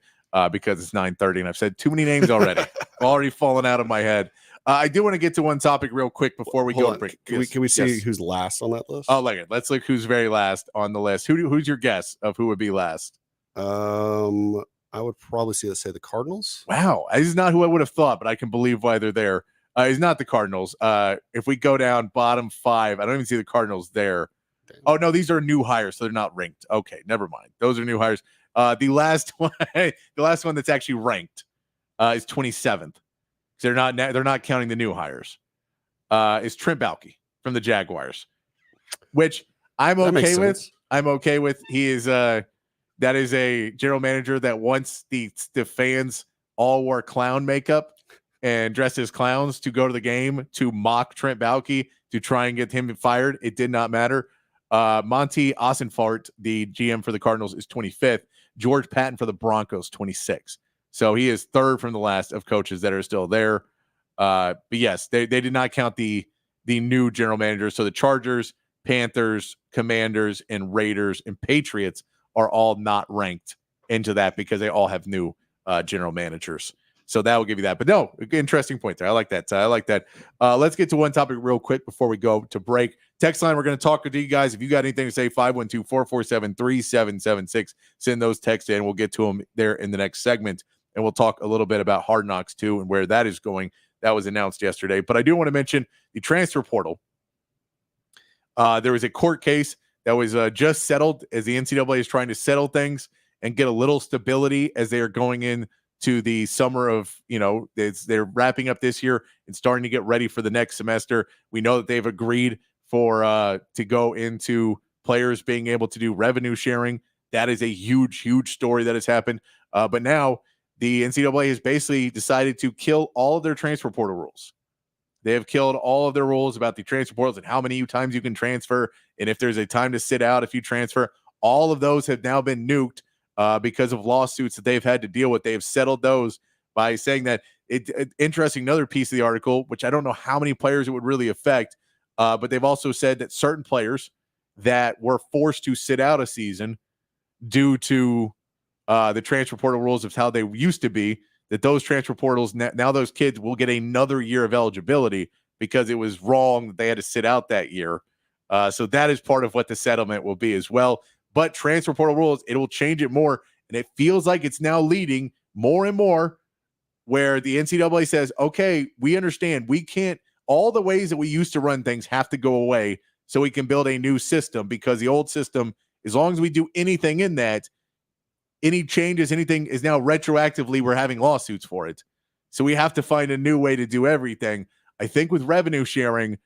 B: because it's 9:30, and I've said too many names already. Already fallen out of my head. I do want to get to one topic real quick before we go.
E: Can we see who's last on that list?
B: Oh, let's look who's very last on the list. Who's your guess of who would be last?
E: I would probably say the Cardinals.
B: Wow, this is not who I would have thought, but I can believe why they're there. It's not the Cardinals. If we go down bottom 5, I don't even see the Cardinals there. Oh no, these are new hires, so they're not ranked. Okay, never mind. Those are new hires. The last one that's actually ranked is 27th. They're not counting the new hires. Is Trent Baalke from the Jaguars, which I'm okay with. I'm okay with. He is that is a general manager that wants the fans all wore clown makeup and dressed as clowns to go to the game to mock Trent Baalke to try and get him fired. It did not matter. Monty Ossenfort, the GM for the Cardinals, is 25th. George Patton for the Broncos, 26th. So he is third from the last of coaches that are still there. But yes, they did not count the new general managers. So the Chargers, Panthers, Commanders, and Raiders and Patriots are all not ranked into that because they all have new general managers. So that will give you that. But no, interesting point there. I like that. Let's get to one topic real quick before we go to break. Text line, we're going to talk to you guys. If you got anything to say, 512-447-3776. Send those texts in. We'll get to them there in the next segment. And we'll talk a little bit about Hard Knocks too and where that is going. That was announced yesterday. But I do want to mention the transfer portal. There was a court case that was just settled as the NCAA is trying to settle things and get a little stability as they are going in to the summer of, they're wrapping up this year and starting to get ready for the next semester. We know that they've agreed to go into players being able to do revenue sharing. That is a huge, huge story that has happened. But now the NCAA has basically decided to kill all of their transfer portal rules. They have killed all of their rules about the transfer portals and how many times you can transfer. And if there's a time to sit out, if you transfer, all of those have now been nuked. Because of lawsuits that they've had to deal with. They have settled those by saying that interesting, another piece of the article, which I don't know how many players it would really affect, but they've also said that certain players that were forced to sit out a season due to the transfer portal rules of how they used to be, that those transfer portals, now those kids will get another year of eligibility because it was wrong that they had to sit out that year. So that is part of what the settlement will be as well. But transfer portal rules, it will change it more. And it feels like it's now leading more and more where the NCAA says, okay, we understand we can't, all the ways that we used to run things have to go away so we can build a new system, because the old system, as long as we do anything in that, any changes, anything is now retroactively, we're having lawsuits for it. So we have to find a new way to do everything. I think with revenue sharing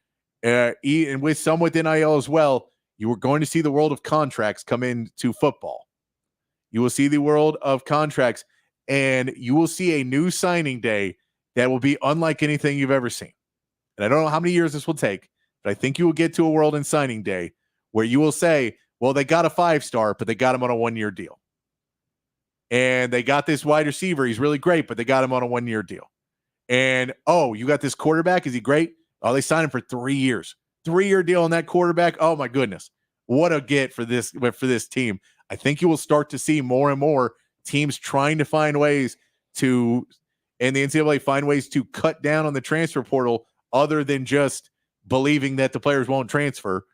B: and with some with NIL as well, you are going to see the world of contracts come into football. You will see the world of contracts, and you will see a new signing day that will be unlike anything you've ever seen. And I don't know how many years this will take, but I think you will get to a world in signing day where you will say, well, they got a 5-star, but they got him on a 1-year deal. And they got this wide receiver. He's really great, but they got him on a 1-year deal. And, oh, you got this quarterback. Is he great? Oh, they signed him for 3 years. 3-year deal on that quarterback. Oh my goodness. What a get for this team. I think you will start to see more and more teams trying to find ways to, and the NCAA find ways to cut down on the transfer portal other than just believing that the players won't transfer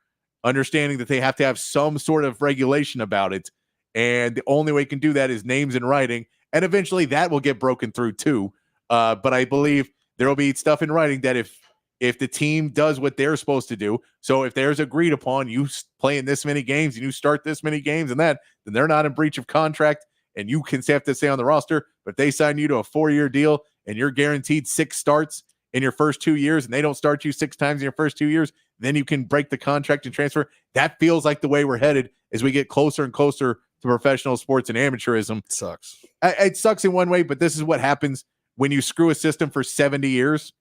B: understanding that they have to have some sort of regulation about it. And the only way you can do that is names in writing. And eventually that will get broken through too. But I believe there will be stuff in writing that if the team does what they're supposed to do, so if there's agreed upon you playing this many games and you start this many games and that, then they're not in breach of contract and you can have to stay on the roster. But if they sign you to a 4-year deal and you're guaranteed 6 starts in your first 2 years and they don't start you 6 times in your first 2 years, then you can break the contract and transfer. That feels like the way we're headed as we get closer and closer to professional sports and amateurism.
E: It sucks.
B: It sucks in one way, but this is what happens when you screw a system for 70 years.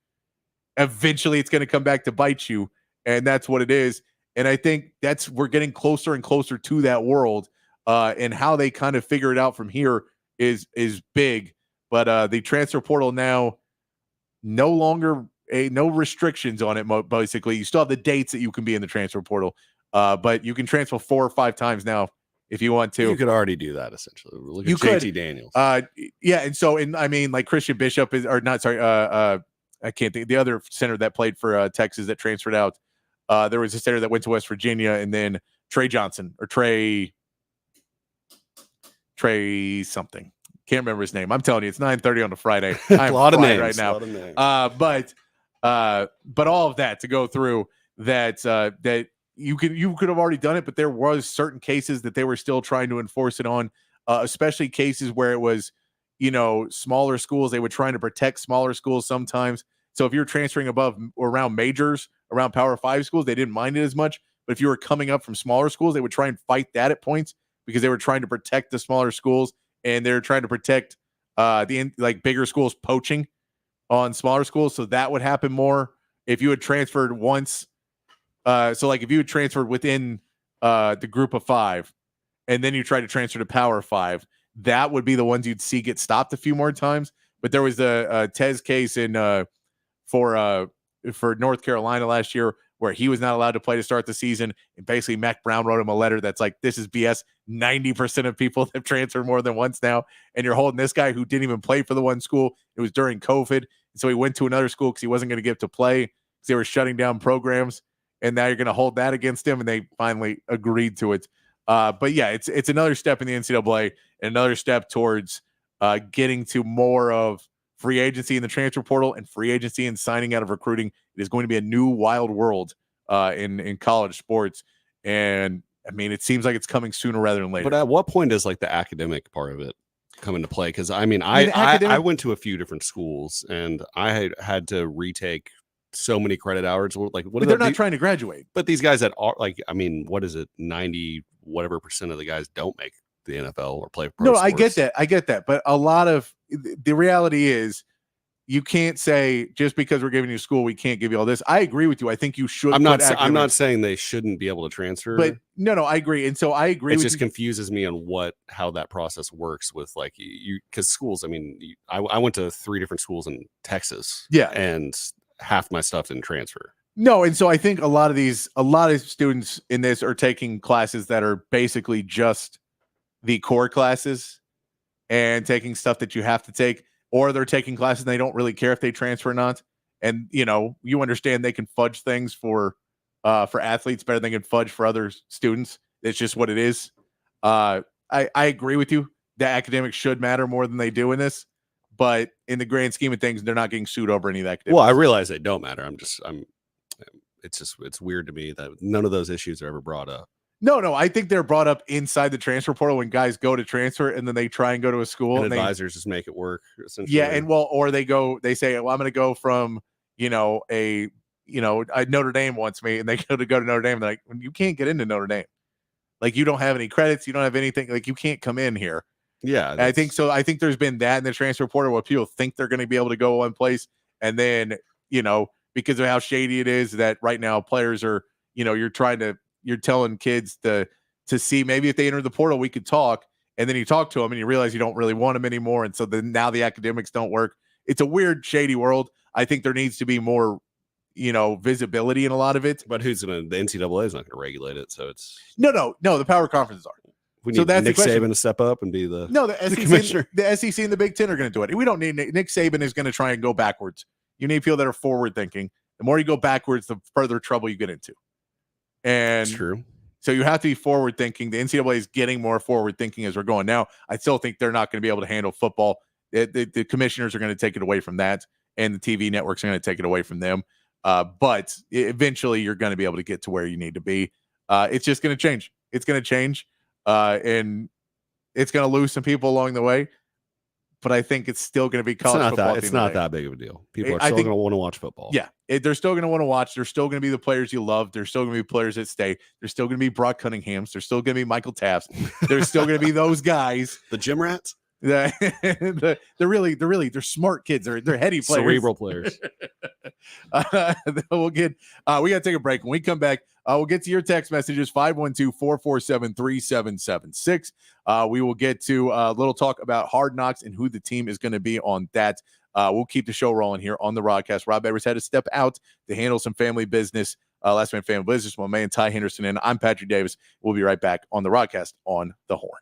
B: Eventually it's going to come back to bite you, and that's what it is. And I think we're getting closer and closer to that world, and how they kind of figure it out from here is big. But the transfer portal now, no longer no restrictions on it. Basically, you still have the dates that you can be in the transfer portal, but you can transfer 4 or 5 times now if you want to.
E: You could already do that essentially. Look at JT Daniels.
B: Yeah, and I mean, like Christian Bishop I can't think the other center that played for Texas that transferred out. There was a center that went to West Virginia, and then Trey Johnson or Trey something. Can't remember his name. I'm telling you, it's 9:30 on a Friday. I'm
E: a lot of names
B: right now.
E: A lot of names.
B: But all of that to go through that you could have already done it, but there was certain cases that they were still trying to enforce it on, especially cases where it was, smaller schools. They were trying to protect smaller schools sometimes. So if you're transferring above or around majors, around Power 5 schools, they didn't mind it as much. But if you were coming up from smaller schools, they would try and fight that at points because they were trying to protect the smaller schools, and they're trying to protect the bigger schools poaching on smaller schools. So that would happen more if you had transferred once. If you had transferred within the group of 5 and then you try to transfer to Power 5, that would be the ones you'd see get stopped a few more times. But there was a Tez case for North Carolina last year where he was not allowed to play to start the season. And basically Mac Brown wrote him a letter that's like, this is BS. 90% of people have transferred more than once now. And you're holding this guy who didn't even play for the one school. It was during COVID. And so he went to another school because he wasn't going to get to play because they were shutting down programs. And now you're going to hold that against him. And they finally agreed to it. But yeah, it's another step in the NCAA and another step towards getting to more of free agency in the transfer portal and free agency and signing out of recruiting. It is going to be a new wild world in college sports. And I mean, it seems like it's coming sooner rather than later.
E: But at what point does the academic part of it come into play? Because I mean, I went to a few different schools and I had to retake so many credit hours. Like, what
B: they're not trying to graduate.
E: But these guys that are what is it? 90 whatever % of the guys don't make the NFL or play pro sports.
B: I get that. But a lot of the reality is you can't say just because we're giving you school, we can't give you all this. I agree with you. I think you should.
E: I'm not saying they shouldn't be able to transfer,
B: but no, I agree. And so I agree.
E: It just confuses me on how that process works with because schools. I mean, I went to 3 different schools in Texas.
B: Yeah,
E: and half my stuff didn't transfer.
B: No, and so I think a lot of students in this are taking classes that are basically just the core classes and taking stuff that you have to take, or they're taking classes and they don't really care if they transfer or not. And you understand they can fudge things for athletes better than they can fudge for other students. It's just what it is. I agree with you that academics should matter more than they do in this, but in the grand scheme of things, they're not getting sued over any of that academics.
E: Well, I realize they don't matter. It's weird to me that none of those issues are ever brought up.
B: No, I think they're brought up inside the transfer portal when guys go to transfer and then they try and go to a school
E: and advisors just make it work. Essentially.
B: Yeah, or they say, well, I'm going to go from a Notre Dame wants me, and they go to Notre Dame. And they're like, you can't get into Notre Dame. Like, you don't have any credits, you don't have anything. Like, you can't come in here.
E: Yeah,
B: I think so. I think there's been that in the transfer portal where people think they're going to be able to go one place, and then because of how shady it is, that right now players are you're telling kids to see maybe if they enter the portal we could talk, and then you talk to them and you realize you don't really want them anymore, and so then now the academics don't work. It's a weird, shady world. I think there needs to be more visibility in a lot of it.
E: But the NCAA is not going to regulate it, so it's
B: no. The power conferences are.
E: We need Nick Saban to step up and be the
B: SEC.
E: commissioner.
B: The SEC and the Big Ten are going to do it. We don't need Nick Saban is going to try and go backwards. You need people that are forward thinking. The more you go backwards, the further trouble you get into.
E: It's
B: And
E: true.
B: so you have to be forward thinking. The NCAA is getting more forward thinking as we're going. Now, I still think they're not going to be able to handle football. The commissioners are going to take it away from that, and the TV networks are going to take it away from them. But eventually, you're going to be able to get to where you need to be. It's just going to change. It's going to change, and it's going to lose some people along the way. But I think it's still going to be college football.
E: It's not that big of a deal. People are
B: I
E: still
B: think-
E: going to want to watch football.
B: Yeah, they're still going to want to watch. There's still going to be the players you love. There's still going to be players that stay. There's still going to be Brock Cunninghams. There's still going to be Michael Tafts. There's still going to be those guys.
E: The gym rats,
B: They're smart kids. They're heady players,
E: cerebral players.
B: We'll get. We got to take a break. When we come back, we'll get to your text messages 512-447-3776. We will get to a little talk about Hard Knocks and who the team is going to be on that. We'll keep the show rolling here on the Rodcast. Rob Evers had to step out to handle some family business. Last man family business. My man Ty Henderson and I'm Patrick Davis. We'll be right back on the Rodcast on the Horn.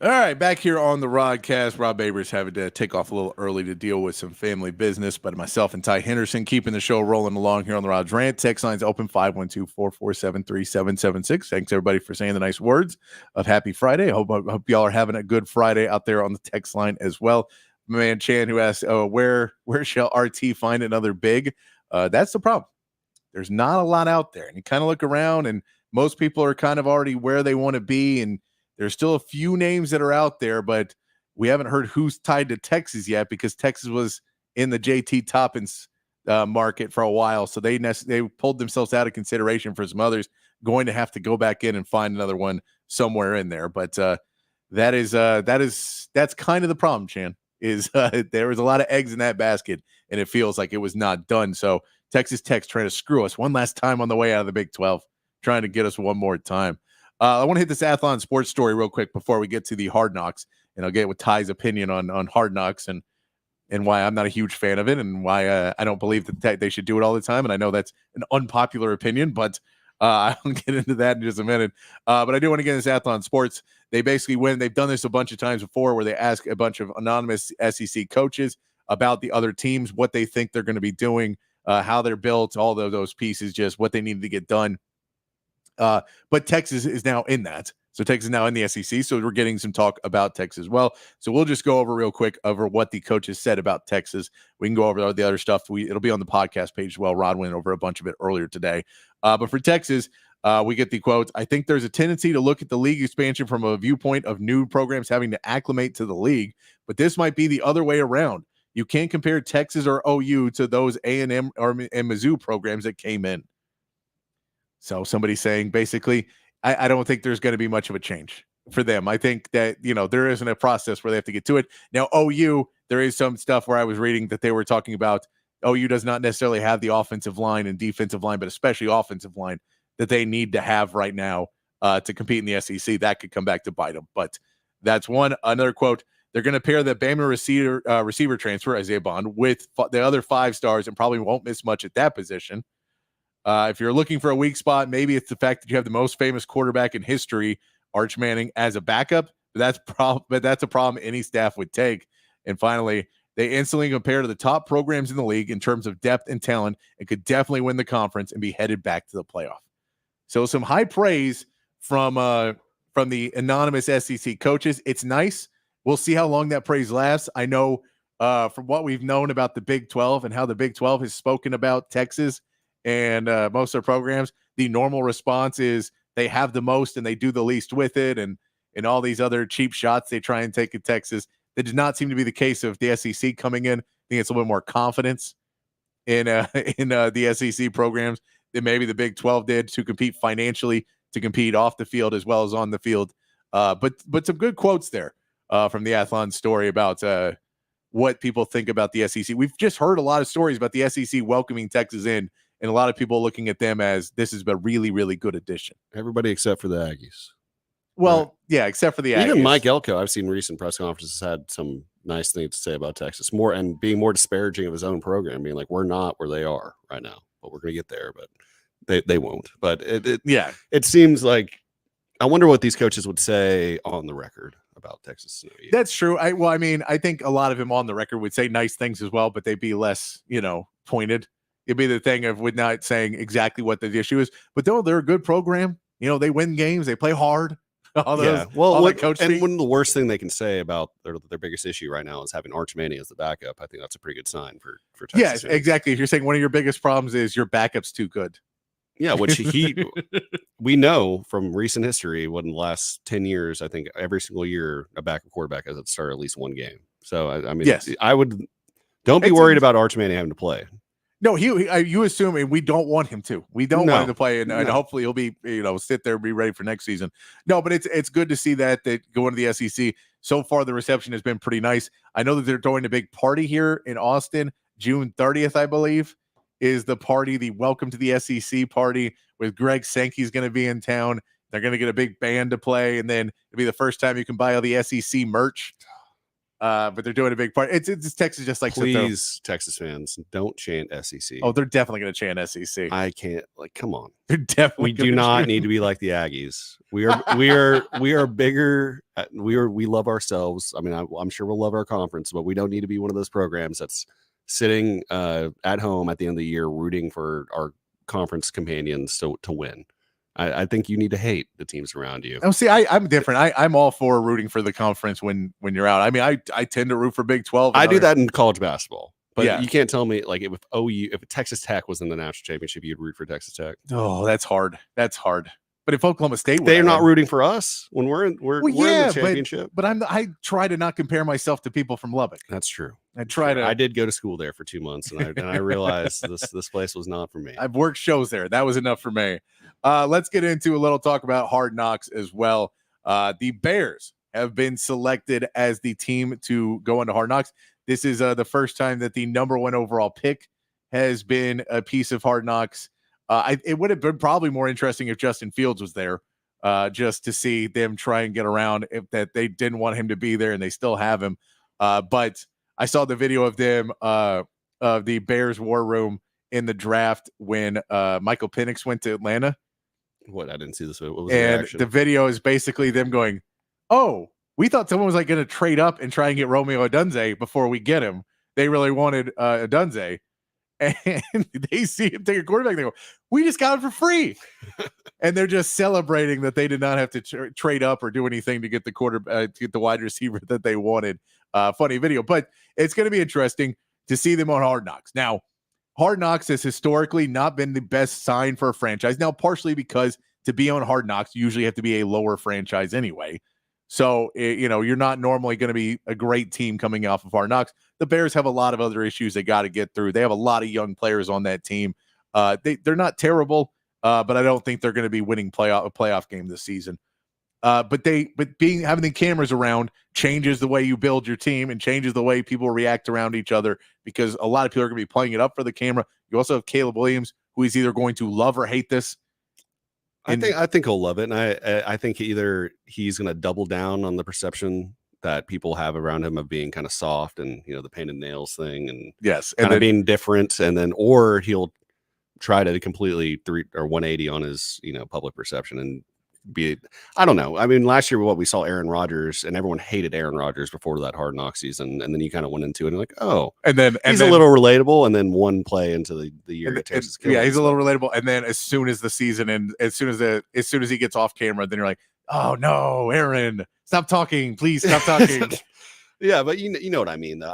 B: All right, back here on the Rodcast. Rob Babers having to take off a little early to deal with some family business, but myself and Ty Henderson keeping the show rolling along here on the Rod's Rant. Text lines open 512-447-3776. Thanks everybody for saying the nice words of Happy Friday. I hope y'all are having a good Friday out there on the text line as well. My man Chan who asks, where shall RT find another big? That's the problem. There's not a lot out there, and you kind of look around, and most people are kind of already where they want to be, and there's still a few names that are out there, but we haven't heard who's tied to Texas yet because Texas was in the JT Toppins market for a while, so they pulled themselves out of consideration for some others. Going to have to go back in and find another one somewhere in there, but that's kind of the problem. Chan is there was a lot of eggs in that basket, and it feels like it was not done. So Texas Tech's trying to screw us one last time on the way out of the Big 12, trying to get us one more time. I want to hit this Athlon sports story real quick before we get to the Hard Knocks, and I'll get with Ty's opinion on Hard Knocks and why I'm not a huge fan of it and why I don't believe that they should do it all the time. And I know that's an unpopular opinion, but I'll get into that in just a minute. But I do want to get into this Athlon sports. They basically they've done this a bunch of times before where they ask a bunch of anonymous SEC coaches about the other teams, what they think they're going to be doing, how they're built, all of those pieces, just what they need to get done. But Texas is now in that. So Texas is now in the SEC. So we're getting some talk about Texas as well. So we'll just go over real quick over what the coaches said about Texas. We can go over the other stuff. It'll be on the podcast page as well. Rod went over a bunch of it earlier today. But for Texas, we get the quote. I think there's a tendency to look at the league expansion from a viewpoint of new programs having to acclimate to the league, but this might be the other way around. You can't compare Texas or OU to those A&M and Mizzou programs that came in. So somebody's saying basically, I don't think there's going to be much of a change for them. I think that, there isn't a process where they have to get to it. Now, OU, there is some stuff where I was reading that they were talking about OU does not necessarily have the offensive line and defensive line, but especially offensive line that they need to have right now to compete in the SEC. That could come back to bite them. But that's one. Another quote, they're going to pair the Bama receiver transfer, Isaiah Bond, with the other 5 stars and probably won't miss much at that position. If you're looking for a weak spot, maybe it's the fact that you have the most famous quarterback in history, Arch Manning, as a backup. But that's a problem any staff would take. And finally, they instantly compare to the top programs in the league in terms of depth and talent and could definitely win the conference and be headed back to the playoff. So some high praise from the anonymous SEC coaches. It's nice. We'll see how long that praise lasts. I know from what we've known about the Big 12 and how the Big 12 has spoken about Texas and most of their programs, the normal response is they have the most and they do the least with it, and all these other cheap shots they try and take at Texas. That does not seem to be the case of the SEC coming in. I think it's a little bit more confidence in the SEC programs than maybe the Big 12 did to compete financially, to compete off the field as well as on the field. But some good quotes there from the Athlon story about what people think about the SEC. We've just heard a lot of stories about the SEC welcoming Texas in, and a lot of people looking at them as this is a really, really good addition.
E: Everybody except for the Aggies.
B: Well,
E: right.
B: Yeah, except for the Aggies.
E: Even Mike Elko, I've seen recent press conferences, had some nice things to say about Texas, more and being more disparaging of his own program, being like, we're not where they are right now, but we're going to get there, but they won't. But it seems like, I wonder what these coaches would say on the record about Texas.
B: That's true. I think a lot of them on the record would say nice things as well, but they'd be less, pointed. It'd be the thing of with not saying exactly what the issue is, but they're a good program. They win games, they play hard. One of
E: the worst thing they can say about their biggest issue right now is having Arch Manning as the backup. I think that's a pretty good sign for Texas.
B: Yes, exactly. If you're saying one of your biggest problems is your backup's too good.
E: Yeah, which we know from recent history, in the last 10 years, I think every single year a backup quarterback has to start at least one game. So I mean,
B: yes.
E: Don't be worried about Arch Manning having to play.
B: No, you assume, and we don't want him to. We don't want him to play, and hopefully he'll be, sit there and be ready for next season. No, but it's good to see that going to the SEC. So far, the reception has been pretty nice. I know that they're throwing a big party here in Austin, June 30th, I believe, is the party, the Welcome to the SEC party, with Greg Sankey's going to be in town. They're going to get a big band to play, and then it'll be the first time you can buy all the SEC merch. But they're doing a big part. It's Texas just like
E: Please, Texas fans, don't chant SEC.
B: Oh, they're definitely going to chant SEC.
E: I can't. Like, come on.
B: They're definitely.
E: We do not need to be like the Aggies. We are bigger. We love ourselves. I mean, I'm sure we'll love our conference, but we don't need to be one of those programs that's sitting at home at the end of the year rooting for our conference companions to win. I think you need to hate the teams around you.
B: Oh, see, I'm different. I'm all for rooting for the conference when you're out. I mean, I tend to root for Big 12.
E: I do that in college basketball, but
B: Yeah.
E: you can't tell me like if Texas Tech was in the national championship, you'd root for Texas Tech.
B: Oh, that's hard. That's hard. But if Oklahoma State,
E: They're not rooting for us when we're in the championship.
B: But I try to not compare myself to people from Lubbock.
E: That's true.
B: I
E: did go to school there for 2 months, and I realized this place was not for me.
B: I've worked shows there. That was enough for me. Let's get into a little talk about Hard Knocks as well. The Bears have been selected as the team to go into Hard Knocks. This is the first time that the number 1 overall pick has been a piece of Hard Knocks. It would have been probably more interesting if Justin Fields was there, just to see them try and get around if that they didn't want him to be there and they still have him. But I saw the video of them of the Bears war room in the draft when Michael Penix went to Atlanta.
E: What? I didn't see this. What was
B: And
E: the reaction?
B: the video is basically them going, "Oh, we thought someone was like going to trade up and try and get Romeo Odunze before we get him. They really wanted Odunze." And they see him take a quarterback. They go, "We just got him for free," and they're just celebrating that they did not have to trade up or do anything to get the to get the wide receiver that they wanted. Funny video, but it's going to be interesting to see them on Hard Knocks. Now, Hard Knocks has historically not been the best sign for a franchise. Now, partially because to be on Hard Knocks, you usually have to be a lower franchise anyway. So, you're not normally going to be a great team coming off of Hard Knocks. The Bears have a lot of other issues they got to get through. They have a lot of young players on that team. They're not terrible, but I don't think they're going to be winning a playoff game this season. But having the cameras around changes the way you build your team and changes the way people react around each other, because a lot of people are going to be playing it up for the camera. You also have Caleb Williams, who is either going to love or hate this.
E: I think he'll love it, and I think either he's going to double down on the perception that people have around him of being kind of soft and the painted nails thing, and
B: yes,
E: kind of being different, or he'll try to completely 180 on his public perception and be. I don't know. I mean, last year we saw Aaron Rodgers, and everyone hated Aaron Rodgers before that Hard Knock season, and then you kind of went into it and like, oh,
B: and then
E: he's a little relatable, and then one play into the year,
B: he's a little relatable, and then as soon as the season and as soon as he gets off camera, then you're like, oh no, Aaron, stop talking, please stop talking.
E: Yeah, but you know what I mean, though.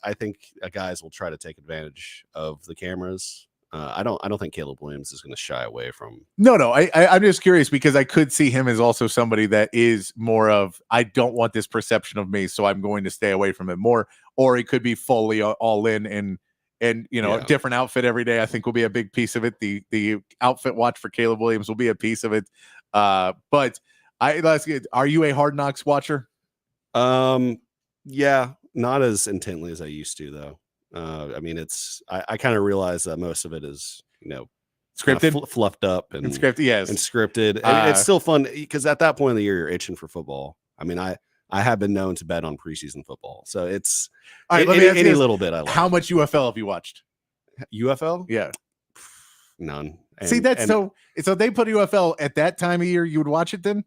E: I think guys will try to take advantage of the cameras. I don't think Caleb Williams is going to shy away from.
B: No. I'm just curious because I could see him as also somebody that is more of, I don't want this perception of me, so I'm going to stay away from it more. Or he could be fully all in and a different outfit every day. I think will be a big piece of it. The outfit watch for Caleb Williams will be a piece of it. But are you a Hard Knocks watcher?
E: Yeah, not as intently as I used to, though. I mean, I kind of realize that most of it is,
B: scripted,
E: fluffed up and
B: scripted. Yes.
E: And scripted. And it's still fun because at that point in the year, you're itching for football. I mean, I have been known to bet on preseason football. So it's
B: all right,
E: any little bit. I like.
B: How much UFL have you watched?
E: UFL?
B: Yeah.
E: None.
B: See, so they put UFL at that time of year, you would watch it then?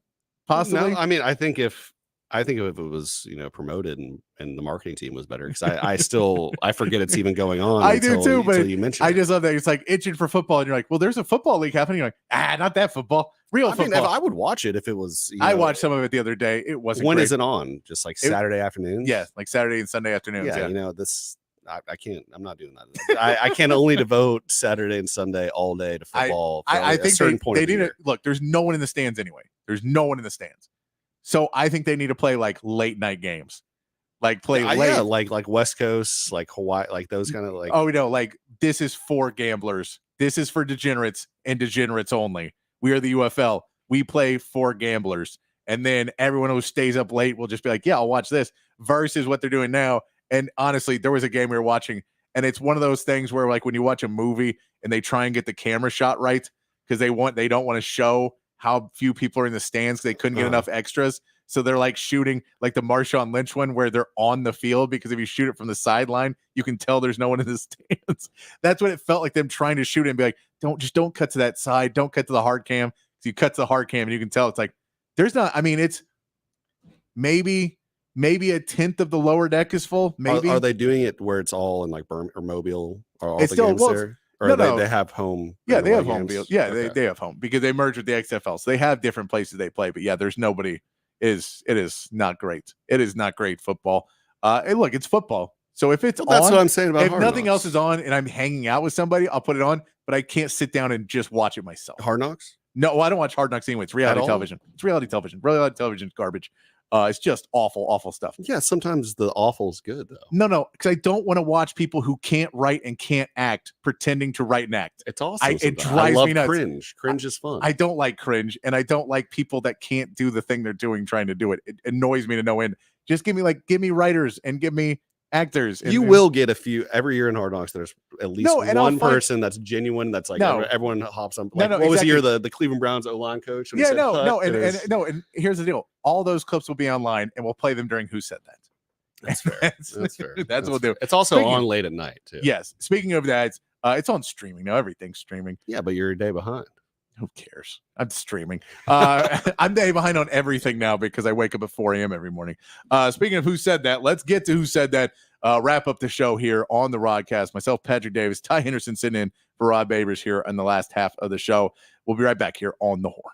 B: Possibly.
E: No, I mean, I think if it was, promoted and the marketing team was better, because I forget it's even going on.
B: I do too, but
E: you mentioned
B: I just love that it's like itching for football, and you're like, well, there's a football league happening. You're like, not that football, real football.
E: Mean, I would watch it if it was.
B: I watched some of it the other day. It wasn't.
E: When
B: great.
E: is it on? Just like Saturday afternoons?
B: Yeah, like Saturday and Sunday afternoons.
E: Yeah. This. I can't. I'm not doing that. I can only devote Saturday and Sunday all day to football.
B: I think they need to look. There's no one in the stands anyway. There's no one in the stands. So I think they need to play like late night games, like late,
E: yeah, like West Coast, like Hawaii, like those kind of like.
B: Oh no, like this is for gamblers. This is for degenerates and degenerates only. We are the UFL. We play for gamblers, and then everyone who stays up late will just be like, "Yeah, I'll watch this." Versus what they're doing now. And honestly, there was a game we were watching, and it's one of those things where, like, when you watch a movie and they try and get the camera shot right because they don't want to show how few people are in the stands. They couldn't get enough extras. So they're like shooting like the Marshawn Lynch one where they're on the field, because if you shoot it from the sideline, you can tell there's no one in the stands. That's what it felt like, them trying to shoot it and be like, don't cut to that side. Don't cut to the hard cam. So you cut to the hard cam and you can tell it's like, there's not, I mean, it's maybe a tenth of the lower deck is full. Maybe.
E: Are they doing it where it's all in like Birmingham or Mobile? Are all
B: It's
E: the
B: still-
E: games
B: well,
E: there? Or
B: no.
E: they have home?
B: Yeah, they
E: away
B: have home
E: games?
B: field. Yeah,
E: Okay.
B: they have home because they merged with the XFL. So they have different places they play. But yeah, there's nobody. It is not great. It is not great football. Hey, look, it's football. So if it's
E: Well, that's
B: on,
E: what I'm saying about
B: if
E: Hard
B: nothing else
E: Knocks.
B: is on and I'm hanging out with somebody, I'll put it on. But I can't sit down and just watch it myself.
E: Hard Knocks?
B: No, well, I don't watch Hard Knocks anyway. It's reality
E: all?
B: television. It's reality television. Reality television is garbage. It's just awful stuff.
E: Yeah, sometimes the awful's good though.
B: No, because I don't want to watch people who can't write and can't act pretending to write and act.
E: It's awesome.
B: It
E: I
B: drives
E: love
B: me nuts.
E: cringe. Cringe is fun.
B: I don't like cringe, and I don't like people that can't do the thing they're doing trying to do it. It annoys me to no end. Just give me writers and give me actors.
E: You will get a few every year in Hard Knocks. There's at least one person that's genuine. That's like everyone hops on. Like, what was the year the Cleveland Browns O-line coach? When he said
B: and here's the deal. All those clips will be online, and we'll play them during Who Said That.
E: That's fair. That's fair.
B: That's what we'll do.
E: It's also on late at night too.
B: Yes. Speaking of that, it's on streaming now. Everything's streaming.
E: Yeah, but you're a day behind.
B: Who cares? I'm streaming. I'm day behind on everything now because I wake up at 4 a.m. every morning. Speaking of Who Said That, let's get to Who Said That. Wrap up the show here on the Rodcast. Myself, Patrick Davis, Ty Henderson sitting in for Rod Babers here in the last half of the show. We'll be right back here on the Horn.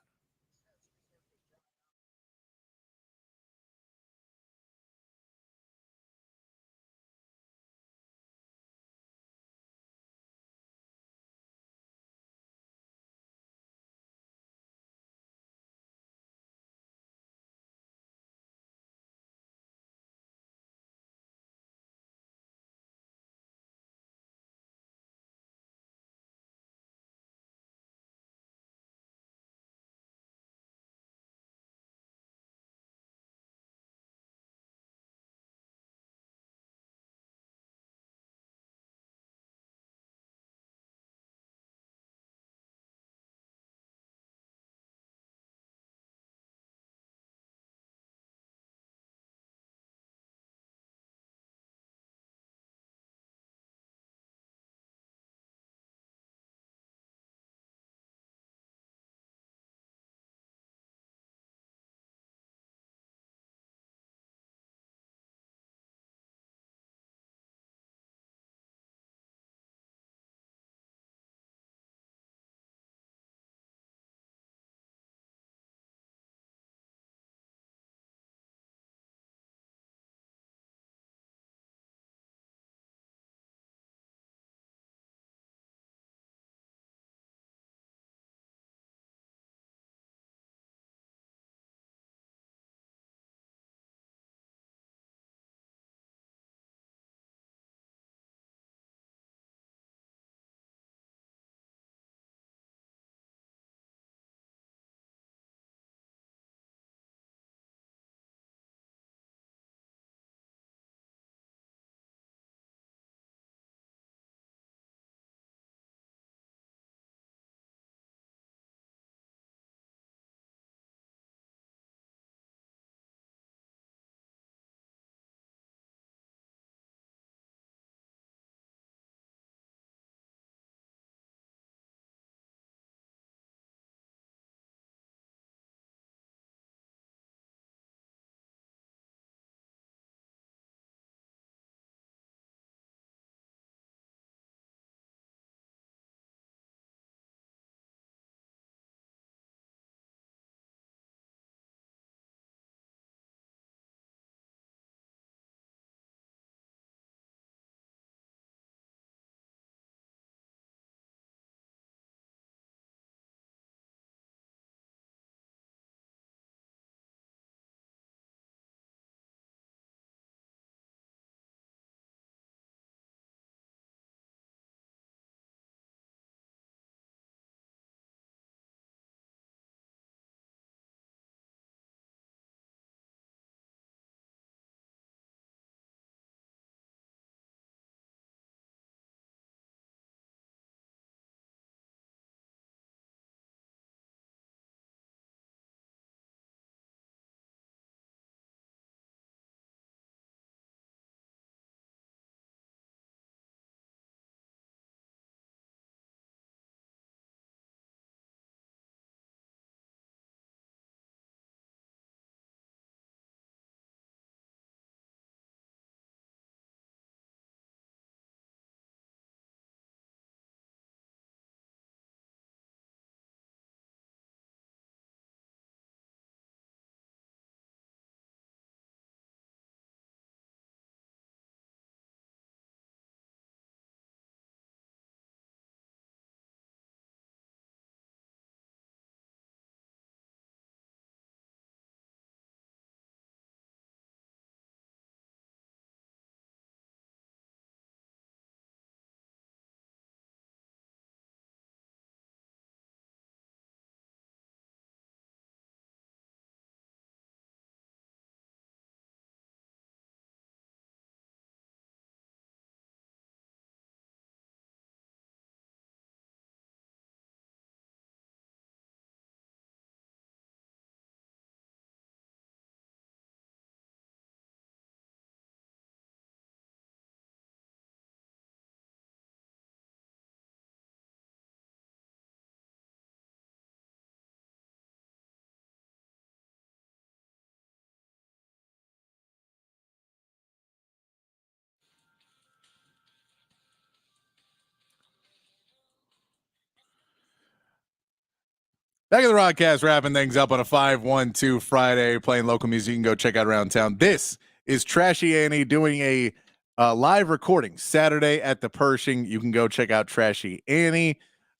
B: Back at the Rodcast, wrapping things up on a 5-1-2 Friday, playing local music. You can go check out around town. This is Trashy Annie doing a live recording Saturday at the Pershing. You can go check out Trashy Annie,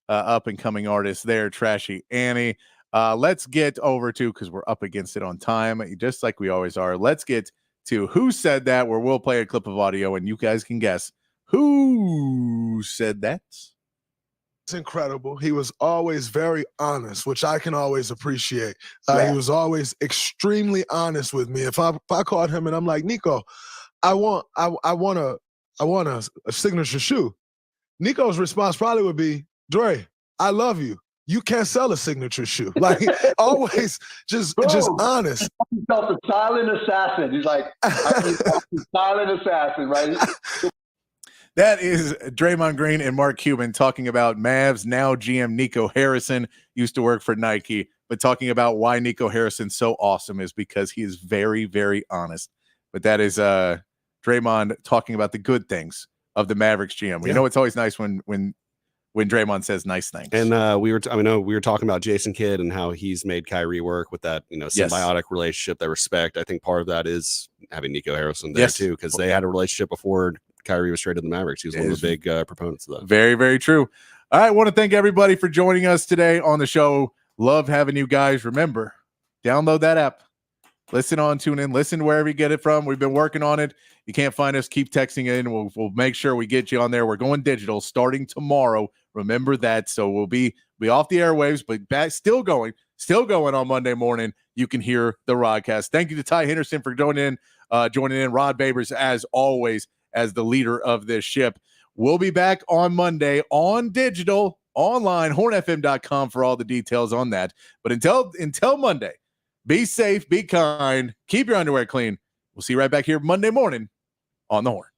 B: up and coming artist there, Trashy Annie. Let's get over to, because we're up against it on time, just like we always are. Let's get to Who Said That, where we'll play a clip of audio and you guys can guess who said that.
J: It's incredible. He was always very honest, which I can always appreciate.
A: Yeah.
J: He was always extremely honest with me. If I called him and I'm like, Nico, I want a signature shoe. Nico's response probably would be, Dre, I love you. You can't sell a signature shoe. Like always just honest.
K: He felt a silent assassin. He's like, silent assassin, right?
B: That is Draymond Green and Mark Cuban talking about Mavs now GM Nico Harrison, used to work for Nike, but talking about why Nico Harrison's so awesome is because he is very, very honest. But that is Draymond talking about the good things of the Mavericks GM. You know, it's always nice when Draymond says nice things.
E: And we were talking about Jason Kidd and how he's made Kyrie work with that, symbiotic relationship, that respect. I think part of that is having Nico Harrison there too, because they had a relationship before Kyrie was traded to the Mavericks. He was one of the big proponents of that.
B: Very, very true. All right, I want to thank everybody for joining us today on the show. Love having you guys. Remember, download that app. Listen on, tune in, listen wherever you get it from. We've been working on it. You can't find us, keep texting in. We'll make sure we get you on there. We're going digital starting tomorrow. Remember that. So we'll be off the airwaves, but back still going on Monday morning. You can hear the Rodcast. Thank you to Ty Henderson for joining in. Rod Babers, as always, as the leader of this ship. We'll be back on Monday on digital, online, hornfm.com for all the details on that. But until Monday, be safe, be kind, keep your underwear clean. We'll see you right back here Monday morning on the Horn.